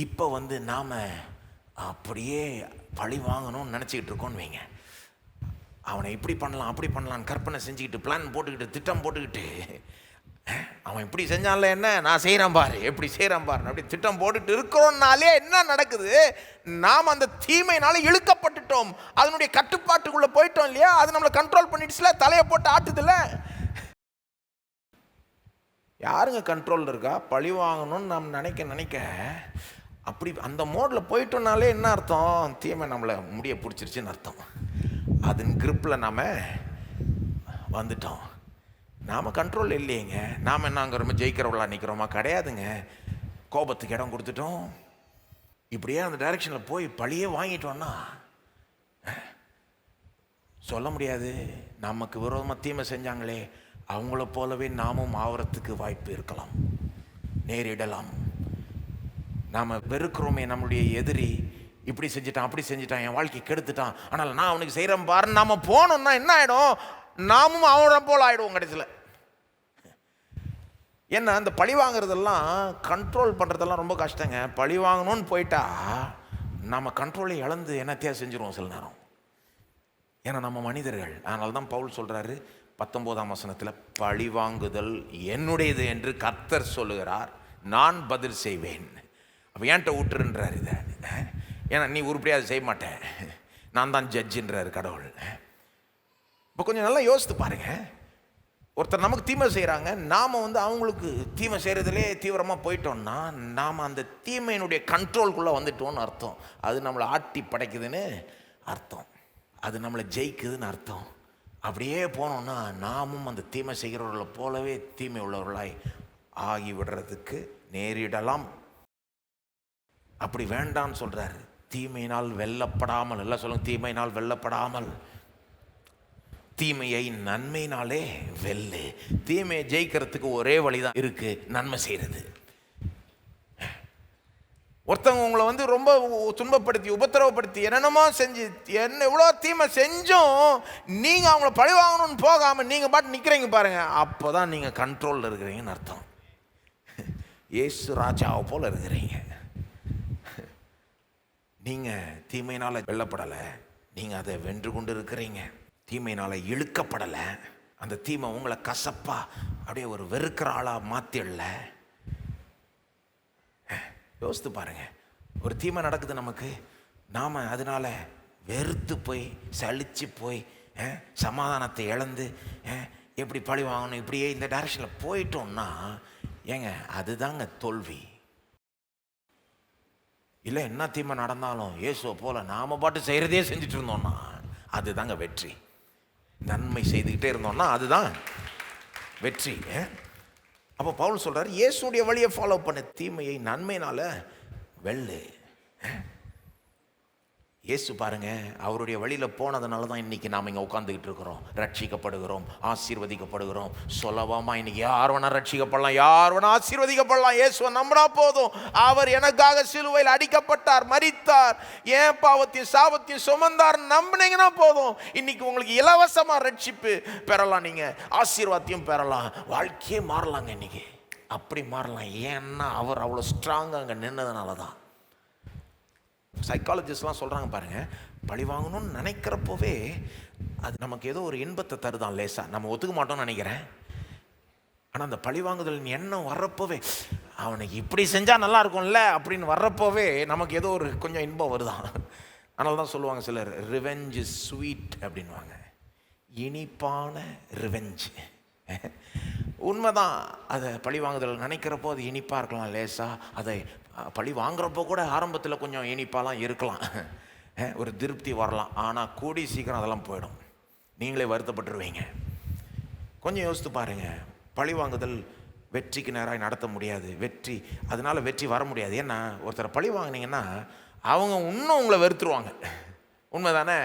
இப்போ நாம் அப்படியே பழி வாங்கணும்னு நினச்சிக்கிட்டு இருக்கோன்னு வைங்க. அவனை இப்படி பண்ணலாம், அப்படி பண்ணலான்னு கற்பனை செஞ்சுக்கிட்டு, பிளான் போட்டுக்கிட்டு, திட்டம் போட்டுக்கிட்டு, அவன் இப்படி செஞ்சான்ல, என்ன நான் செய்கிறேன் பாரு, எப்படி செய்கிறேன் பாரு, அப்படி திட்டம் போட்டுட்டு இருக்கிறோம்னாலே என்ன நடக்குது? நாம் அந்த தீமையினால இழுக்கப்பட்டுட்டோம், அதனுடைய கட்டுப்பாட்டுக்குள்ளே போயிட்டோம் இல்லையா? அது நம்மளை கண்ட்ரோல் பண்ணிடுச்சுல, தலையை போட்டு ஆட்டுதில்ல. யாருங்க கண்ட்ரோல் இருக்கா? பழி வாங்கணும்னு நம்ம நினைக்க அப்படி அந்த மோடில் போயிட்டோம்னாலே என்ன அர்த்தம்? தீமை நம்மளை முடிய பிடிச்சிருச்சுன்னு அர்த்தம். அதன் கிரிப்பில் நாம் வந்துட்டோம். நாம் கண்ட்ரோல் இல்லையேங்க. நாம் என்ன அங்கே ரொம்ப ஜெயிக்கிறவங்களா நிற்கிறோமா? கிடையாதுங்க. கோபத்துக்கு இடம் கொடுத்துட்டோம். இப்படியே அந்த டைரெக்ஷனில் போய் பழியே வாங்கிட்டோன்னா சொல்ல முடியாது. நமக்கு விரோதமாக தீமை செஞ்சாங்களே, அவங்கள போலவே நாமும் ஆவறதுக்கு வாய்ப்பு இருக்கலாம், நேரிடலாம். நாம் வெறுக்கிறோமே நம்மளுடைய எதிரி, இப்படி செஞ்சுட்டான், அப்படி செஞ்சுட்டான், என் வாழ்க்கை கெடுத்துட்டான், ஆனால் நான் அவனுக்கு செய்கிறேன் பாருன்னு நாம் போனோம்னா என்ன ஆகிடும்? நாமும் அவனை போல் ஆகிடுவோம் கடைசியில். ஏன்னா அந்த பழி வாங்குறதெல்லாம் கண்ட்ரோல் பண்ணுறதெல்லாம் ரொம்ப கஷ்டங்க. பழி வாங்கணும்னு போயிட்டா நம்ம கண்ட்ரோலை இழந்து என்னத்தையா செஞ்சுருவோம் சில நேரம். ஏன்னா நம்ம மனிதர்கள். அதனால தான் பவுல் சொல்கிறாரு 19 பழி வாங்குதல் என்னுடையது என்று கர்த்தர் சொல்லுகிறார், நான் பதில் செய்வேன். அப்போ ஏன்ட்ட விட்டுருன்றார் இதை. ஏன்னா நீ உருப்படியாக அதை செய்ய மாட்டேன், நான் தான் ஜட்ஜுன்றார் கடவுள். இப்போ கொஞ்சம் நல்லா யோசித்து பாருங்க. ஒருத்தர் நமக்கு தீமை செய்கிறாங்க, நாம் அவங்களுக்கு தீமை செய்கிறதுலே தீவிரமாக போயிட்டோம்னா நாம் அந்த தீமையினுடைய கண்ட்ரோல்குள்ளே வந்துட்டோன்னு அர்த்தம். அது நம்மளை ஆட்டி படைக்குதுன்னு அர்த்தம், அது நம்மளை ஜெயிக்குதுன்னு அர்த்தம். அப்படியே போனோம்னா நாமும் அந்த தீமை செய்கிறவர்களை போலவே தீமை உள்ளவர்களாய் ஆகி விடுறதுக்கு நேரிடலாம். அப்படி வேண்டான்னு சொல்கிறாரு. தீமையினால் வெல்லப்படாமல், எல்லாம் சொல்லுங்க, தீமையினால் வெல்லப்படாமல் தீமையை நன்மையினாலே வெல்லு. தீமையை ஜெயிக்கிறதுக்கு ஒரே வழிதான் இருக்கு, நன்மை செய்யறது. ஒருத்தவங்க உங்களை ரொம்ப துன்பப்படுத்தி உபத்திரவப்படுத்தி என்னென்னமோ செஞ்சு எவ்வளோ தீமை செஞ்சும் நீங்கள் அவங்கள பழி வாங்கணும்னு போகாமல் நீங்கள் பாட்டு நிற்கிறீங்க பாருங்க, அப்போ தான் நீங்கள் கண்ட்ரோலில் இருக்கிறீங்கன்னு அர்த்தம். இயேசு ராஜாவை போல் இருக்கிறீங்க. நீங்கள் தீமையினால் வெல்லப்படலை, நீங்கள் அதை வென்று கொண்டு இருக்கிறீங்க. தீமையினால் இழுக்கப்படலை, அந்த தீமை உங்களை கசப்பா அப்படியே ஒரு வெறுக்கிற ஆளாக மாற்றிடல. யோசித்து பாருங்க, ஒரு தீமை நடக்குது நமக்கு, நாம் அதனால் வெறுத்து போய் சலிச்சு போய் சமாதானத்தை இழந்து எப்படி பழி வாங்கணும் இப்படியே இந்த டைரக்ஷனில் போயிட்டோம்னா ஏங்க அதுதாங்க தோல்வி. இல்லை என்ன தீமை நடந்தாலும் இயேசுவை போல நாம் பாட்டு செய்கிறதே செஞ்சுட்டு இருந்தோம்னா அதுதாங்க வெற்றி. நன்மை செய்துக்கிட்டே இருந்தோம்னா அதுதான் வெற்றி. அப்போ பவுல் சொல்கிறார், இயேசுடைய வழியை ஃபாலோ பண்ண, தீமையை நன்மையினால வெல்லு. இயேசு பாருங்க, அவருடைய வழியில் போனதுனால தான் இன்னைக்கு நாம் இங்கே உட்காந்துக்கிட்டு இருக்கிறோம், ரட்சிக்கப்படுகிறோம், ஆசீர்வதிக்கப்படுகிறோம். சொல்லவாமா, இன்னைக்கு யார் வேணா ரட்சிக்கப்படலாம், யார் வேணா ஆசீர்வதிக்கப்படலாம். இயேசுவை நம்பினா போதும். அவர் எனக்காக சிலுவையில் அடிக்கப்பட்டார், மரித்தார், ஏன் பாவத்தையும் சாபத்தையும் சுமந்தார் நம்பினீங்கன்னா போதும். இன்னைக்கு உங்களுக்கு இலவசமாக ரட்சிப்பு பெறலாம், நீங்கள் ஆசீர்வாதத்தையும் பெறலாம், வாழ்க்கையே மாறலாங்க. இன்னைக்கு அப்படி மாறலாம். ஏன்னா அவர் அவ்வளோ ஸ்ட்ராங்காக அங்கே நின்னதுனால தான். சைக்காலஜிஸ்ட்லாம் சொல்கிறாங்க பாருங்கள், பழி வாங்கணும்னு நினைக்கிறப்போவே அது நமக்கு ஏதோ ஒரு இன்பத்தை தருதான் லேசாக. நம்ம ஒத்துக்க மாட்டோம்னு நினைக்கிறேன். ஆனால் அந்த பழி வாங்குதல் எண்ணம் வர்றப்போவே, அவனுக்கு இப்படி செஞ்சால் நல்லா இருக்கும்ல அப்படின்னு வர்றப்போவே நமக்கு ஏதோ ஒரு கொஞ்சம் இன்பம் வருதான். அதனால தான் சொல்லுவாங்க சிலர், ரிவெஞ்ச் இஸ் ஸ்வீட் அப்படின்வாங்க. இனிப்பான ரிவெஞ்ச். உண்மைதான். அதை பழி வாங்குதல் நினைக்கிறப்போ அது இனிப்பாக இருக்கலாம் லேசாக. அதை பழி வாங்குறப்போ கூட ஆரம்பத்தில் கொஞ்சம் இனிப்பாலாம் இருக்கலாம், ஒரு திருப்தி வரலாம். ஆனால் கூடி சீக்கிரம் அதெல்லாம் போயிடும், நீங்களே வருத்தப்பட்டுருவீங்க. கொஞ்சம் யோசித்து பாருங்கள், பழி வாங்குதல் வெற்றிக்கு நேராக நடத்த முடியாது. அதனால் வெற்றி வர முடியாது. ஏன்னா ஒருத்தரை பழி வாங்கினீங்கன்னா அவங்க இன்னும் உங்களை வெறுத்துருவாங்க. உண்மை தானே?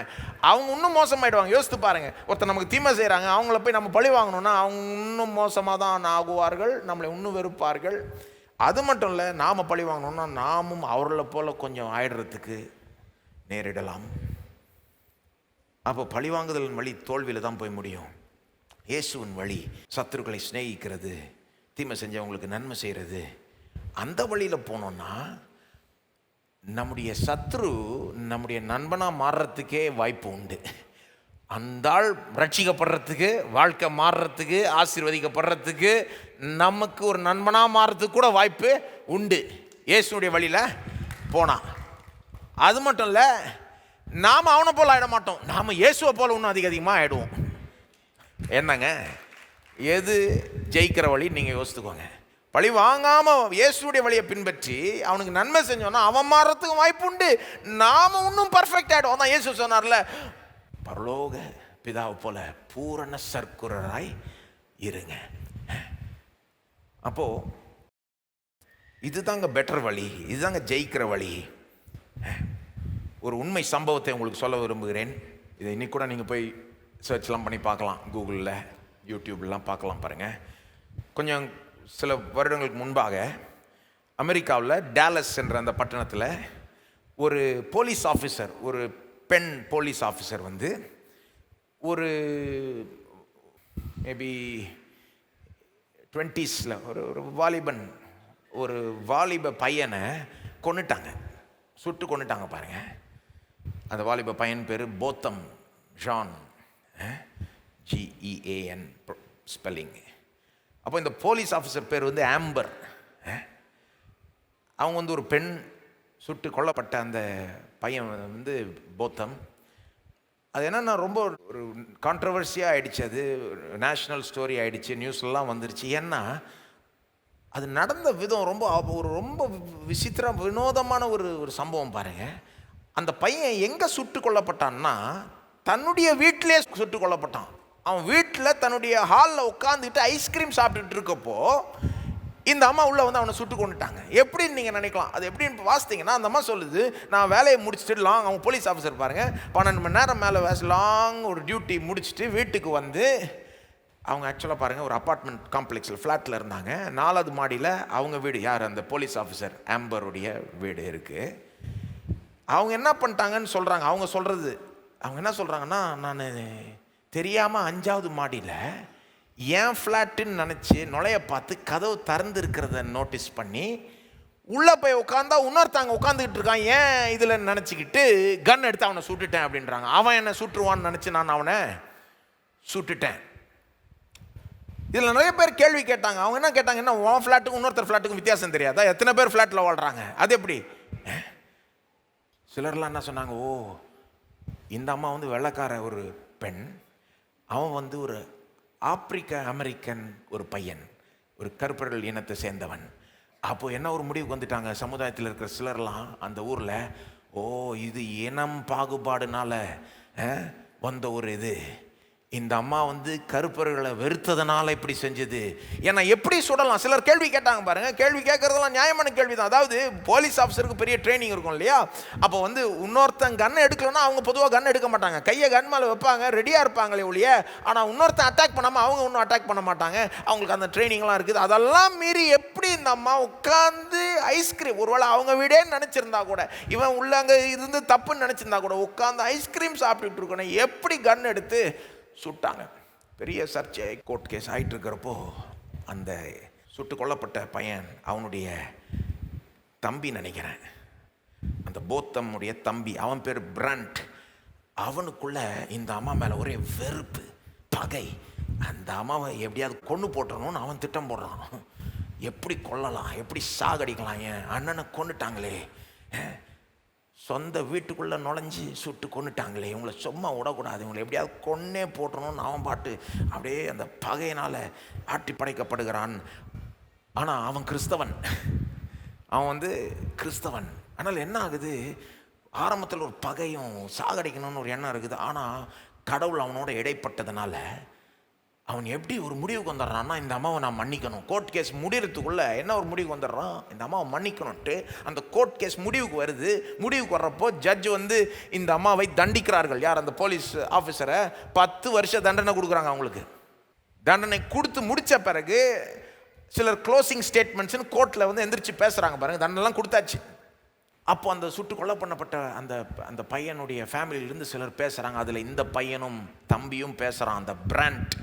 அவங்க இன்னும் மோசமாயிடுவாங்க. யோசித்து பாருங்கள், ஒருத்தர் நமக்கு தீமை செய்கிறாங்க, அவங்கள போய் நம்ம பழி வாங்கணும்னா அவங்க இன்னும் மோசமாக தான் ஆகுவார்கள், நம்மளை இன்னும் வெறுப்பார்கள். அது மட்டும் இல்லை, நாம் பழி வாங்கணும்னா நாமும் அவர்களை போல் கொஞ்சம் ஆயிடுறதுக்கு நேரிடலாம். அப்போ பழி வாங்குதலின் வழி தோல்வியில் தான் போய் முடியும். இயேசுவின் வழி சத்துருக்களை சிநேகிக்கிறது, தீமை செஞ்சவங்களுக்கு நன்மை செய்கிறது. அந்த வழியில் போனோன்னா நம்முடைய சத்ரு நம்முடைய நண்பனாக மாறுறதுக்கே வாய்ப்பு உண்டு. அந்த ஆள் ரட்சிக்கப்படுறதுக்கு, வாழ்க்கை மாறுறதுக்கு, ஆசீர்வதிக்கப்படுறதுக்கு, நமக்கு ஒரு நண்பனாக மாறுறதுக்கு கூட வாய்ப்பு உண்டு இயேசுடைய வழியில் போனால். அது மட்டும் இல்லை, நாம் அவனை போல் ஆகிட மாட்டோம், நாம் இயேசுவை போல் இன்னும் அதிகமாக ஆகிடுவோம். என்னங்க எது ஜெயிக்கிற வழி நீங்கள் யோசித்துக்கோங்க. பழி வாங்காமல் இயேசுடைய வழியை பின்பற்றி அவனுக்கு நன்மை செஞ்சோன்னா அவன் மாறுறதுக்கு வாய்ப்பு உண்டு, நாம் இன்னும் பர்ஃபெக்ட் ஆகிடும். அதான் இயேசு சொன்னார்ல, பரலோக பிதாவை போல பூரண சர்க்குரராய் இருங்க. அப்போ இதுதாங்க பெட்டர் வழி, இதுதாங்க ஜெயிக்கிற வழி. ஒரு உண்மை சம்பவத்தை உங்களுக்கு சொல்ல விரும்புகிறேன். இதை இன்னைக்கு கூட நீங்கள் போய் சர்ச்லாம் பண்ணி பார்க்கலாம், கூகுளில் யூடியூப்லாம் பார்க்கலாம் பாருங்கள். கொஞ்சம் சில வருடங்களுக்கு முன்பாக அமெரிக்காவில் டாலஸ் என்ற அந்த பட்டணத்தில் ஒரு போலீஸ் ஆஃபீஸர், ஒரு பெண் போலீஸ் ஆஃபீஸர் ஒரு மேபி 20s ஒரு வாலிப பையனை கொன்னுட்டாங்க, சுட்டு கொன்னுட்டாங்க பாருங்கள். அந்த வாலிப பையன் பேர் போத்தம் ஜான், GEAN ஸ்பெல்லிங். அப்போ இந்த போலீஸ் ஆஃபீஸர் பேர் ஆம்பர். அவங்க ஒரு பெண் சுட்டு கொல்லப்பட்ட அந்த பையன் போத்தம். அது என்னென்னா ரொம்ப ஒரு கான்ட்ரவர்சியாக ஆகிடுச்சு, அது நேஷ்னல் ஸ்டோரி ஆகிடுச்சு, நியூஸ்லாம் வந்துருச்சு. ஏன்னா அது நடந்த விதம் ரொம்ப விசித்திரம், வினோதமான ஒரு சம்பவம் பாருங்கள். அந்த பையன் எங்கே சுட்டு கொல்லப்பட்டான்னா தன்னுடைய வீட்டிலே சுட்டு கொல்லப்பட்டான். அவன் வீட்டில் தன்னுடைய ஹாலில் உட்காந்துக்கிட்டு ஐஸ்கிரீம் சாப்பிட்டுட்டு இருக்கப்போ இந்த அம்மா உள்ள வந்து அவனை சுட்டு கொண்டுட்டாங்க. எப்படின்னு நீங்கள் நினைக்கலாம். அது எப்படின்னு வாசித்தீங்கன்னா அந்த அம்மா சொல்லுது, நான் வேலையை முடிச்சுட்டு லாங், அவங்க போலீஸ் ஆஃபீஸர் பாருங்கள், 12 மணி நேரம் மேலே லாங் ஒரு டியூட்டி முடிச்சுட்டு வீட்டுக்கு வந்து, அவங்க ஆக்சுவலாக பாருங்கள் ஒரு அப்பார்ட்மெண்ட் காம்ப்ளெக்ஸில் ஃப்ளாட்டில் இருந்தாங்க. 4வது மாடியில் அவங்க வீடு, யார் அந்த போலீஸ் ஆஃபீஸர் ஆம்பருடைய வீடு இருக்குது. அவங்க என்ன பண்ணிட்டாங்கன்னு சொல்கிறாங்க. அவங்க சொல்கிறது, அவங்க என்ன சொல்கிறாங்கன்னா, நான் தெரியாமல் 5வது மாடியில் ஏன் ஃப்ளாட்டுன்னு நினச்சி நுழைய பார்த்து கதவு திறந்து இருக்கிறத நோட்டீஸ் பண்ணி உள்ளே போய் உட்காந்தா இன்னொருத்தாங்க உட்காந்துக்கிட்டு இருக்கான், ஏன் இதில் நினச்சிக்கிட்டு கன் எடுத்து அவனை சுட்டுட்டேன் அப்படின்றாங்க. அவன் என்னை சுட்டுருவான்னு நினச்சி நான் அவனை சுட்டுட்டேன். இதில் நிறைய பேர் கேள்வி கேட்டாங்க. அவங்க என்ன கேட்டாங்க, என்ன உன் ஃப்ளாட்டுக்கும் இன்னொருத்தர் ஃப்ளாட்டுக்கும் வித்தியாசம் தெரியாதா? எத்தனை பேர் ஃப்ளாட்டில் வாழ்கிறாங்க, அது எப்படி? சிலர்லாம் என்ன சொன்னாங்க, ஓ இந்த அம்மா வந்து வெள்ளைக்கார ஒரு பெண், அவன் வந்து ஒரு ஆப்பிரிக்க அமெரிக்கன் ஒரு பையன், ஒரு கருப்பர்கள் இனத்தை சேர்ந்தவன். அப்போது என்ன ஒரு முடிவுக்கு வந்துட்டாங்க சமுதாயத்தில் இருக்கிற சிலர்லாம் அந்த ஊரில், ஓ இது இனம் பாகுபாடுனால வந்த ஒரு இது, இந்த அம்மா வந்து கருப்பர்களை வெறுத்ததுனால இப்படி செஞ்சது. ஏன்னா எப்படி சுடலாம்? சிலர் கேள்வி கேட்டாங்க பாருங்க. கேள்வி கேட்கறதெல்லாம் நியாயமான கேள்வி தான். அதாவது போலீஸ் ஆஃபீஸருக்கு பெரிய ட்ரைனிங் இருக்கும் இல்லையா? அப்போ வந்து இன்னொருத்தன் கன் எடுக்கலன்னா அவங்க பொதுவாக கன் எடுக்க மாட்டாங்க, கையை கன் மேலே வைப்பாங்க, ரெடியாக இருப்பாங்களே ஒழிய. ஆனால் இன்னொருத்தன் அட்டாக் பண்ணாமல் அவங்க ஒன்றும் அட்டாக் பண்ண மாட்டாங்க. அவங்களுக்கு அந்த ட்ரைனிங்லாம் இருக்குது. அதெல்லாம் மீறி எப்படி இந்த அம்மா உட்காந்து ஐஸ்கிரீம், ஒருவேளை அவங்க வீடே நினச்சிருந்தா கூட, இவன் உள்ள அங்கே இருந்து தப்புன்னு நினச்சிருந்தா கூட உட்காந்து ஐஸ்கிரீம் சாப்பிட்டுட்டு இருக்கணும், எப்படி கன் எடுத்து சுட்டாங்க? பெரிய சர்ச்சை, கோர்ட் கேஸ் ஆகிட்டு இருக்கிறப்போ அந்த சுட்டு கொல்லப்பட்ட பையன், அவனுடைய தம்பி நினைக்கிறேன், அந்த போத்தம்முடைய தம்பி, அவன் பேர் பிரண்ட், அவனுக்குள்ள இந்த அம்மா மேலே ஒரே வெறுப்பு, பகை. அந்த அம்மாவை எப்படியாவது கொன்று போட்டுறணும்னு அவன் திட்டம் போடுறான். எப்படி கொல்லலாம், எப்படி சாகடிக்கலாம், என் அண்ணனை கொண்டுட்டாங்களே, சொந்த வீட்டுக்குள்ளே நுழைஞ்சி சுட்டு கொண்டுட்டாங்களே, இவங்களை சும்மா விடக்கூடாது, இவங்களை எப்படியாவது கொன்னே போட்டணும்னு அவன் பாட்டு அப்படியே அந்த பகையினால் ஆட்டி படைக்கப்படுகிறான். ஆனால் அவன் கிறிஸ்தவன், அவன் வந்து கிறிஸ்தவன். ஆனால் என்ன ஆகுது, ஆரம்பத்தில் ஒரு பகையும் சாகடிக்கணும்னு ஒரு எண்ணம் இருக்குது. ஆனால் கடவுள் அவனோட இடைப்பட்டதுனால அவன் எப்படி ஒரு முடிவுக்கு வந்துடுறான்னா, இந்த அம்மாவை நான் மன்னிக்கணும். கோர்ட் கேஸ் முடிகிறதுக்குள்ளே என்ன ஒரு முடிவுக்கு வந்துடுறான், இந்த அம்மாவை மன்னிக்கணும்ட்டு. அந்த கோர்ட் கேஸ் முடிவுக்கு வருது. முடிவுக்கு வர்றப்போ ஜட்ஜ் வந்து இந்த அம்மாவை தண்டிக்கிறார்கள். யார்? அந்த போலீஸ் ஆஃபீஸரை 10 வருஷ தண்டனை கொடுக்குறாங்க. அவங்களுக்கு தண்டனை கொடுத்து முடித்த பிறகு சிலர் க்ளோசிங் ஸ்டேட்மெண்ட்ஸ்னு கோர்ட்டில் வந்து எந்திரிச்சு பேசுகிறாங்க பாருங்கள். தண்டனைலாம் கொடுத்தாச்சு. அப்போ அந்த சுட்டு கொலை பண்ணப்பட்ட அந்த பையனுடைய ஃபேமிலியிலேருந்து சிலர் பேசுகிறாங்க. அதில் இந்த பையனும் தம்பியும் பேசுகிறான். அந்த பிராண்ட்,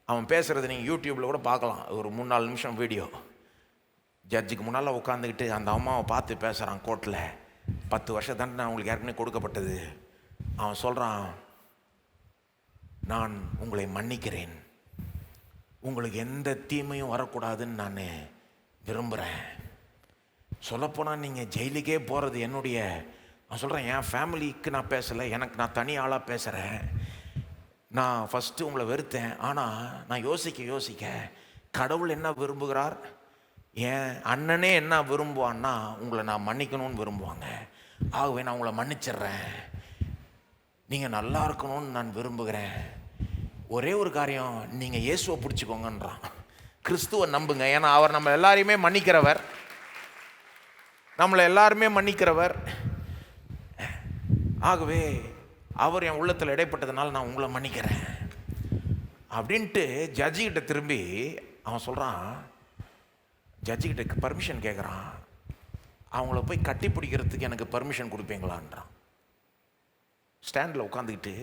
அவன் பேசுகிறது நீங்கள் யூடியூப்பில் கூட பார்க்கலாம். ஒரு 3-4 நிமிஷம் வீடியோ. ஜட்ஜுக்கு முன்னால் உட்காந்துக்கிட்டு அந்த அம்மாவை பார்த்து பேசுகிறான் கோர்ட்டில். 10 வருஷ தண்டனை அவங்களுக்கு ஏற்கனவே கொடுக்கப்பட்டது. அவன் சொல்கிறான், நான் உங்களை மன்னிக்கிறேன், உங்களுக்கு எந்த தீமையும் வரக்கூடாதுன்னு நான் விரும்புகிறேன். சொல்லப்போனால் நீங்கள் ஜெயிலுக்கே போகிறது என்னுடைய, நான் சொல்கிறேன் என் ஃபேமிலிக்கு நான் பேசலை, எனக்கு நான் தனி ஆளாக பேசுகிறேன். நான் ஃபஸ்ட்டு உங்களை வெறுத்தேன், ஆனால் நான் யோசிக்க கடவுள் என்ன விரும்புகிறார், என் அண்ணனே என்ன விரும்புவான்னா உங்களை நான் மன்னிக்கணும்னு விரும்புவாங்க. ஆகவே நான் உங்களை மன்னிச்சிட்றேன், நீங்கள் நல்லா இருக்கணும்னு நான் விரும்புகிறேன். ஒரே ஒரு காரியம், நீங்கள் இயேசுவை பிடிச்சிக்கோங்கன்றான். கிறிஸ்துவை நம்புங்க, ஏன்னா அவர் நம்ம எல்லாரையுமே மன்னிக்கிறவர், நம்மளை எல்லாருமே மன்னிக்கிறவர். ஆகவே அவர் என் உள்ளத்தில் இடைப்பட்டதுனால நான் உங்களை மன்னிக்கிறேன் அப்படின்ட்டு ஜட்ஜிக்கிட்ட திரும்பி அவன் சொல்கிறான். ஜட்ஜிக்கிட்ட பர்மிஷன் கேட்குறான், அவங்கள போய் கட்டி பிடிக்கிறதுக்கு எனக்கு பர்மிஷன் கொடுப்பீங்களான்றான். ஸ்டாண்டில் உட்காந்துக்கிட்டு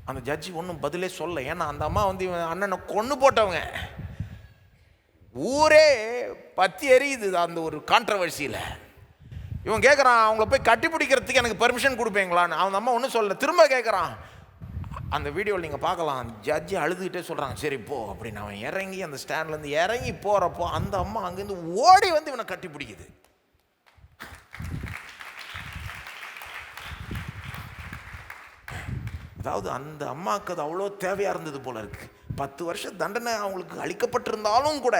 அந்த ஜட்ஜி ஒன்றும் பதிலே சொல்ல. ஏன்னா அந்த அம்மா வந்து இவன் அண்ணனை கொன்று போட்டவங்க, ஊரே பற்றி எரியுது அந்த ஒரு கான்ட்ரவர்சியில். இவன் கேட்குறான், அவங்கள போய் கட்டி பிடிக்கிறதுக்கு எனக்கு பர்மிஷன் கொடுப்பீங்களான்னு. அவன் அம்மா ஒன்றும் சொல்லலை. திரும்ப கேட்குறான். அந்த வீடியோவில் நீங்கள் பார்க்கலாம். ஜட்ஜி அழுதுகிட்டே சொல்கிறாங்க, சரி போ அப்படின்னு. அவன் இறங்கி அந்த ஸ்டாண்ட்லேருந்து இறங்கி போகிறப்போ அந்த அம்மா அங்கேருந்து ஓடி வந்து இவனை கட்டி பிடிக்குது. அதாவது அந்த அம்மாவுக்கு அது அவ்வளோ தேவையாக இருந்தது போல இருக்கு. 10 வருஷம் தண்டனை அவங்களுக்கு அளிக்கப்பட்டிருந்தாலும் கூட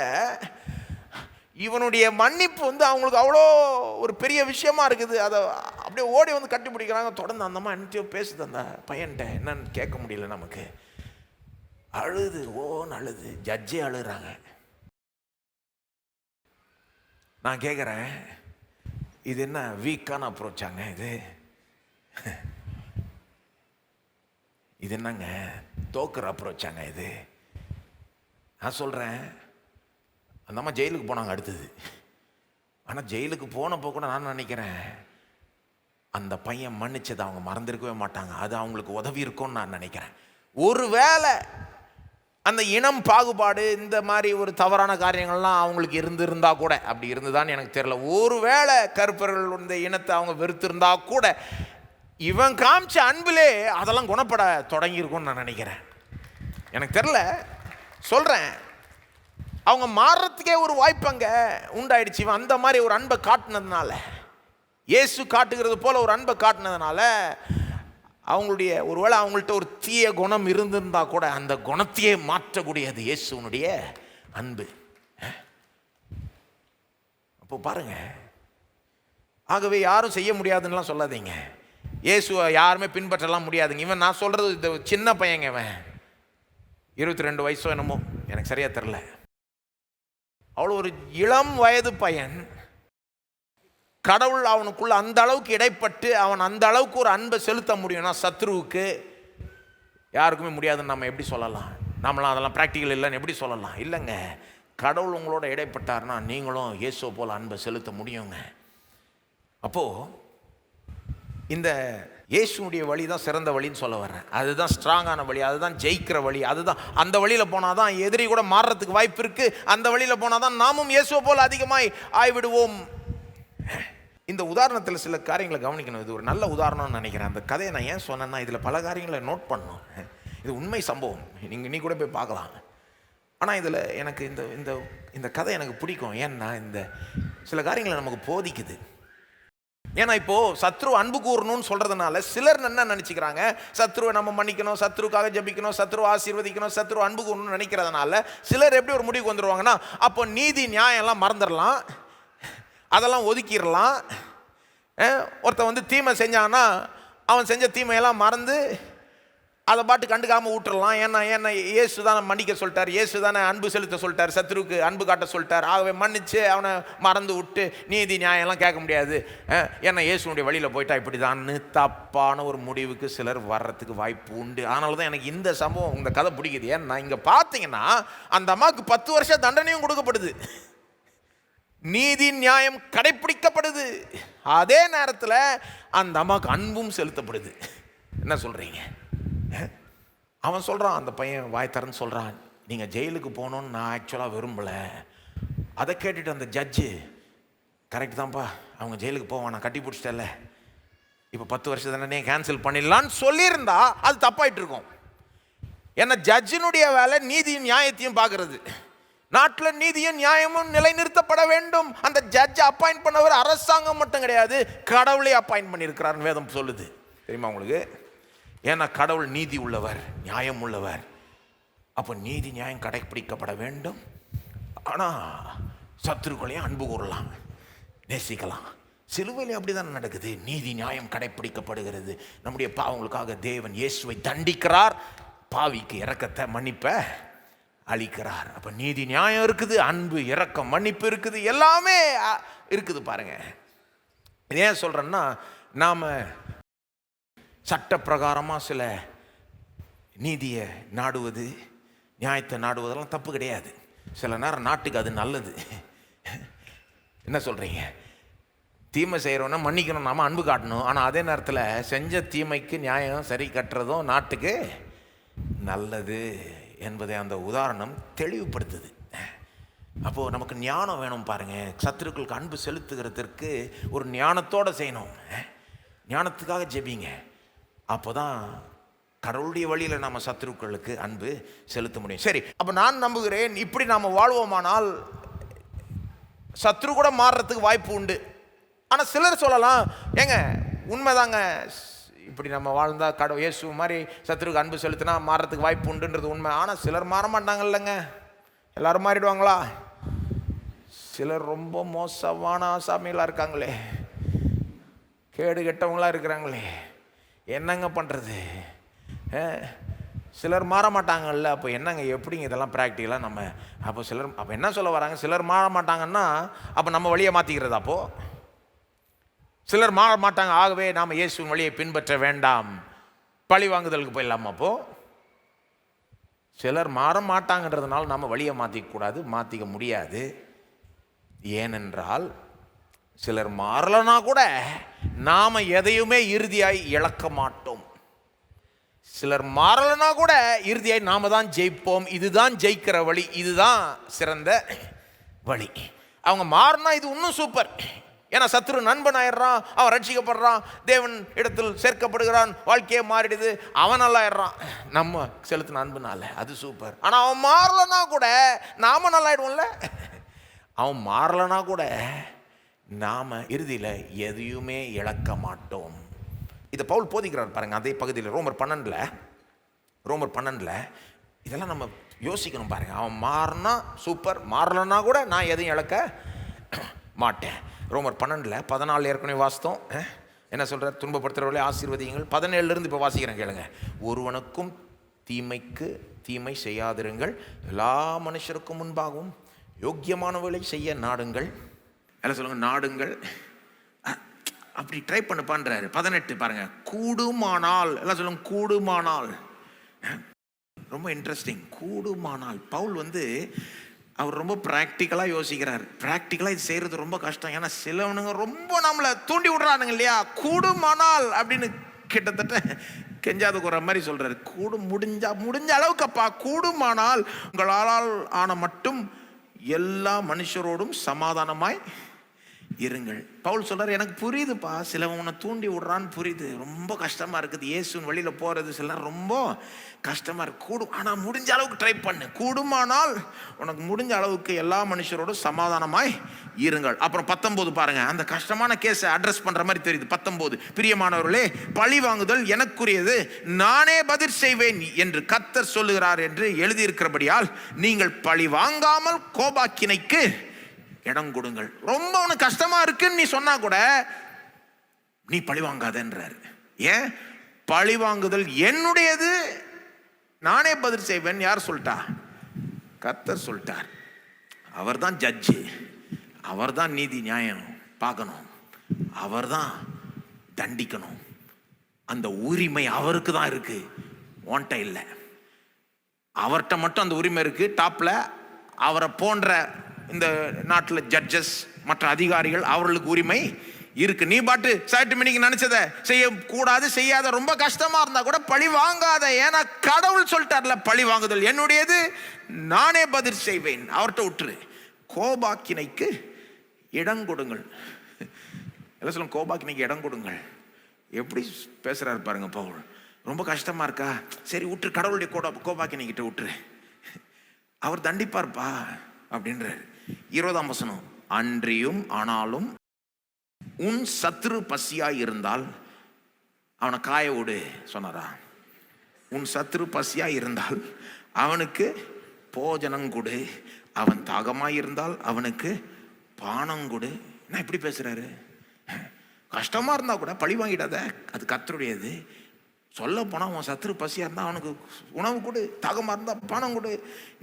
இவனுடைய மன்னிப்பு வந்து அவங்களுக்கு அவ்வளோ ஒரு பெரிய விஷயமா இருக்குது. அதை அப்படியே ஓடி வந்து கட்டி பிடிக்கிறாங்க. தொடர்ந்து அந்த அம்மா என்னத்தையோ பேசுது அந்த பையன்கிட்ட, என்னன்னு கேட்க முடியல நமக்கு. அழுது, ஓன்னு அழுது, ஜட்ஜே அழுகிறாங்க. நான் கேட்குறேன், இது என்ன வீக்கான அப்ரோச்சாங்க? இது என்னங்க தோக்குற அப்ரோச்சாங்க? இது நான் சொல்கிறேன், அந்த அம்மா ஜெயிலுக்கு போனாங்க அடுத்தது. ஆனால் ஜெயிலுக்கு போனப்போ கூட நான் நினைக்கிறேன், அந்த பையன் மன்னிச்சதை அவங்க மறந்துருக்கவே மாட்டாங்க. அது அவங்களுக்கு உதவி இருக்கும்னு நான் நினைக்கிறேன். ஒருவேளை அந்த இனம் பாகுபாடு, இந்த மாதிரி ஒரு தவறான காரியங்கள்லாம் அவங்களுக்கு இருந்திருந்தா கூட, அப்படி இருந்துதான்னு எனக்கு தெரியல, ஒருவேளை கருப்பர்கள் இந்த இனத்தை அவங்க வெறுத்திருந்தா கூட, இவன் காமிச்ச அன்பிலே அதெல்லாம் குணப்பட தொடங்கியிருக்கும்னு நான் நினைக்கிறேன். எனக்கு தெரியல, சொல்கிறேன். அவங்க மாறுறதுக்கே ஒரு வாய்ப்பு அங்கே உண்டாயிடுச்சு. இவன் அந்த மாதிரி ஒரு அன்பை காட்டினதுனால, இயேசு காட்டுகிறது போல ஒரு அன்பை காட்டினதுனால, அவங்களுடைய ஒருவேளை அவங்கள்ட்ட ஒரு தீய குணம் இருந்திருந்தா கூட அந்த குணத்தையே மாற்றக்கூடியது இயேசுனுடைய அன்பு. அப்போ பாருங்க, ஆகவே யாரும் செய்ய முடியாதுன்னெலாம் சொல்லாதீங்க. இயேசுவை யாருமே பின்பற்றலாம் முடியாதுங்க. இவன் நான் சொல்கிறது இந்த சின்ன பையங்க, இவன் 22 வயசோ என்னமோ, எனக்கு சரியாக தெரில. அவ்வளோ ஒரு இளம் வயது பையன். கடவுள் அவனுக்குள்ள அந்த அளவுக்கு இடைப்பட்டு அவன் அந்த அளவுக்கு ஒரு அன்பை செலுத்த முடியும்னா சத்ருவுக்கு யாருக்குமே முடியாதுன்னு நம்ம எப்படி சொல்லலாம்? நம்மளாம் அதெல்லாம் ப்ராக்டிக்கல் இல்லைன்னு எப்படி சொல்லலாம்? இல்லைங்க, கடவுள் உங்களோட இடைப்பட்டார்னா நீங்களும் இயேசுவை போல் அன்பை செலுத்த முடியுங்க. அப்போது இந்த இயேசுனுடைய வழி தான் சிறந்த வழின்னு சொல்ல வர்றேன். அதுதான் ஸ்ட்ராங்கான வழி, அதுதான் ஜெயிக்கிற வழி, அதுதான். அந்த வழியில் போனால் தான் எதிரி கூட மாறுறதுக்கு வாய்ப்பு இருக்குது. அந்த வழியில் போனால் தான் நாமும் இயேசுவை போல் அதிகமாய் ஆய்விடுவோம். இந்த உதாரணத்தில் சில காரியங்களை கவனிக்கணும். இது ஒரு நல்ல உதாரணம்னு நினைக்கிறேன். அந்த கதையை நான் ஏன் சொன்னேன்னா, இதில் பல காரியங்களை நோட் பண்ணணும். இது உண்மை சம்பவம், நீ கூட போய் பார்க்கலாம். ஆனால் இதில் எனக்கு இந்த இந்த இந்த கதை எனக்கு பிடிக்கும். ஏன்னா இந்த சில காரியங்களை நமக்கு போதிக்குது. ஏன்னா இப்போது சத்ரு அன்பு கூறணும்னு சொல்கிறதுனால சிலர் என்ன நினச்சிக்கிறாங்க, சத்ருவை நம்ம மன்னிக்கணும், சத்ருக்காக ஜபிக்கணும், சத்ருவை ஆசீர்வதிக்கணும், சத்ரு அன்பு கூறணும்னு நினைக்கிறதுனால சிலர் எப்படி ஒரு முடிவுக்கு வந்துடுவாங்கன்னா, அப்போ நீதி நியாயம்லாம் மறந்துடலாம், அதெல்லாம் ஒதுக்கிடலாம். ஒருத்தன் தீமை செஞ்சான்னா அவன் செஞ்ச தீமையெல்லாம் மறந்து அதை பாட்டு கண்டுக்காமல் விட்டுறலாம். ஏன்னா இயேசு தானே மன்னிக்க சொல்லிட்டார், இயேசு தானே அன்பு செலுத்த சொல்லிட்டார், சத்ருக்கு அன்பு காட்ட சொல்லிட்டார். ஆகவே மன்னிச்சு அவனை மறந்து விட்டு நீதி நியாயம்லாம் கேட்க முடியாது, ஏன்னா இயேசுனுடைய வழியில் போயிட்டா இப்படி தான்னு தப்பான ஒரு முடிவுக்கு சிலர் வர்றதுக்கு வாய்ப்பு உண்டு. அதனால தான் எனக்கு இந்த சம்பவம், இந்த கதை பிடிக்குது. ஏன்னா இங்கே பார்த்தீங்கன்னா அந்த அம்மாவுக்கு 10 வருஷம் தண்டனையும் கொடுக்கப்படுது, நீதி நியாயம் கடைப்பிடிக்கப்படுது, அதே நேரத்தில் அந்த அம்மாவுக்கு அன்பும் செலுத்தப்படுது. என்ன சொல்கிறீங்க? அவன் சொல்கிறான், அந்த பையன் வாய் திறந்து சொல்கிறான், நீங்கள் ஜெயிலுக்கு போகணுன்னு நான் ஆக்சுவலாக விரும்பலை. அதை கேட்டுட்டு அந்த ஜட்ஜு, கரெக்ட் தான்ப்பா, அவங்க ஜெயிலுக்கு போவான், நான் கட்டி பிடிச்சிட்டல, இப்போ 10 வருஷம் தானே கேன்சல் பண்ணிடலான்னு சொல்லியிருந்தா அது தப்பாயிட்டு இருக்கும். ஏன்னா ஜட்ஜினுடைய வேலை நீதி நியாயத்தையும் பார்க்கறது. நாட்டில் நீதியும் நியாயமும் நிலைநிறுத்தப்பட வேண்டும். அந்த ஜட்ஜ் அப்பாயிண்ட் பண்ணவர் அரசாங்கம் மட்டும் கிடையாது, கடவுளே அப்பாயிண்ட் பண்ணியிருக்கிறார் வேதம் சொல்லுது. தெரியுமா உங்களுக்கு? ஏன்னா கடவுள் நீதி உள்ளவர், நியாயம் உள்ளவர். அப்போ நீதி நியாயம் கடைப்பிடிக்கப்பட வேண்டும். ஆனால் சத்துருக்களையும் அன்பு கூறலாம், நேசிக்கலாம். சிலுவையிலே அப்படிதான் நடக்குது. நீதி நியாயம் கடைப்பிடிக்கப்படுகிறது. நம்முடைய பாவங்களுக்காக தேவன் இயேசுவை தண்டிக்கிறார், பாவிக்கு இரக்கத்தை மன்னிப்ப அளிக்கிறார். அப்போ நீதி நியாயம் இருக்குது, அன்பு இரக்கம் மன்னிப்பு இருக்குது, எல்லாமே இருக்குது. பாருங்க, ஏன் சொல்கிறேன்னா, நாம் சட்ட பிரகாரமாக சில நீதியை நாடுவது, நியாயத்தை நாடுவதெல்லாம் தப்பு கிடையாது. சில நேரம் நாட்டுக்கு அது நல்லது. என்ன சொல்கிறீங்க? தீமை செய்கிறோன்னா மன்னிக்கணும், நாம் அன்பு காட்டணும். ஆனால் அதே நேரத்தில் செஞ்ச தீமைக்கு நியாயம் சரி கட்டுறதும் நாட்டுக்கு நல்லது என்பதை அந்த உதாரணம் தெளிவுபடுத்துது. அப்போது நமக்கு ஞானம் வேணும். பாருங்கள், சத்துருக்களுக்கு அன்பு செலுத்துகிறதுக்கு ஒரு ஞானத்தோடு செய்யணும். ஞானத்துக்காக ஜெபிங்க. அப்போ தான் கடவுளுடைய வழியில் நம்ம சத்துருக்களுக்கு அன்பு செலுத்த முடியும். சரி, அப்போ நான் நம்புகிறேன், இப்படி நாம் வாழ்வோமானால் சத்ரு கூட மாறுறதுக்கு வாய்ப்பு உண்டு. ஆனால் சிலர் சொல்லலாம், ஏங்க உண்மைதாங்க, இப்படி நம்ம வாழ்ந்தால் கடவுள் இயேசு மாதிரி சத்துருக்கு அன்பு செலுத்தினா மாறுறதுக்கு வாய்ப்பு உண்டுன்றது உண்மை. ஆனால் சிலர் மாற மாட்டாங்க இல்லைங்க, எல்லோரும் மாறிடுவாங்களா? சிலர் ரொம்ப மோசமான ஆசாமிகளாக இருக்காங்களே, கேடு கெட்டவங்களாக இருக்கிறாங்களே, என்னங்க பண்ணுறது? சிலர் மாற மாட்டாங்கல்ல. அப்போ என்னங்க, எப்படிங்க இதெல்லாம் ப்ராக்டிக்கலாக நம்ம? அப்போ என்ன சொல்ல வராங்க? சிலர் மாற மாட்டாங்கன்னா அப்போ நம்ம வழியை மாற்றிக்கிறதா? அப்போது சிலர் மாற மாட்டாங்க, ஆகவே நாம் இயேசுவின் வழியை பின்பற்ற வேண்டாம், பழி வாங்குதலுக்கு போயிடலாமா? அப்போது சிலர் மாற மாட்டாங்கன்றதுனால நம்ம வழியை மாற்றிக்க மாற்றிக்க முடியாது. ஏனென்றால் சிலர் மாறலனா கூட நாம் எதையுமே இறுதியாய் இழக்க மாட்டோம். சிலர் மாறலனா கூட இறுதியாய் நாம தான் ஜெயிப்போம். இதுதான் ஜெயிக்கிற வழி, இதுதான் சிறந்த வழி. அவங்க மாறினா இது இன்னும் சூப்பர். ஏன்னா சத்ரு நண்பன் ஆயிடுறான், அவன் ரட்சிக்கப்படுறான், தேவன் இடத்தில் சேர்க்கப்படுகிறான், வாழ்க்கையே மாறிடுது, அவன் நல்லா ஆயிடுறான் நம்ம செலுத்தின அன்புனால, அது சூப்பர். ஆனால் அவன் மாறலனா கூட நாம நல்லா ஆயிடுவோம்ல. அவன் மாறலனா கூட நாம் இறுதியில் எதையுமே இழக்க மாட்டோம். இதை பவுல் போதிக்கிறார் பாருங்கள் அதே பகுதியில் ரோமர் 12 இதெல்லாம் நம்ம யோசிக்கணும் பாருங்கள். அவன் மாறினா சூப்பர், மாறலன்னா கூட நான் எதையும் இழக்க மாட்டேன். ரோமர் 12:14 ஏற்கனவே வாசித்தோம். என்ன சொல்கிறார்? துன்பப்படுத்துகிறவர்களே ஆசீர்வதியுங்கள். 17 இப்போ வாசிக்கிறேன் கேளுங்க. ஒருவனுக்கும் தீமைக்கு தீமை செய்யாதிருங்கள், எல்லா மனுஷருக்கும் முன்பாகவும் யோக்கியமானவர்களை செய்ய நாடுங்கள். எல்லாம் சொல்லுங்கள், நாடுங்கள். அப்படி ட்ரை பண்ணுப்பான்றாரு. 18 பாருங்க, கூடுமானால். எல்லாம் சொல்லுங்க, கூடுமானால். ரொம்ப இன்ட்ரெஸ்டிங். கூடுமானால். பவுல் அவர் ரொம்ப ப்ராக்டிக்கலாக யோசிக்கிறார். ப்ராக்டிக்கலாக இது செய்கிறது ரொம்ப கஷ்டம். ஏன்னா சிலவனுங்க ரொம்ப நம்மளை தூண்டி விடுறானுங்க இல்லையா? கூடுமானால் அப்படின்னு கிட்டத்தட்ட கெஞ்சாத குற மாதிரி சொல்கிறார். முடிஞ்ச அளவுக்குப்பா, கூடுமானால் உங்களால் ஆன மட்டும் எல்லா மனுஷரோடும் சமாதானமாய் இருங்கள். பவுல் சொல்றார், எனக்கு புரியுதுப்பா, சிலவன் உன்னை தூண்டி விடுறான்னு புரியுது, ரொம்ப கஷ்டமா இருக்குது, இயேசுவின் வழியில் போறது சில ரொம்ப கஷ்டமா இருக்கு. ஆனால் முடிஞ்ச அளவுக்கு ட்ரை பண்ணு. கூடுமானால் உனக்கு முடிஞ்ச அளவுக்கு எல்லா மனுஷரோடும் சமாதானமாய் இருங்கள். அப்புறம் 19 பாருங்க, அந்த கஷ்டமான கேஸை அட்ரஸ் பண்ற மாதிரி தெரியுது. 19, பிரியமானவர்களே, பழி வாங்குதல் எனக்குரியது, நானே பதில் செய்வேன் என்று கர்த்தர் சொல்லுகிறார் என்று எழுதியிருக்கிறபடியால் நீங்கள் பழி வாங்காமல் கோபாக்கினைக்கு இடம் கொடுங்கள். ரொம்ப உனக்கு கஷ்டமா இருக்குன்னு நீ சொன்னா கூட நீ பழி வாங்காதன்றார். ஏன்? பழி வாங்குதல் என்னுடையது, நானே பதில் செய்வேன். யார் சொல்லிட்டா? கர்த்தர் சொல்லிட்டார். அவர் தான் ஜட்ஜு, அவர் தான் நீதி நியாயம் பார்க்கணும், அவர் தான் தண்டிக்கணும். அந்த உரிமை அவருக்கு தான் இருக்கு, ஓன்ட்ட இல்லை. அவர்கிட்ட மட்டும் அந்த உரிமை இருக்கு. டாப்ல அவரை போன்ற இந்த நாட்டில் ஜட்ஜஸ் மற்ற அதிகாரிகள் அவர்களுக்கு உரிமை இருக்கு. நீ பாட்டு சைட்டு மணிக்கு நினைச்சத செய்யக்கூடாது, செய்யாத, ரொம்ப கஷ்டமா இருந்தா கூட பழி வாங்காத. ஏன்னா கடவுள் சொல்லிட்டார்ல, பழி வாங்குதல் என்னுடையது, நானே பதில் செய்வேன். அவர்கிட்ட விட்டுரு. கோபாக்கினைக்கு இடம் கொடுங்கள். எல்லாம் சொல்லுங்க, கோபாக்கினைக்கு இடம் கொடுங்கள். எப்படி பேசுறாரு பாருங்க பவுல். ரொம்ப கஷ்டமா இருக்கா, சரி விட்டுரு, கடவுளுடைய கோபாக்கினைக்கிட்ட விட்டுரு, அவர் தண்டிப்பார்ப்பா அப்படின்றாரு. 20ஆம் வசனம், அன்றியும் ஆனாலும் உன் சத்துரு பசியாய் இருந்தால் அவனை காய விடு சொன்னாரா? உன் சத்துரு பசியாய் இருந்தால் அவனுக்கு போஜனம் கொடு, அவன் தாகமாய் இருந்தால் அவனுக்கு பானம் கொடு. என்ன இப்படி பேசுறாரு? கஷ்டமா இருந்தா கூட பழி வாங்கிடாத, அது கர்த்தருடையது. சொல்ல போனா உன் சத்துரு பசியா இருந்தா அவனுக்கு உணவு கொடு, தாகமா இருந்தா பானம் கொடு.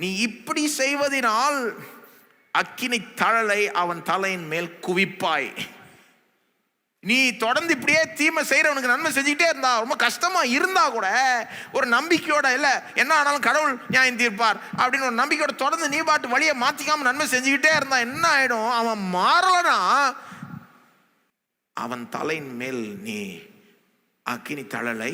நீ இப்படி செய்வதனால் அக்கினி தழலை அவன் தலையின் மேல் குவிப்பாய். நீ தொடர்ந்து இப்படியே தீமை செய்யறவனுக்கு நன்மை செஞ்சுக்கிட்டே இருந்தா, ரொம்ப கஷ்டமா இருந்தா கூட ஒரு நம்பிக்கையோட, இல்ல என்ன ஆனாலும் கடவுள் நியாயம் தீர்ப்பார் அப்படின்னு ஒரு நம்பிக்கையோட தொடர்ந்து நீ பாட்டு வழியை மாத்திக்காம நன்மை செஞ்சுக்கிட்டே இருந்தா என்ன ஆயிடும்? அவன் மாறலனா அவன் தலையின் மேல் நீ அக்கினி தழலை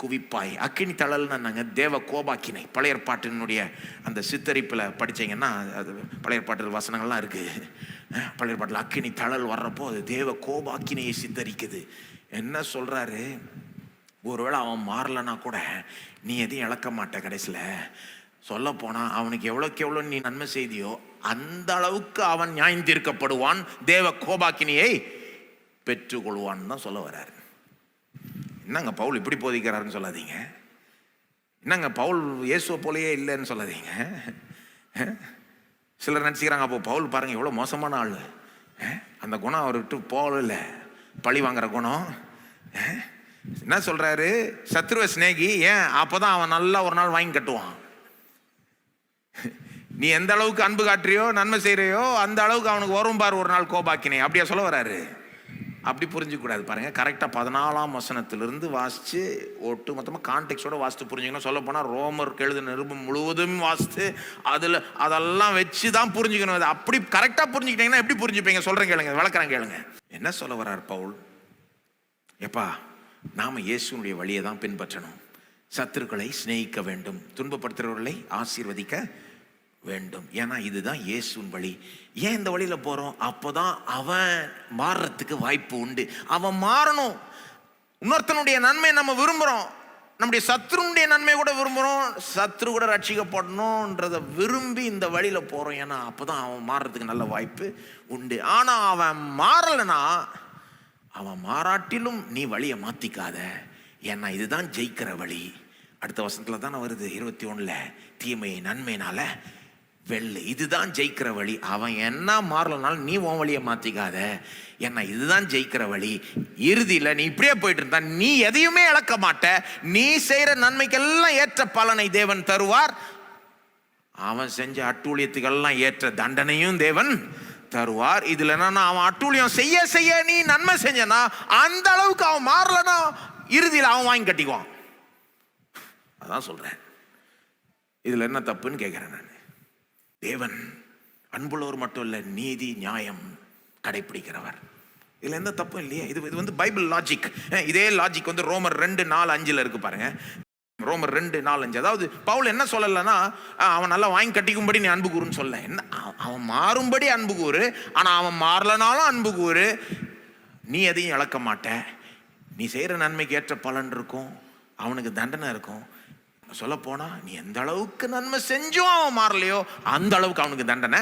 குவிப்பாய். அக்கினி தழல்னா நாங்கள் தேவ கோபாக்கினை. பழைய ஏற்பாட்டினுடைய அந்த சித்தரிப்பில் படித்தீங்கன்னா, அது பழைய ஏற்பாட்டு வசனங்கள்லாம் இருக்குது. பழைய ஏற்பாட்டில் அக்கினி தழல் வர்றப்போ அது தேவ கோபாக்கினையை சித்தரிக்குது. என்ன சொல்கிறாரு? ஒருவேளை அவன் மாறலன்னா கூட நீ எதையும் இழக்க மாட்ட. கடைசியில் சொல்ல போனால் அவனுக்கு எவ்வளோக்கு எவ்வளோ நீ நன்மை செய்தியோ அந்த அளவுக்கு அவன் நியாயம் தீர்க்கப்படுவான், தேவ கோபாக்கினையை பெற்றுக்கொள்வான்னு தான் சொல்ல வர்றாரு. என்னங்க பவுல் இப்படி போதிக்கிறாருன்னு சொல்லாதீங்க. என்னங்க பவுல் இயேசுவை போலயே இல்லைன்னு சொல்லாதீங்க. சிலர் நினச்சிக்கிறாங்க அப்போ பவுல் பாருங்க எவ்வளோ மோசமான ஆள், அந்த குணம் அவர்கிட்ட போகல, பழி வாங்குற குணம். என்ன சொல்றாரு? சத்ருவ சிநேகி. ஏன்? அப்பதான் அவன் நல்லா ஒரு நாள் வாங்கி கட்டுவான். நீ எந்த அளவுக்கு அன்பு காட்டுறியோ, நன்மை செய்யறியோ, அந்த அளவுக்கு அவனுக்கு வரும் பாரு ஒரு நாள் கோபாக்கினே. அப்படியா சொல்ல வராரு? அப்படி புரிஞ்சுக்க கூடாது பாருங்க. கரெக்டாக 14ஆம் வசனத்திலிருந்து வாசித்து ஒட்டு மொத்தமாக கான்டெக்ஸ்டோட வாசித்து புரிஞ்சுக்கணும். சொல்ல போனால் ரோமருக்கு எழுதின நிருபம் முழுவதும் வாசித்து அதெல்லாம் வச்சு தான் புரிஞ்சுக்கணும். அது அப்படி கரெக்டாக புரிஞ்சுக்கிட்டீங்கன்னா எப்படி புரிஞ்சுப்பீங்க? சொல்கிறேன் கேளுங்க, விளக்குறேன் கேளுங்க. என்ன சொல்ல வர்றார் பவுல்? எப்பா, நாம் இயேசுனுடைய வழியை தான் பின்பற்றணும். சத்துருக்களை சிநேகிக்க வேண்டும், துன்பப்படுத்துகிறவர்களை ஆசீர்வதிக்க வேண்டும். ஏன்னா இதுதான் இயேசுவின் வழி. ஏன் இந்த வழியில் போகிறோம்? அப்போதான் அவன் மாறுறதுக்கு வாய்ப்பு உண்டு. அவன் மாறணும். இன்னொருத்தனுடைய நன்மை நம்ம விரும்புகிறோம், நம்முடைய சத்ருனுடைய நன்மை கூட விரும்புகிறோம், சத்ரு கூட ரட்சிக்கப்படணுன்றதை விரும்பி இந்த வழியில் போகிறோம். ஏன்னா அப்போதான் அவன் மாறுறதுக்கு நல்ல வாய்ப்பு உண்டு. ஆனால் அவன் மாறலைன்னா, அவன் மாறாட்டிலும் நீ வழியை மாற்றிக்காத. ஏன்னா இதுதான் ஜெயிக்கிற வழி. அடுத்த வசனத்தில் தானே வருது, 21, தீமையை நன்மையினால வெள்ளு. இதுதான் ஜெயிக்கிற வழி. அவன் என்ன மாறலனாலும் நீ உன் வழியை மாற்றிக்காத. ஏன்னா இதுதான் ஜெயிக்கிற வழி. இறுதியில் நீ இப்படியே போயிட்டு இருந்தா நீ எதையுமே இழக்க மாட்ட. நீ செய்கிற நன்மைக்கெல்லாம் ஏற்ற பலனை தேவன் தருவார். அவன் செஞ்ச அட்டூழியத்துக்கெல்லாம் ஏற்ற தண்டனையும் தேவன் தருவார். இதுல என்னன்னா, அவன் அட்டூழியம் செய்ய செய்ய நீ நன்மை செஞ்சனா அந்த அளவுக்கு அவன் மாறலன்னா இறுதியில் அவன் வாங்கி கட்டிக்குவான். அதான் சொல்றேன். இதுல என்ன தப்புன்னு கேட்கிறேன் நான். தேவன் அன்புள்ளவர் மட்டும் இல்ல, நீதி நியாயம் கடைபிடிக்கிறவர். இதுல எந்த தப்பும் இல்லையே. இது வந்து பைபிள் லாஜிக். இதே லாஜிக் வந்து ரோமர் 2:4-5 இருக்கு பாருங்க. ரோமர் 2:4-5. அதாவது பவுல் என்ன சொல்லலைன்னா, அவன் நல்லா வாங்கி கட்டிக்கும்படி நீ அன்பு கூறுன்னு சொல்ல. என்ன, அவன் மாறும்படி அன்பு கூறு. ஆனா அவன் மாறலனாலும் அன்பு கூறு. நீ எதையும் இழக்க மாட்ட. நீ செய்யற நன்மைக்கு ஏற்ற பலன் இருக்கும், அவனுக்கு தண்டனை இருக்கும். சொல்ல போனா, நீ எந்த அளவுக்கு நன்மை செஞ்சும் அவன் மாறலையோ அந்த அளவுக்கு அவனுக்கு தண்டனை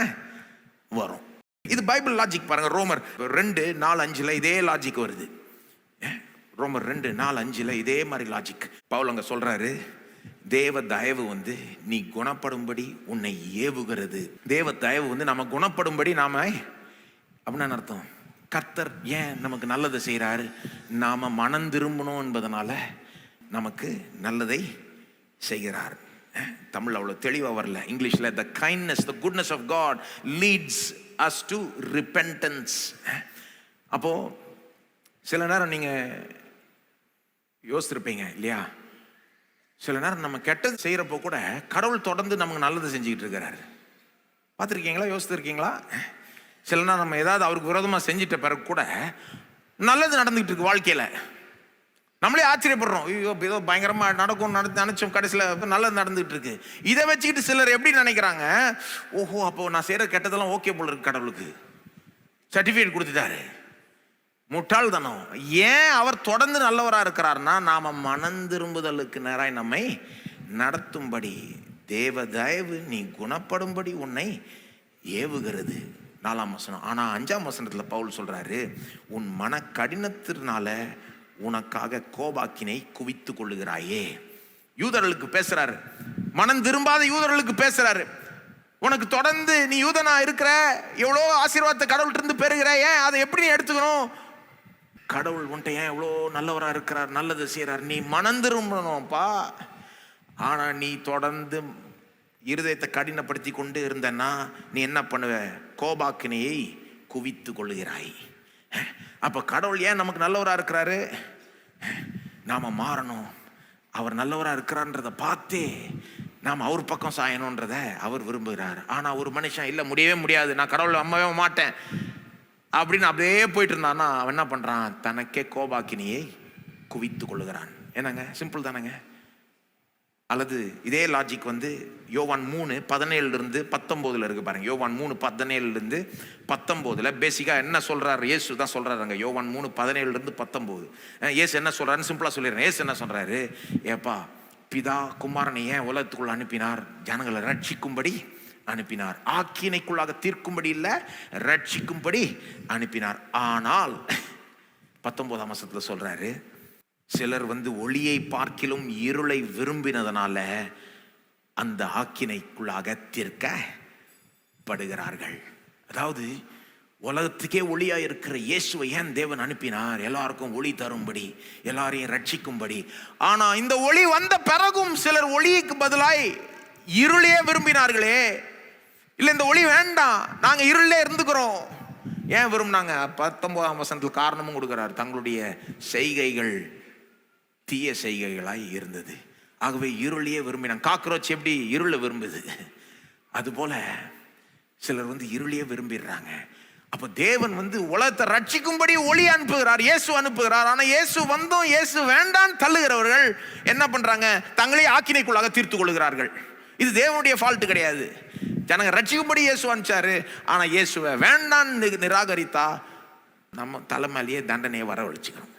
வரும். இது பைபிள் லாஜிக் பாருங்க. ரோமர் 2:4-5 இதே லாஜிக் வருது. ரோமர் 2:4-5 இதே மாதிரி லாஜிக் பவுல் அங்க சொல்றாரு. தேவ தயவு வந்து நீ குணப்படும்படி உன்னை ஏவுகிறது. தேவ தயவு வந்து நம்ம குணப்படும்படி நாம, அப்படின்னு அர்த்தம். கர்த்தர் ஏன் நமக்கு நல்லதை செய்யறாரு? நாம மனம் திரும்பணும் என்பதனால நமக்கு நல்லதை செய்கிறார். தமிழ் அவ்வளவு தெளிவா வரல. இங்கிலீஷ்ல the kindness, the goodness of God leads us to repentance. அப்போ சில நேரம் நீங்க யோசிச்சிருப்பீங்க இல்லையா, சில நேரம் நம்ம கெட்டது செய்யறப்போ கூட கடவுள் தொடர்ந்து நமக்கு நல்லது செஞ்சுக்கிட்டு இருக்கிறாரு. பார்த்துருக்கீங்களா? யோசிச்சிருக்கீங்களா? சில நேரம் நம்ம ஏதாவது அவருக்கு விரோதமா செஞ்சிட்ட பிறகு கூட நல்லது நடந்துகிட்டு இருக்கு வாழ்க்கையில. நம்மளே ஆச்சரியப்படுறோம், ஐயோ ஏதோ பயங்கரமா நடக்கும் நினைச்சோம், கடைசியில் நல்லது நடந்துகிட்டு இருக்கு. இதை வச்சுக்கிட்டு சிலர் எப்படி நினைக்கிறாங்க, ஓஹோ அப்போ நான் செய்யற கெட்டதெல்லாம் ஓகே போல இருக்கு, கடவுளுக்கு சர்டிபிகேட் கொடுத்துட்டாரு. முட்டாள்தனம். ஏன் அவர் தொடர்ந்து நல்லவராக இருக்கிறார்னா, நாம மனம் திரும்புதலுக்கு நேராய் நம்மை நடத்தும்படி தேவ தயவு நீ குணப்படும்படி உன்னை ஏவுகிறது. 4ஆம் வசனம். ஆனா 5ஆம் வசனத்துல பவுல் சொல்றாரு, உன் மன கடினத்தினால உனக்காக கோபாக்கினை குவித்து கொள்ளுகிறாயே. யூதர்களுக்கு பேசுறாரு, மனம் திரும்பாத யூதர்களுக்கு பேசுறாரு. உனக்கு தொடர்ந்து நீ யூதனா இருக்கிற, எவ்வளோ ஆசீர்வாதத்தை கடவுள்கிட்ட இருந்து பெறுகிற, ஏன் அதை எப்படி நீ எடுத்துக்கணும்? கடவுள் உன்ட்ட ஏன் எவ்வளோ நல்லவராக இருக்கிறார், நல்லது செய்கிறார், நீ மனம் திரும்பணும்ப்பா. ஆனா நீ தொடர்ந்து இருதயத்தை கடினப்படுத்தி கொண்டு இருந்தன்னா நீ என்ன பண்ணுவ? கோபாக்கினையை குவித்து கொள்ளுகிறாய். அப்ப கடவுள் ஏன் நமக்கு நல்லவராக இருக்கிறாரு? நாம மாறணும். அவர் நல்லவராக இருக்கிறான்றதை பார்த்தே நாம் அவர் பக்கம் சாயணுன்றத அவர் விரும்புகிறார். ஆனா ஒரு மனுஷன் இல்ல, முடியவே முடியாது, நான் கடவுளை அம்மவே மாட்டேன் அப்படின்னு அப்படியே போயிட்டு இருந்தான்னா அவன் என்ன பண்றான்? தனக்கே கோபாக்கினியை குவித்து கொள்ளுகிறான். என்னங்க, சிம்பிள் தானங்க. அல்லது இதே லாஜிக் வந்து யோவான் 3:17-19 இருக்கு பாருங்க. யோவான் 3:17-19 பேசிக்கா என்ன சொல்றாரு? இயேசு தான் சொல்றாருங்க. யோவான் 3:17-19 இயேசு என்ன சொல்றாருன்னு சிம்பிளா சொல்லிடுறேன். இயேசு என்ன சொல்றாரு? ஏப்பா, பிதா குமாரனை ஏன் உலகத்துக்குள்ள அனுப்பினார்? ஜனங்களை ரட்சிக்கும்படி அனுப்பினார். ஆக்கினைக்குள்ளாக தீர்க்கும்படி இல்ல, ரட்சிக்கும்படி அனுப்பினார். ஆனால் 19ஆம் வசனத்துல சொல்றாரு, சிலர் வந்து ஒளியை பார்க்கிலும் இருளை விரும்பினதனால அந்த ஆக்கினைக்குள்ளாக தீர்க்கப்படுகிறார்கள். அதாவது உலகத்துக்கே ஒளியா இருக்கிற இயேசுவை ஏன் தேவன் அனுப்பினார்? எல்லாருக்கும் ஒளி தரும்படி, எல்லாரையும் ரட்சிக்கும்படி. ஆனா இந்த ஒளி வந்த பிறகும் சிலர் ஒளிக்கு பதிலாய் இருளையே விரும்பினார்களே. இல்லை, இந்த ஒளி வேண்டாம், நாங்க இருளே இருந்துக்கிறோம். ஏன் விரும்பினாங்க? 19ஆம் வசனத்தில் காரணமும் கொடுக்கிறார். தங்களுடைய செய்கைகள் தீய செய்கைகளாய் இருந்தது. ஆகவே இருளையே விரும்பினாங்க. காக்ரோச் எப்படி இருளை விரும்புது, அதுபோல சிலர் இருளையே விரும்பிடுறாங்க. அப்போ தேவன் உலகத்தை ரட்சிக்கும்படி ஒளி அனுப்புகிறார், இயேசு அனுப்புகிறார். ஆனால் இயேசு வந்தும் இயேசு வேண்டான்னு தள்ளுகிறவர்கள் என்ன பண்றாங்க? தங்களே ஆக்கினைக்குள்ளாக தீர்த்து கொள்கிறார்கள். இது தேவனுடைய ஃபால்ட் கிடையாது. ஜனங்க ரட்சிக்கும்படி இயேசு அனுப்பிச்சாரு, ஆனால் இயேசுவை வேண்டான்னு நிராகரித்தா நம்ம தலைமையிலேயே தண்டனையை வரவழைச்சுக்கணும்.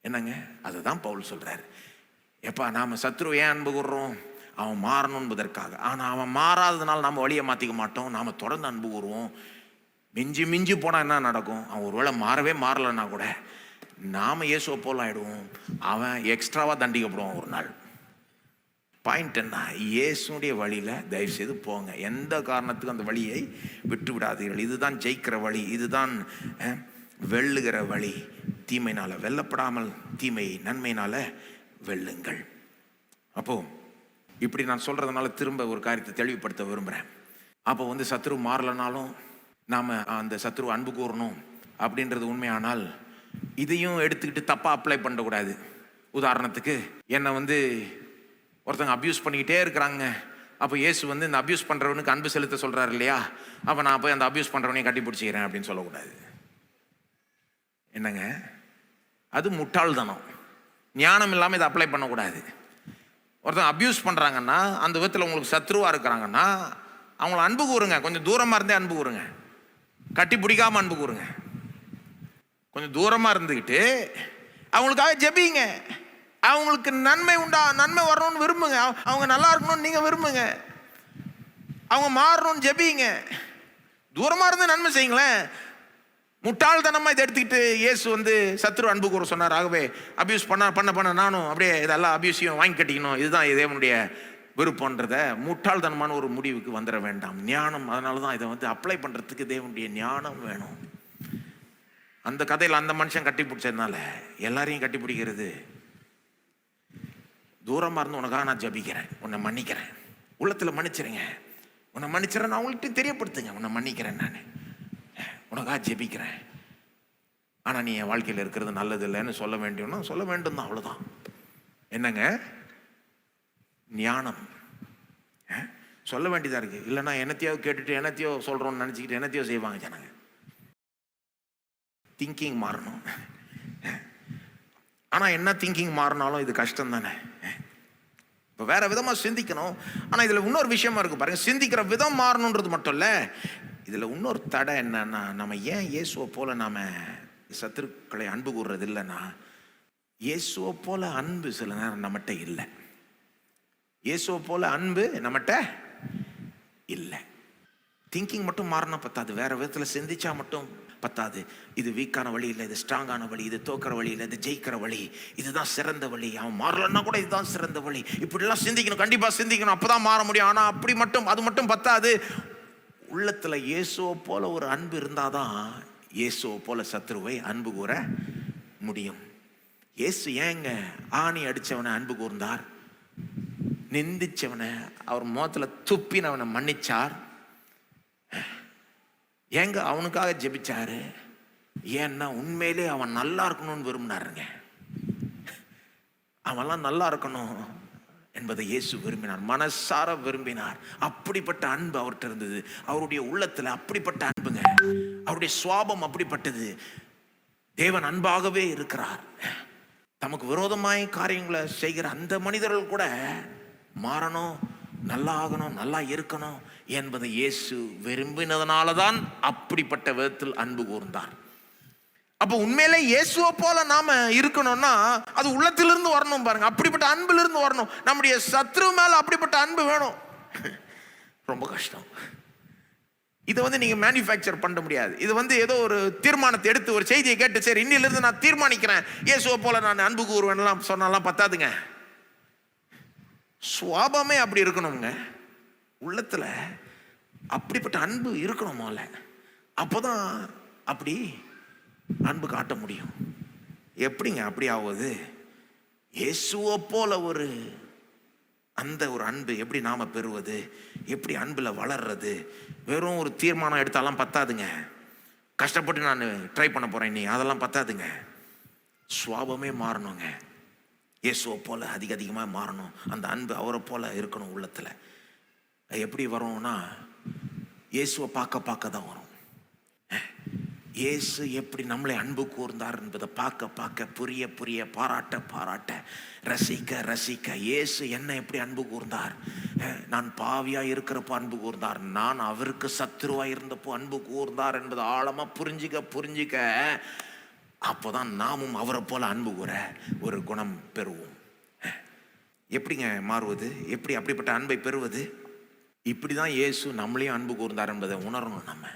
என்னங்க, அதுதான் பவுல் சொல்றாரு. எப்பா, நாம சத்ரு ஏன் அன்பு கூறுறோம்? அவன் மாறணும் என்பதற்காக. ஆனால் அவன் மாறாததுனால நம்ம வழியை மாற்றிக்க மாட்டோம், நாம் தொடர்ந்து அன்பு கூறுவோம். மிஞ்சி மிஞ்சி போனால் என்ன நடக்கும்? அவன் ஒருவேளை மாறவே மாறலைன்னா கூட நாம் இயேசுவை போல் ஆகிடுவோம். அவன் எக்ஸ்ட்ராவாக தண்டிக்கப்படுவான் ஒரு நாள். பாயிண்ட் என்ன? இயேசுடைய வழியில் தயவுசெய்து போங்க. எந்த காரணத்துக்கும் அந்த வழியை விட்டு விடாதீர்கள். இதுதான் ஜெயிக்கிற வழி, இதுதான் வெல்லுகிற வழி. தீமையினால் வெல்லப்படாமல் தீமையை நன்மையினால் வெல்லுங்கள். அப்போ இப்படி நான் சொல்றதுனால திரும்ப ஒரு காரியத்தை தெளிவுபடுத்த விரும்புகிறேன். அப்போ சத்ரு மாறலனாலும் நாம் அந்த சத்ரு அன்பு கூறணும் அப்படின்றது உண்மையானால் இதையும் எடுத்துக்கிட்டு தப்பாக அப்ளை பண்ணக்கூடாது. உதாரணத்துக்கு என்னை ஒருத்தங்க அப்யூஸ் பண்ணிக்கிட்டே இருக்கிறாங்க. அப்போ இயேசு இந்த அப்யூஸ் பண்ணுறவனுக்கு அன்பு செலுத்த சொல்கிறாரு இல்லையா? அப்போ நான் போய் அந்த அப்யூஸ் பண்ணுறவனையும் கட்டி பிடிச்சிக்கிறேன் அப்படின்னு சொல்லக்கூடாது. என்னங்க, அது முட்டாள்தனம். ஞானம் இல்லாமல் இதை அப்ளை பண்ணக்கூடாது. ஒருத்தன் அப்யூஸ் பண்ணுறாங்கன்னா, அந்த விதத்தில் உங்களுக்கு சத்ருவாக இருக்கிறாங்கன்னா அவங்கள அன்பு கூறுங்க. கொஞ்சம் தூரமாக இருந்தே அன்பு கூறுங்க, கட்டி பிடிக்காமல் அன்பு கூறுங்க. கொஞ்சம் தூரமாக இருந்துக்கிட்டு அவங்களுக்காக ஜெபிங்க. அவங்களுக்கு நன்மை நன்மை வரணும்னு விரும்புங்க. அவங்க நல்லா இருக்கணும்னு நீங்கள் விரும்புங்க. அவங்க மாறணும்னு ஜெபிங்க. தூரமாக இருந்து நன்மை செய்யுங்களேன். முட்டாள்தனமாக இதை எடுத்துக்கிட்டு இயேசு சத்ரு அன்பு கூற சொன்னார். ஆகவே அபியூஸ் பண்ண நானும் அப்படியே இதெல்லாம் அபியூஸையும் வாங்கி கட்டிக்கணும், இதுதான் தேவனுடைய விருப்பன்றத முட்டாள்தனமான ஒரு முடிவுக்கு வந்துட வேண்டாம். ஞானம், அதனால தான் இதை அப்ளை பண்ணுறதுக்கு தேவனுடைய ஞானம் வேணும். அந்த கதையில் அந்த மனுஷன் கட்டி பிடிச்சதுனால எல்லாரையும் கட்டி பிடிக்கிறது. தூரமாக இருந்து உனக்காக நான் ஜபிக்கிறேன், உன்னை மன்னிக்கிறேன், உள்ளத்தில் மன்னிச்சிருங்க, உன்னை மன்னிச்சிடறேன், அவங்கள்ட்ட தெரியப்படுத்துங்க, உன்னை மன்னிக்கிறேன், நான் உனக்காக ஜெபிக்கிறேன், ஆனால் நீ என் வாழ்க்கையில் இருக்கிறது நல்லது இல்லைன்னு சொல்ல வேண்டியன்னா சொல்ல வேண்டும் தான், அவ்வளோதான். என்னங்க, ஞானம் சொல்ல வேண்டியதாக இருக்குது. இல்லைன்னா என்னத்தையோ கேட்டுட்டு என்னத்தையோ சொல்கிறோன்னு நினச்சிக்கிட்டு என்னத்தையோ செய்வாங்க ஜனங்க. திங்கிங் மாறணும். ஆனால் என்ன திங்கிங் மாறினாலும் இது கஷ்டம் தானே. இப்போ வேற விதமாக சிந்திக்கணும். ஆனால் இதில் இன்னொரு விஷயமா இருக்குது பாருங்கள். சிந்திக்கிற விதம் மாறணுன்றது மட்டும் இல்லை, இதில் இன்னொரு தடை என்னன்னா, நம்ம ஏன் இயேசுவை போல நாம் சத்துருக்களை அன்பு கூறுறது இல்லைன்னா, இயேசுவை போல அன்பு சில நேரம் நம்மகிட்ட இல்லை. இயேசுவை போல அன்பு நம்மகிட்ட இல்லை. திங்கிங் மட்டும் மாறினா பத்தாது, வேற விதத்தில் சிந்திச்சா மட்டும் பத்தாது. இது வீக்கான வழி இல்லை, இது ஸ்ட்ராங்கான வழி, இது தோக்கிற வழி இல்லை, இது ஜெயிக்கிற வழி, இதுதான் சிறந்த வழி, அவன் மாறலன்னா கூட இதுதான் சிறந்த வழி, இப்படிலாம் சிந்திக்கணும், கண்டிப்பாக சிந்திக்கணும், அப்போதான் மாற முடியும். ஆனால் அது மட்டும் பத்தாது. உள்ளத்தில் இயேசுவை போல ஒரு அன்பு இருந்தாதான் இயேசுவை போல சத்ருவை அன்பு கூற முடியும். இயேசு ஏங்க ஆணி அடித்தவனை அன்பு கூர்ந்தார், நிந்திச்சவனை அவர் முகத்தில் துப்பினவனை மன்னிச்சார், ஏங்க அவனுக்காக ஜெபிச்சாரு? ஏன்னா உண்மையிலே அவன் நல்லா இருக்கணும்னு விரும்பினாருங்க. அவன்லாம் நல்லா இருக்கணும் என்பதை இயேசு விரும்பினார், மனசார விரும்பினார். அப்படிப்பட்ட அன்பு அவர்கிட்ட இருந்தது. அவருடைய உள்ளத்துல அப்படிப்பட்ட அன்புங்க, அவருடைய சுவாபம் அப்படிப்பட்டது. தேவன் அன்பாகவே இருக்கிறார். தமக்கு விரோதமாய் காரியங்களை செய்கிற அந்த மனிதர்கள் கூட மாறணும், நல்லா ஆகணும், நல்லா இருக்கணும் என்பதை இயேசு விரும்பினதுனால தான் அப்படிப்பட்ட விதத்தில் அன்பு கூர்ந்தார். அப்போ உண்மையிலே இயேசுவை போல நாம இருக்கணும்னா அது உள்ளத்திலிருந்து வரணும் பாருங்க. அப்படிப்பட்ட அன்பிலிருந்து வரணும். நம்முடைய சத்ரு மேல அப்படிப்பட்ட அன்பு வேணும். ரொம்ப கஷ்டம். இதை நீங்க மேனுஃபேக்சர் பண்ண முடியாது. இது ஏதோ ஒரு தீர்மானத்தை எடுத்து ஒரு செய்தியை கேட்டு சரி இன்னிலிருந்து நான் தீர்மானிக்கிறேன் இயேசுவை போல நான் அன்பு கூறுவேன்லாம் சொன்னாலாம் பத்தாதுங்க. சுவாபமே அப்படி இருக்கணுங்க. உள்ளத்துல அப்படிப்பட்ட அன்பு இருக்கணும். அப்போதான் அப்படி அன்பு காட்ட முடியும். எப்படிங்க அப்படி ஆகுது? இயேசுவை போல ஒரு அன்பு எப்படி நாம பெறுவது, எப்படி அன்புல வளர்றது? வெறும் ஒரு தீர்மானம் எடுத்தாலாம் பத்தாதுங்க. கஷ்டப்பட்டு நான் ட்ரை பண்ண போறேன் நீ, அதெல்லாம் பத்தாதுங்க. சுவாபமே மாறணுங்க. இயேசுவை போல அதிகமாக மாறணும். அந்த அன்பு அவரை போல இருக்கணும் உள்ளத்துல. எப்படி வரும்னா இயேசுவை பார்க்க தான் வரும். இயேசு எப்படி நம்மளை அன்பு கூர்ந்தார் என்பதை பார்க்க புரிய பாராட்ட ரசிக்க இயேசு என்ன எப்படி அன்பு கூர்ந்தார். நான் பாவியா இருக்கிறப்போ அன்பு கூர்ந்தார், நான் அவருக்கு சத்துருவா இருந்தப்போ அன்பு கூர்ந்தார் என்பதை ஆழமா புரிஞ்சிக்க அப்போதான் நாமும் அவரை போல அன்பு கூற ஒரு குணம் பெறுவோம். எப்படிங்க மாறுவது? எப்படி அப்படிப்பட்ட அன்பை பெறுவது? இப்படிதான் இயேசு நம்மளையும் அன்பு கூர்ந்தார் என்பதை உணரணும்.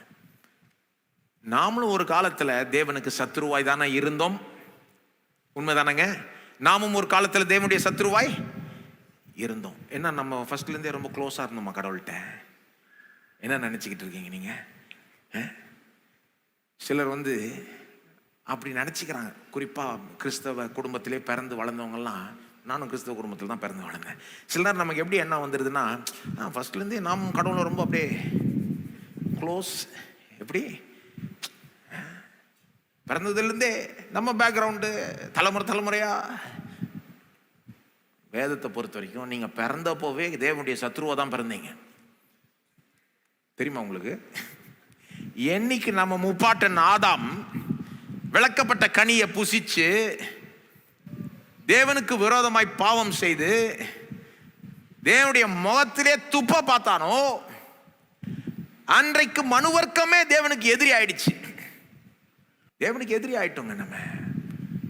நாமளும் ஒரு காலத்துல தேவனுக்கு சத்துருவாய் தானே இருந்தோம், உண்மைதானங்க? நாமும் ஒரு காலத்துல தேவனுடைய சத்துருவாய் இருந்தோம். என்ன நம்ம ஃபர்ஸ்ட்ல இருந்தே ரொம்ப க்ளோஸா இருந்தோமா கடவுள்கிட்ட? என்ன நினைச்சுக்கிட்டு இருக்கீங்க நீங்க? சிலர் அப்படி நினைச்சுக்கிறாங்க. குறிப்பா கிறிஸ்தவ குடும்பத்திலே பிறந்து வளர்ந்தவங்கலாம், நானும் கிறிஸ்தவ குடும்பத்தில் தான் பிறந்து வளர்ந்தேன். சில நேரம் நமக்கு எப்படி என்ன வந்துடுதுன்னா, ஃபர்ஸ்ட்லேருந்தே நாமும் கடவுளை ரொம்ப அப்படியே க்ளோஸ். எப்படி பிறந்ததுலேருந்தே நம்ம பேக்ரவுண்டு தலைமுறையா. வேதத்தை பொறுத்த வரைக்கும் நீங்க பிறந்தப்போவே தேவனுடைய சத்ருவா தான் பிறந்தீங்க, தெரியுமா உங்களுக்கு? என்னைக்கு நம்ம முப்பாட்டன் ஆதாம் விளக்கப்பட்ட கனியை புசிச்சு தேவனுக்கு விரோதமாய் பாவம் செய்து தேவனுடைய முகத்திலே துப்ப பார்த்தானோ, அன்றைக்கு மனுவர்க்கமே தேவனுக்கு எதிரி ஆயிடுச்சு. தேவனுக்கு எதிரி ஆயிட்டோங்க. நம்ம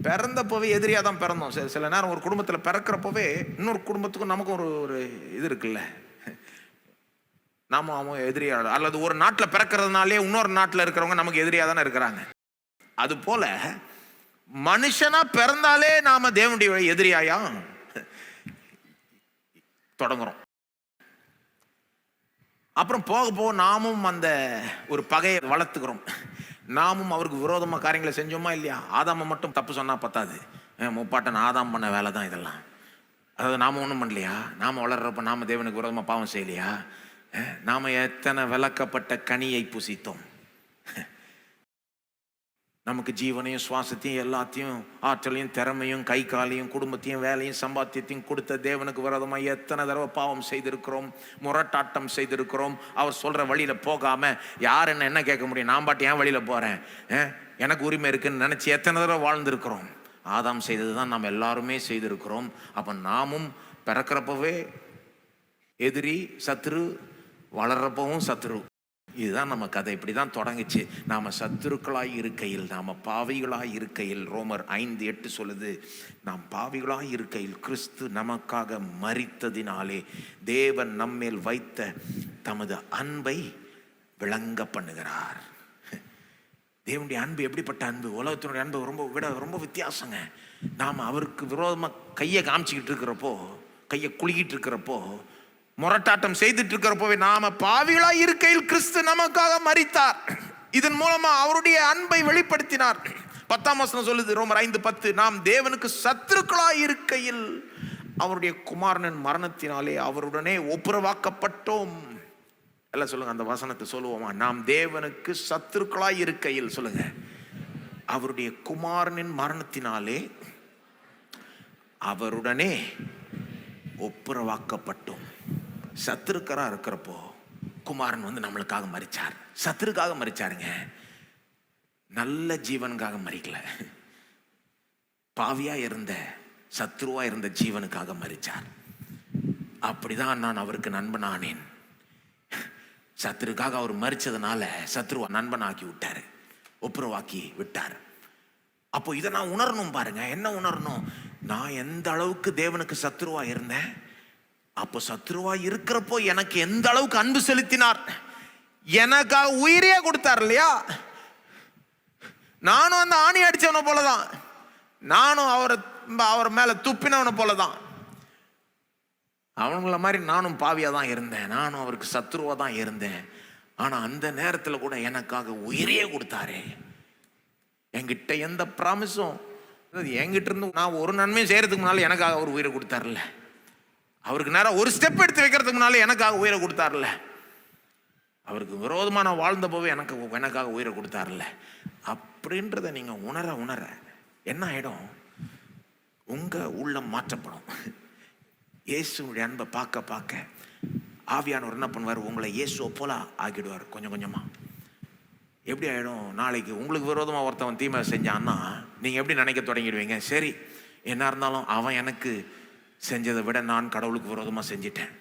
பிறந்தப்போவே எதிரியா தான் பிறந்தோம். சில நேரம் ஒரு குடும்பத்தில் பிறக்கிறப்பவே இன்னொரு குடும்பத்துக்கும் நமக்கும் ஒரு இது இருக்குல்ல, நாம அவன் எதிரியா, அல்லது ஒரு நாட்டில் பிறக்கிறதுனாலே இன்னொரு நாட்டில் இருக்கிறவங்க நமக்கு எதிரியா தானே இருக்கிறாங்க. அது போல மனுஷனா பிறந்தாலே நாம தேவனுடைய எதிரியாயா தொடங்குறோம். அப்புறம் போக நாமும் அந்த ஒரு பகையை வளர்த்துக்கிறோம். நாமும் அவருக்கு விரோதமா காரியங்களை செஞ்சோமா இல்லையா? ஆதாம மட்டும் தப்பு சொன்னா பத்தாது, முப்பாட்டன் ஆதாம் பண்ண வேலை தான் இதெல்லாம். அதாவது நாம ஒன்றும் பண்ணலையா? நாம வளர்றப்ப நாம தேவனுக்கு விரோதமா பாவம் செய்யலையா? நாம எத்தனை விளக்கப்பட்ட கனியை புசித்தோம். நமக்கு ஜீவனையும் சுவாசத்தையும் எல்லாத்தையும் ஆற்றலையும் திறமையும் கை காலையும் குடும்பத்தையும் வேலையும் சம்பாத்தியத்தையும் கொடுத்த தேவனுக்கு விரோதமாக எத்தனை தடவை பாவம் செய்திருக்கிறோம், முரட்டாட்டம் செய்திருக்கிறோம். அவர் சொல்கிற வழியில் போகாமல் யார் என்ன கேட்க முடியும்? நான் பாட்டு என் வழியில் போகிறேன், எனக்கு உரிமை இருக்குன்னு நினச்சி எத்தனை தடவை வாழ்ந்திருக்கிறோம். ஆதாம் செய்தது தான் நாம் எல்லாருமே செய்திருக்கிறோம். அப்போ நாமும் பிறக்கிறப்பவே எதிரி சத்துரு, வளர்றப்பவும் சத்துரு. இதுதான் நம்ம கதை. இப்படி தான் தொடங்குச்சு. நாம் சத்துருக்களாய் இருக்கையில், நாம் பாவிகளாய் இருக்கையில், ரோமர் 5:8 சொல்லுது, நாம் பாவிகளாய் இருக்கையில் கிறிஸ்து நமக்காக மரித்ததினாலே தேவன் நம்மேல் வைத்த தமது அன்பை விளங்க பண்ணுகிறார். தேவனுடைய அன்பு எப்படிப்பட்ட அன்பு? உலகத்தினுடைய அன்பு ரொம்ப வித்தியாசங்க. நாம் அவருக்கு விரோதமாக கையை காமிச்சிக்கிட்டு இருக்கிறப்போ, கையை குலுக்கிட்டு இருக்கிறப்போ, முரட்டாட்டம் செய்துட்டு இருக்கிறப்போவே நாம பாவிகளாய் இருக்கையில் கிறிஸ்து நமக்காக மரித்தார். இதன் மூலமா அவருடைய அன்பை வெளிப்படுத்தினார். 10ஆம் வசனம் சொல்லுது, ரோமர் 5:10, நாம் தேவனுக்கு சத்துருக்களாய் இருக்கையில் அவருடைய குமாரனின் மரணத்தினாலே அவருடனே ஒப்புரவாக்கப்பட்டோம். எல்லாம் சொல்லுங்க, அந்த வசனத்தை சொல்லுவோமா? நாம் தேவனுக்கு சத்துருக்களாய் இருக்கையில், சொல்லுங்க, அவருடைய குமாரனின் மரணத்தினாலே அவருடனே ஒப்புரவாக்கப்பட்டோம். சத்துருக்கரா இருக்கிறப்போ குமாரன் நம்மளுக்காக மரிச்சார். சத்துருக்காக மரிச்சாருங்க, நல்ல ஜீவனுக்காக மரிக்கல. பாவியா இருந்த சத்துருவா இருந்த ஜீவனுக்காக மரிச்சார். அப்படிதான் நான் அவருக்கு நண்பனானேன். சத்துருக்காக அவர் மரிச்சதுனால சத்துருவா நண்பனாக்கி விட்டாரு, ஒப்புரவாக்கி விட்டார். அப்போ இதை நான் உணரணும் பாருங்க. என்ன உணரணும்? நான் எந்த அளவுக்கு தேவனுக்கு சத்துருவா இருந்தேன், அப்போ சத்துருவா இருக்கிறப்போ எனக்கு எந்த அளவுக்கு அன்பு செலுத்தினார், எனக்காக உயிரையே கொடுத்தார் இல்லையா? நானும் அந்த ஆணி அடிச்சவனை போலதான், நானும் அவர் மேல துப்பினவனை போலதான். அவங்கள மாதிரி நானும் பாவியா தான் இருந்தேன், நானும் அவருக்கு சத்துருவா தான் இருந்தேன். ஆனா அந்த நேரத்துல கூட எனக்காக உயிரையே கொடுத்தாரு. என்கிட்ட எந்த ப்ராமிஸும், என்கிட்ட இருந்து நான் ஒரு நன்மையும் செய்யறதுக்கு முன்னால எனக்காக அவர் உயிரை கொடுத்தாருல்ல. அவருக்கு நேரம் ஒரு ஸ்டெப் எடுத்து வைக்கிறதுக்கு முன்னால எனக்காக உயிரை கொடுத்தாருல்ல. அவருக்கு விரோதமாக நான் வாழ்ந்த போவே எனக்காக உயிரை கொடுத்தாருல்ல. அப்படின்றத நீங்க உணர உணர என்ன ஆயிடும்? உங்க உள்ளம் மாற்றப்படும். இயேசுடைய அன்பை பார்க்க பார்க்க ஆவியானவர் என்ன பண்ணுவார்? உங்களை இயேசுவை போல ஆக்கிடுவார் கொஞ்சம் கொஞ்சமா. எப்படி ஆகிடும்? நாளைக்கு உங்களுக்கு விரோதமாக ஒருத்தவன் தீமை செஞ்சான்னா நீங்கள் எப்படி நினைக்க தொடங்கிடுவீங்க? சரி, என்ன இருந்தாலும் அவன் எனக்கு செஞ்சதை விட நான் கடவுளுக்கு விரோதமாக செஞ்சிட்டேன்.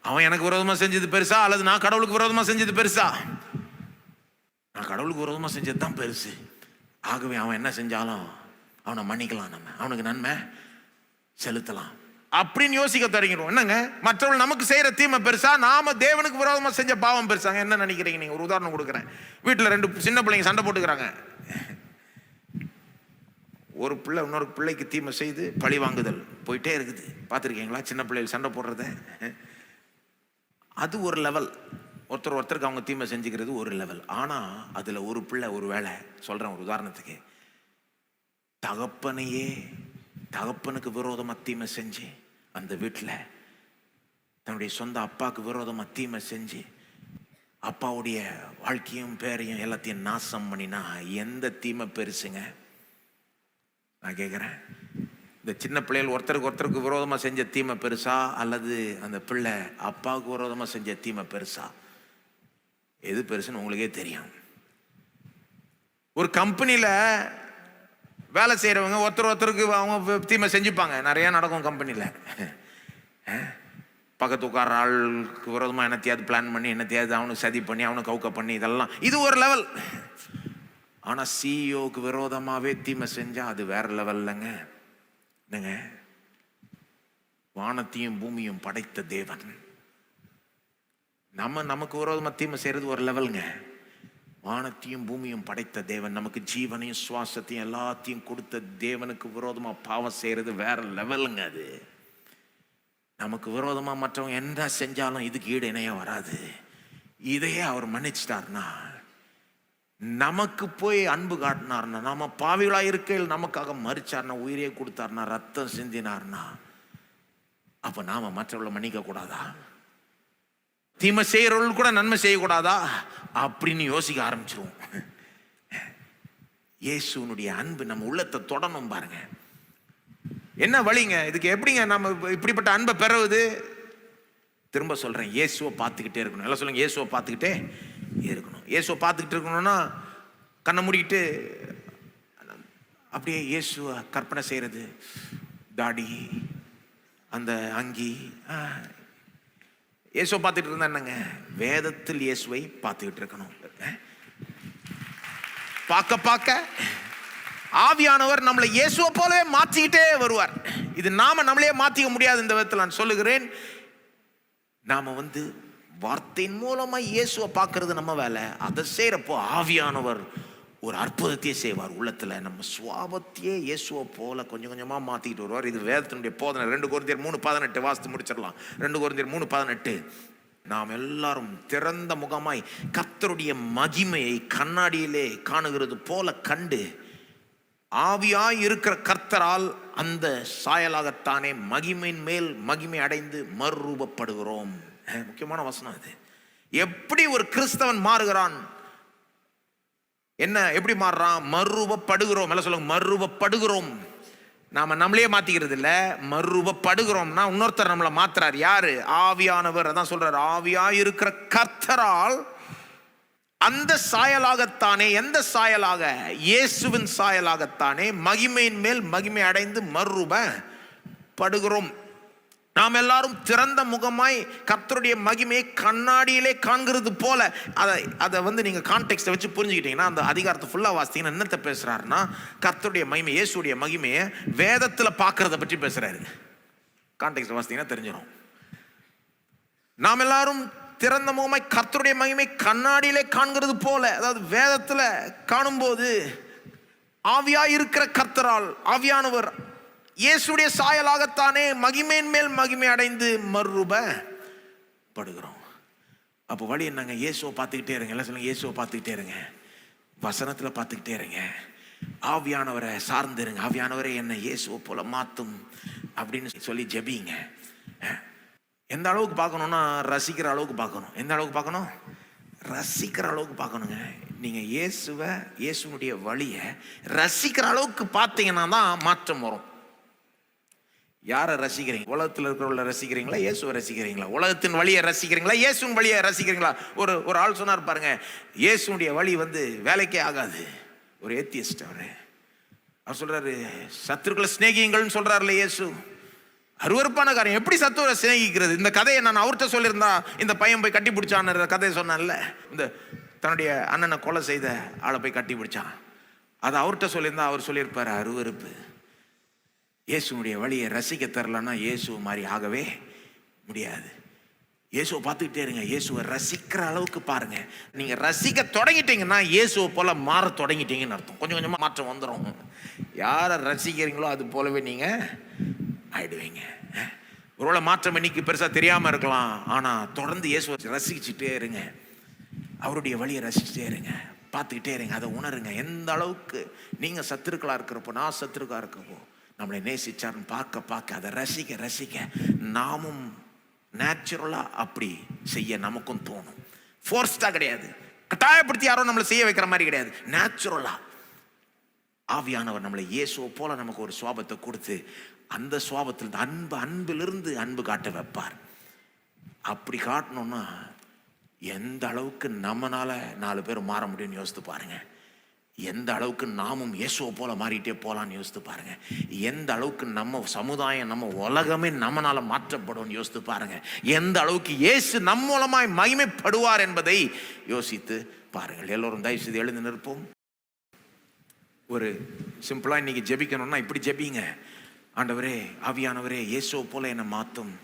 அவன் எனக்கு விரோதமாக செஞ்சது பெருசா அல்லது நான் கடவுளுக்கு விரோதமாக செஞ்சது பெருசா? நான் கடவுளுக்கு விரோதமாக செஞ்சது தான் பெருசு. ஆகவே அவன் என்ன செஞ்சாலும் அவனை மன்னிக்கலாம், நம்ம அவனுக்கு நன்மை செலுத்தலாம் அப்படின்னு யோசிக்க தொடங்கிடுவோம். என்னங்க, மற்றவர்கள் நமக்கு செய்யற தீமை பெருசா, நாம தேவனுக்கு விரோதமா செஞ்ச பாவம் பெருசாங்க? என்ன நினைக்கிறீங்க நீங்க? ஒரு உதாரணம் கொடுக்குறேன். வீட்டில் 2 சின்ன பிள்ளைங்க சண்டை போட்டுக்கிறாங்க. ஒரு பிள்ளை இன்னொரு பிள்ளைக்கு தீமை செய்து பழி வாங்குதல் போயிட்டே இருக்குது. பார்த்துருக்கீங்களா சின்ன பிள்ளைகள் சண்டை போடுறத? அது ஒரு லெவல். ஒருத்தருக்கு அவங்க தீமை செஞ்சுக்கிறது ஒரு லெவல். ஆனா அதுல ஒரு பிள்ளை ஒரு வேளை, சொல்றேன் ஒரு உதாரணத்துக்கு, தகப்பனுக்கு விரோதமா தீமை செஞ்சு அந்த வீட்டில் தன்னுடைய சொந்த அப்பாவுக்கு விரோதமா தீமை செஞ்சு அப்பாவுடைய வாழ்க்கையும் பேரையும் எல்லாத்தையும் நாசம் பண்ணினா எந்த தீமை பெருசுங்க? நான் கேட்குறேன், இந்த சின்ன பிள்ளைகள் ஒருத்தருக்கு விரோதமாக செஞ்ச தீமை பெருசா அல்லது அந்த பிள்ளை அப்பாவுக்கு விரோதமாக செஞ்ச தீமை பெருசா? எது பெருசுன்னு உங்களுக்கே தெரியும். ஒரு கம்பெனியில் வேலை செய்கிறவங்க ஒருத்தருக்கு அவங்க தீமை செஞ்சுப்பாங்க. நிறையா நடக்கும் கம்பெனியில். பக்கத்து உட்கார ஆளுக்கு விரோதமாக என்னத்தையாவது பிளான் பண்ணி என்னத்தையாவது அவனுக்கு சதி பண்ணி அவனுக்கு கவுக்க பண்ணி இதெல்லாம் இது ஒரு லெவல். ஆனால் சிஇஓக்கு விரோதமாகவே தீமை செஞ்சால் அது வேற லெவல்லங்க. என்னங்க, வானத்தையும் பூமியும் படைத்த தேவன் நமக்கு விரோதமாக தீமை செய்கிறது ஒரு லெவலுங்க. வானத்தையும் பூமியும் படைத்த தேவன், நமக்கு ஜீவனையும் சுவாசத்தையும் எல்லாத்தையும் கொடுத்த தேவனுக்கு விரோதமாக பாவம் செய்கிறது வேற லெவலுங்க. அது நமக்கு விரோதமாக மற்றவங்க என்ன செஞ்சாலும் இதுக்கு ஈடு இணையாக வராது. இதையே அவர் மன்னிச்சிட்டார்னா, நமக்கு போய் அன்பு காட்டினார்னா, நாம பாவிகளாக இருக்கையில் நமக்காக மறிச்சார்னா, உயிரே கொடுத்தார்னா, ரத்தம் சிந்தினார்னா, அப்போ நாம மற்றவர்களை மன்னிக்க கூடாதா? தீமை செய்யறவர்கள் கூட நன்மை செய்யக்கூடாதா அப்படின்னு யோசிக்க ஆரம்பிச்சிருவோம். இயேசுனுடைய அன்பு நம்ம உள்ளத்தை தொடணும் பாருங்க. என்ன வழிங்க இதுக்கு? எப்படிங்க நம்ம இப்படிப்பட்ட அன்பை பெறுவது? திரும்ப சொல்றேன், இயேசுவை பார்த்துக்கிட்டே இருக்கணும். எல்லாம் சொல்லுங்க, இயேசுவை பார்த்துக்கிட்டே இருக்கணும். இயேசுவை பார்த்துக்கிட்டு இருக்கணும்னா கண்ணை மூடிக்கிட்டு அப்படியே இயேசுவை கற்பனை செய்யறது, தாடி, அந்த அங்கி, இயேசுவை பார்த்துட்டு இருந்தா என்னங்க? வேதத்தில் இயேசுவை பார்த்துக்கிட்டு இருக்கணும். பார்க்க ஆவியானவர் நம்மளை இயேசுவை போலவே மாற்றிக்கிட்டே வருவார். இது நம்மளே மாற்றிக்க முடியாது. இந்த விதத்தில் நான் சொல்லுகிறேன், நாம வார்த்தையின் மூலமா இயேசுவை பார்க்கறது நம்ம வேலை. அதை செய்யறப்போ ஆவியானவர் ஒரு அற்புதத்தையே செய்வார். உள்ளத்துல நம்ம சுவாபத்தையே இயேசுவை போல கொஞ்சம் கொஞ்சமா மாத்திக்கிட்டு வருவார். இது வேதத்தினுடைய போதனை. 2 கொரிந்தியர் 3:18 வாசித்து முடிச்சிடலாம். 2 கொரிந்தியர் 3:18. நாம் எல்லாரும் திறந்த முகமாய் கர்த்தருடைய மகிமையை கண்ணாடியிலே காணுகிறது போல கண்டு ஆவியாய் இருக்கிற கர்த்தரால் அந்த சாயலாகத்தானே மகிமையின் மேல் மகிமை அடைந்து மறுரூபப்படுகிறோம். முக்கியமான வசனம் இது. எப்படி ஒரு கிறிஸ்தவன் மாறுகிறான்? என்ன, எப்படி மாறுறான்? மறுரூபப்படுகிறோம். எல்லாம் சொல்லுங்க, மறுரூபப்படுகிறோம். நாம நம்மளே மாத்திக்கிறது இல்ல, மறுரூபப்படுகிறோம்னா இன்னொருத்தர் நம்மளை மாத்துறாரு. யாரு? ஆவியானவர். அதான் சொல்றாரு, ஆவியாய் இருக்கிற கர்த்தரால் அந்த சாயலாகத்தானே. எந்த சாயலாக? இயேசுவின் சாயலாகத்தானே மகிமையின் மேல் மகிமை அடைந்து மறுரூபப்படுகிறோம். நாம் எல்லாரும் திறந்த முகமாய் கர்த்தருடைய மகிமையை கண்ணாடியிலே காண்கிறது போல. அதை நீங்க கான்டெக்ஸ்ட வச்சு புரிஞ்சுக்கிட்டீங்கன்னா, அந்த அதிகாரத்தை ஃபுல்லா வாசித்தீங்கன்னா என்னத்தை பேசுறாருன்னா, கர்த்தருடைய மகிமை, இயேசுடைய மகிமையை வேதத்துல பார்க்கறத பற்றி பேசுறாரு. கான்டெக்ஸ்ட வாசித்தீங்கன்னா தெரிஞ்சிடும். நாம் எல்லாரும் திறந்த முகமாய் கர்த்தருடைய மகிமை கண்ணாடியிலே காண்கிறது போல, அதாவது வேதத்துல காணும்போது ஆவியாய் இருக்கிற கர்த்தரால், ஆவியானவர் இயேசுடைய சாயலாகத்தானே மகிமையின் மேல் மகிமை அடைந்து மறுரூபப்படுகிறோம். அப்போ வழி என்னங்க? இயேசுவை பார்த்துக்கிட்டே இருங்க. எல்லாம் சொல்லுங்க, இயேசுவை பார்த்துக்கிட்டே இருங்க, வசனத்தில் பார்த்துக்கிட்டே இருங்க, ஆவியானவரை சார்ந்துருங்க. ஆவியானவரை என்னை இயேசுவை போல மாற்றும் அப்படின்னு சொல்லி ஜெபிங்க. எந்த அளவுக்கு பார்க்கணுன்னா ரசிக்கிற அளவுக்கு பார்க்கணும். எந்த அளவுக்கு பார்க்கணும்? ரசிக்கிற அளவுக்கு பார்க்கணுங்க. நீங்கள் இயேசுனுடைய வழியை ரசிக்கிற அளவுக்கு பார்த்தீங்கன்னா தான் மாற்றம் வரும். யாரை ரசிக்கிறீங்க? உலகத்தில் இருக்கிறவங்கள ரசிக்கிறீங்களா, இயேசுவை ரசிக்கிறீங்களா? உலகத்தின் வழியை ரசிக்கிறீங்களா, இயேசுவின் வழியை ரசிக்கிறீங்களா? ஒரு ஆள் சொன்னார் பாருங்க, இயேசுடைய வழி வேலைக்கே ஆகாது. ஒரு ஏத்தியஸ்ட் அவர் சொல்றாரு, சத்துருக்களை சிநேகிங்கள்னு சொல்றாருல்ல இயேசு. அருவருப்பான காரியம். எப்படி சத்துருவை சிநேகிக்கிறது? இந்த கதையை நான் அவர்கிட்ட சொல்லியிருந்தா, இந்த பையன் போய் கட்டி பிடிச்சான்னு கதையை சொன்னான்ல, இந்த தன்னுடைய அண்ணனை கொலை செய்த ஆளை போய் கட்டி பிடிச்சான், அதை அவர்கிட்ட சொல்லியிருந்தா அவர் சொல்லியிருப்பாரு, அருவருப்பு. இயேசுனுடைய வழியை ரசிக்க தரலன்னா இயேசு மாதிரி ஆகவே முடியாது. இயேசுவை பார்த்துக்கிட்டே இருங்க. இயேசுவை ரசிக்கிற அளவுக்கு பாருங்க. நீங்கள் ரசிக்க தொடங்கிட்டீங்கன்னா இயேசுவை போல மாற தொடங்கிட்டீங்கன்னு அர்த்தம். கொஞ்சம் கொஞ்சமாக மாற்றம் வந்துடும். யாரை ரசிக்கிறீங்களோ அது போலவே நீங்கள் ஆயிடுவீங்க. ஒருவேளை மாற்றம் இன்னைக்கு பெருசாக தெரியாமல் இருக்கலாம், ஆனால் தொடர்ந்து இயேசுவை ரசிச்சுட்டே இருங்க. அவருடைய வழியை ரசிச்சுட்டே இருங்க, பார்த்துக்கிட்டே இருங்க, அதை உணருங்க. எந்த அளவுக்கு நீங்கள் சத்துருக்களாக இருக்கிறப்போ, நான் சத்துருக்கா இருக்கப்போ நம்மளை நேசிச்சார்னு பார்க்க அதை ரசிக்க நாமும் நேச்சுரலாக அப்படி செய்ய நமக்கும் தோணும். ஃபோர்ஸ்டாக கிடையாது, கட்டாயப்படுத்தி யாரும் நம்மளை செய்ய வைக்கிற மாதிரி கிடையாது. நேச்சுரலாக ஆவியானவர் நம்மளை இயேசுவை போல நமக்கு ஒரு சுவாபத்தை கொடுத்து அந்த சுவாபத்தில் அன்பிலிருந்து அன்பு காட்ட வைப்பார். அப்படி காட்டணும்னா எந்த அளவுக்கு நம்மனால 4 பேர் மாற முடியும்னு யோசித்து பாருங்க. எந்த அளவுக்கு நாமும் இயேசுவை போல மாறிட்டே போகலான்னு யோசித்து பாருங்க. எந்த அளவுக்கு நம்ம சமுதாயம், நம்ம உலகமே நம்மனால மாற்றப்படும் யோசித்து பாருங்க. எந்த அளவுக்கு இயேசு நம் மூலமாய் மகிமைப்படுவார் என்பதை யோசித்து பாருங்கள். எல்லோரும் தயவு செய்து எழுந்து நிற்போம். ஒரு சிம்பிளா இன்னைக்கு ஜெபிக்கணும்னா இப்படி ஜெபிங்க. ஆண்டவரே, ஆவியானவரே, இயேசுவை போல என்னை மாற்றும்,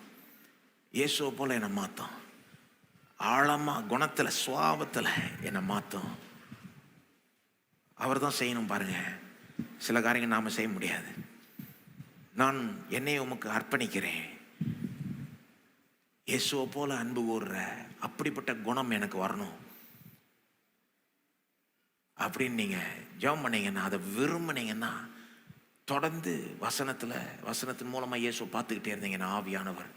இயேசுவை போல என்னை மாற்றும், ஆழமா குணத்தில் சுவாபத்தில் என்னை மாற்றும். அவர் தான் செய்யணும் பாருங்க. சில காரியங்கள் நாம செய்ய முடியாது. நான் என்னை உமக்கு அர்ப்பணிக்கிறேன், இயேசுவை போல அன்பு கூறுற அப்படிப்பட்ட குணம் எனக்கு வரணும் அப்படின்னு நீங்க ஜெபம் பண்ணீங்கன்னா, அதை விரும்பினீங்கன்னா, தொடர்ந்து வசனத்தின் மூலமா இயேசுவை பார்த்துக்கிட்டே இருந்தீங்கன்னா ஆவியானவர்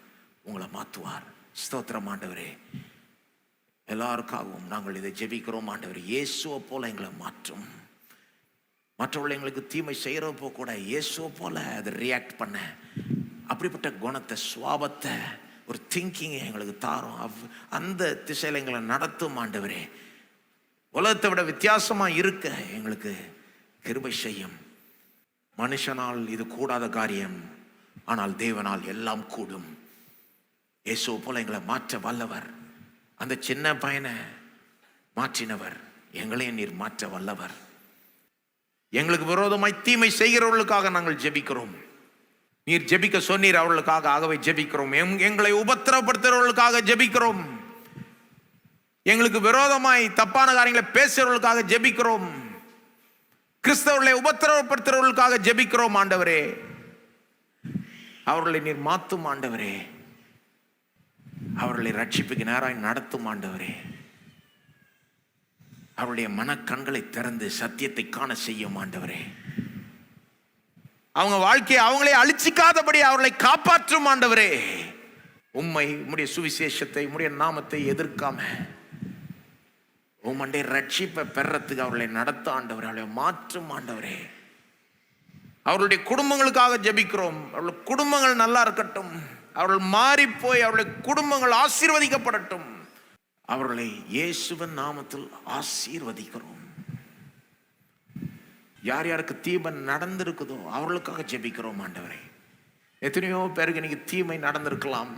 உங்களை மாற்றுவார். ஸ்தோத்திரம் ஆண்டவரே. எல்லாருக்காகவும் நாங்கள் இதை ஜெபிக்கிறோம். ஆண்டவர் இயேசுவை போல எங்களை மாற்றும். மற்றவர்கள் எங்களுக்கு தீமை செய்கிறப்போ கூட இயேசுவை போல அதை ரியாக்ட் பண்ண அப்படிப்பட்ட குணத்தை, சுவாபத்தை, ஒரு திங்கிங்கை எங்களுக்கு தாரும். அந்த திசையில் எங்களை நடத்தும் ஆண்டவரே. உலகத்தை விட வித்தியாசமாக இருக்க எங்களுக்கு கிருபை செய்யும். மனுஷனால் இது கூடாத காரியம், ஆனால் தேவனால் எல்லாம் கூடும். இயேசுவை போல எங்களை மாற்ற வல்லவர். அந்த சின்ன பையனை மாற்றினவர், எங்களையும் நீர் மாற்ற வல்லவர். எங்களுக்கு விரோதமாய் தீமை செய்கிறவர்களுக்காக நாங்கள் ஜெபிக்கிறோம். நீர் ஜெபிக்க சொன்னீர் அவர்களுக்காக, ஆகவே ஜெபிக்கிறோம். எங்களை உபத்திரவப்படுத்துகிறவர்களுக்காக ஜெபிக்கிறோம். எங்களுக்கு விரோதமாய் தப்பான காரியங்களை பேசுகிறவர்களுக்காக ஜெபிக்கிறோம். கிறிஸ்தவர்களை உபத்திரவப்படுத்துகிறவர்களுக்காக ஜெபிக்கிறோம் ஆண்டவரே. அவர்களை நீர் மாற்றும் ஆண்டவரே. அவர்களை ரட்சிப்புக்கு நேராக நடத்தும் ஆண்டவரே. அவருடைய மனக்கண்களை திறந்து சத்தியத்தை காண செய்யும் ஆண்டவரே. அவங்க வாழ்க்கையை அவங்களே அழிச்சிக்காதபடி அவர்களை காப்பாற்றும் ஆண்டவரே. உம்மை, உம்முடைய சுவிசேஷத்தை, உம்முடைய நாமத்தை எதிர்க்காம உம்முடைய ரட்சிப்பை பெறத்துக்கு அவர்களை நடத்த ஆண்டவரே. அவர்களை மாற்றும் ஆண்டவரே. அவர்களுடைய குடும்பங்களுக்காக ஜெபிக்கிறோம். அவர்களுடைய குடும்பங்கள் நல்லா இருக்கட்டும். அவர்கள் மாறி போய் அவருடைய குடும்பங்கள் ஆசீர்வதிக்கப்படட்டும். அவர்களை இயேசுவின் நாமத்தில் ஆசீர்வதிக்கிறோம். யார் யாருக்கு தீமை நடந்திருக்குதோ அவர்களுக்காக ஜெபிக்கிறோம் ஆண்டவரே. எத்தனையோ பேருக்கு இன்னைக்கு தீமை நடந்திருக்கலாம்.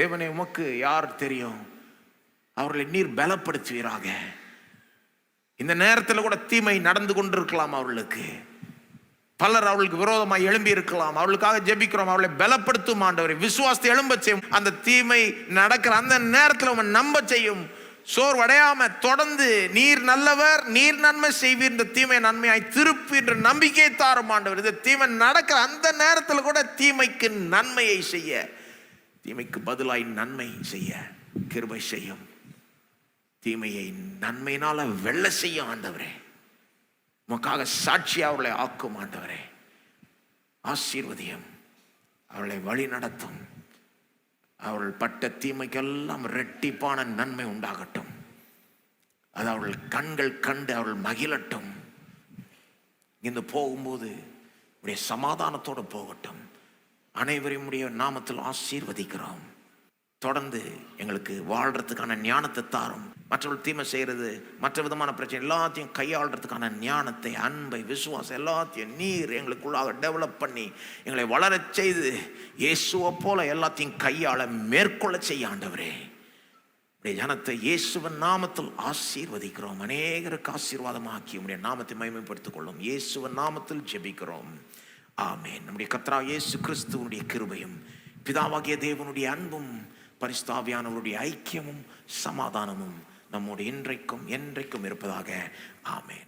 தேவனே, உமக்கு யார் தெரியும். அவர்களை நீர் பலப்படுத்துவீராக. இந்த நேரத்தில் கூட தீமை நடந்து கொண்டிருக்கலாம். அவர்களுக்கு பலர் அவர்களுக்கு விரோதமாக எழும்பி இருக்கலாம். அவர்களுக்காக ஜெபிக்கிறோம். அவர்களை பலப்படுத்தும் ஆண்டவரே. விசுவாசத்தை எழும்ப செய்யும். அந்த தீமை நடக்கிற அந்த நேரத்தில் அவன் நம்ப செய்யும். சோர்வடையாம தொடர்ந்து நீர் நல்லவர், நீர் நன்மை செய்வீர், இந்த தீமை நன்மையாய் திருப்பி என்ற நம்பிக்கையை தாரும் ஆண்டவர். இந்த தீமை நடக்கிற அந்த நேரத்தில் கூட தீமைக்கு நன்மையை செய்ய, தீமைக்கு பதிலாய் நன்மை செய்ய கிருபை செய்யும். தீமையை நன்மையினால வெல்ல செய்ய ஆண்டவரே. உமக்காக சாட்சியா அவர்களை ஆக்கும் ஆண்டவரே. ஆசீர்வதியும், அவர்களை வழி நடத்தும். அவர்கள் பட்ட தீமைக்கெல்லாம் இரட்டிப்பான நன்மை உண்டாகட்டும். அது அவர்கள் கண்கள் கண்டு அவர்கள் மகிழட்டும். இங்கிருந்து போகும்போது உடைய சமாதானத்தோடு போகட்டும். அனைவரையும் உடைய நாமத்தில் ஆசீர்வதிக்கிறோம். தொடர்ந்து எங்களுக்கு வாழ்றதுக்கான ஞானத்தை தாரும். மற்றவர்கள் தீமை செய்கிறது, மற்ற விதமான பிரச்சனை எல்லாத்தையும் கையாளுறதுக்கான ஞானத்தை, அன்பை, விசுவாசம் எல்லாத்தையும் நீர் எங்களுக்குள்ளாக டெவலப் பண்ணி எங்களை வளரச் செய்து இயேசுவை போல எல்லாத்தையும் கையாள மேற்கொள்ள செய்ய ஆண்டவரே. உடைய ஜனத்தை இயேசுவின் நாமத்தில் ஆசீர்வதிக்கிறோம். அநேகருக்கு ஆசீர்வாதமாக்கி உடைய நாமத்தை மகிமைப்படுத்திக் கொள்ளும். இயேசுவின் நாமத்தில் ஜெபிக்கிறோம். ஆமென். நம்முடைய கர்த்தராகிய இயேசு கிறிஸ்துவினுடைய கிருபையும் பிதாவாகிய தேவனுடைய அன்பும் பரிசுத்த ஆவியானவருடைய ஐக்கியமும் சமாதானமும் நம்மோடு இன்றைக்கும் என்றைக்கும் இருப்பதாக. ஆமென்.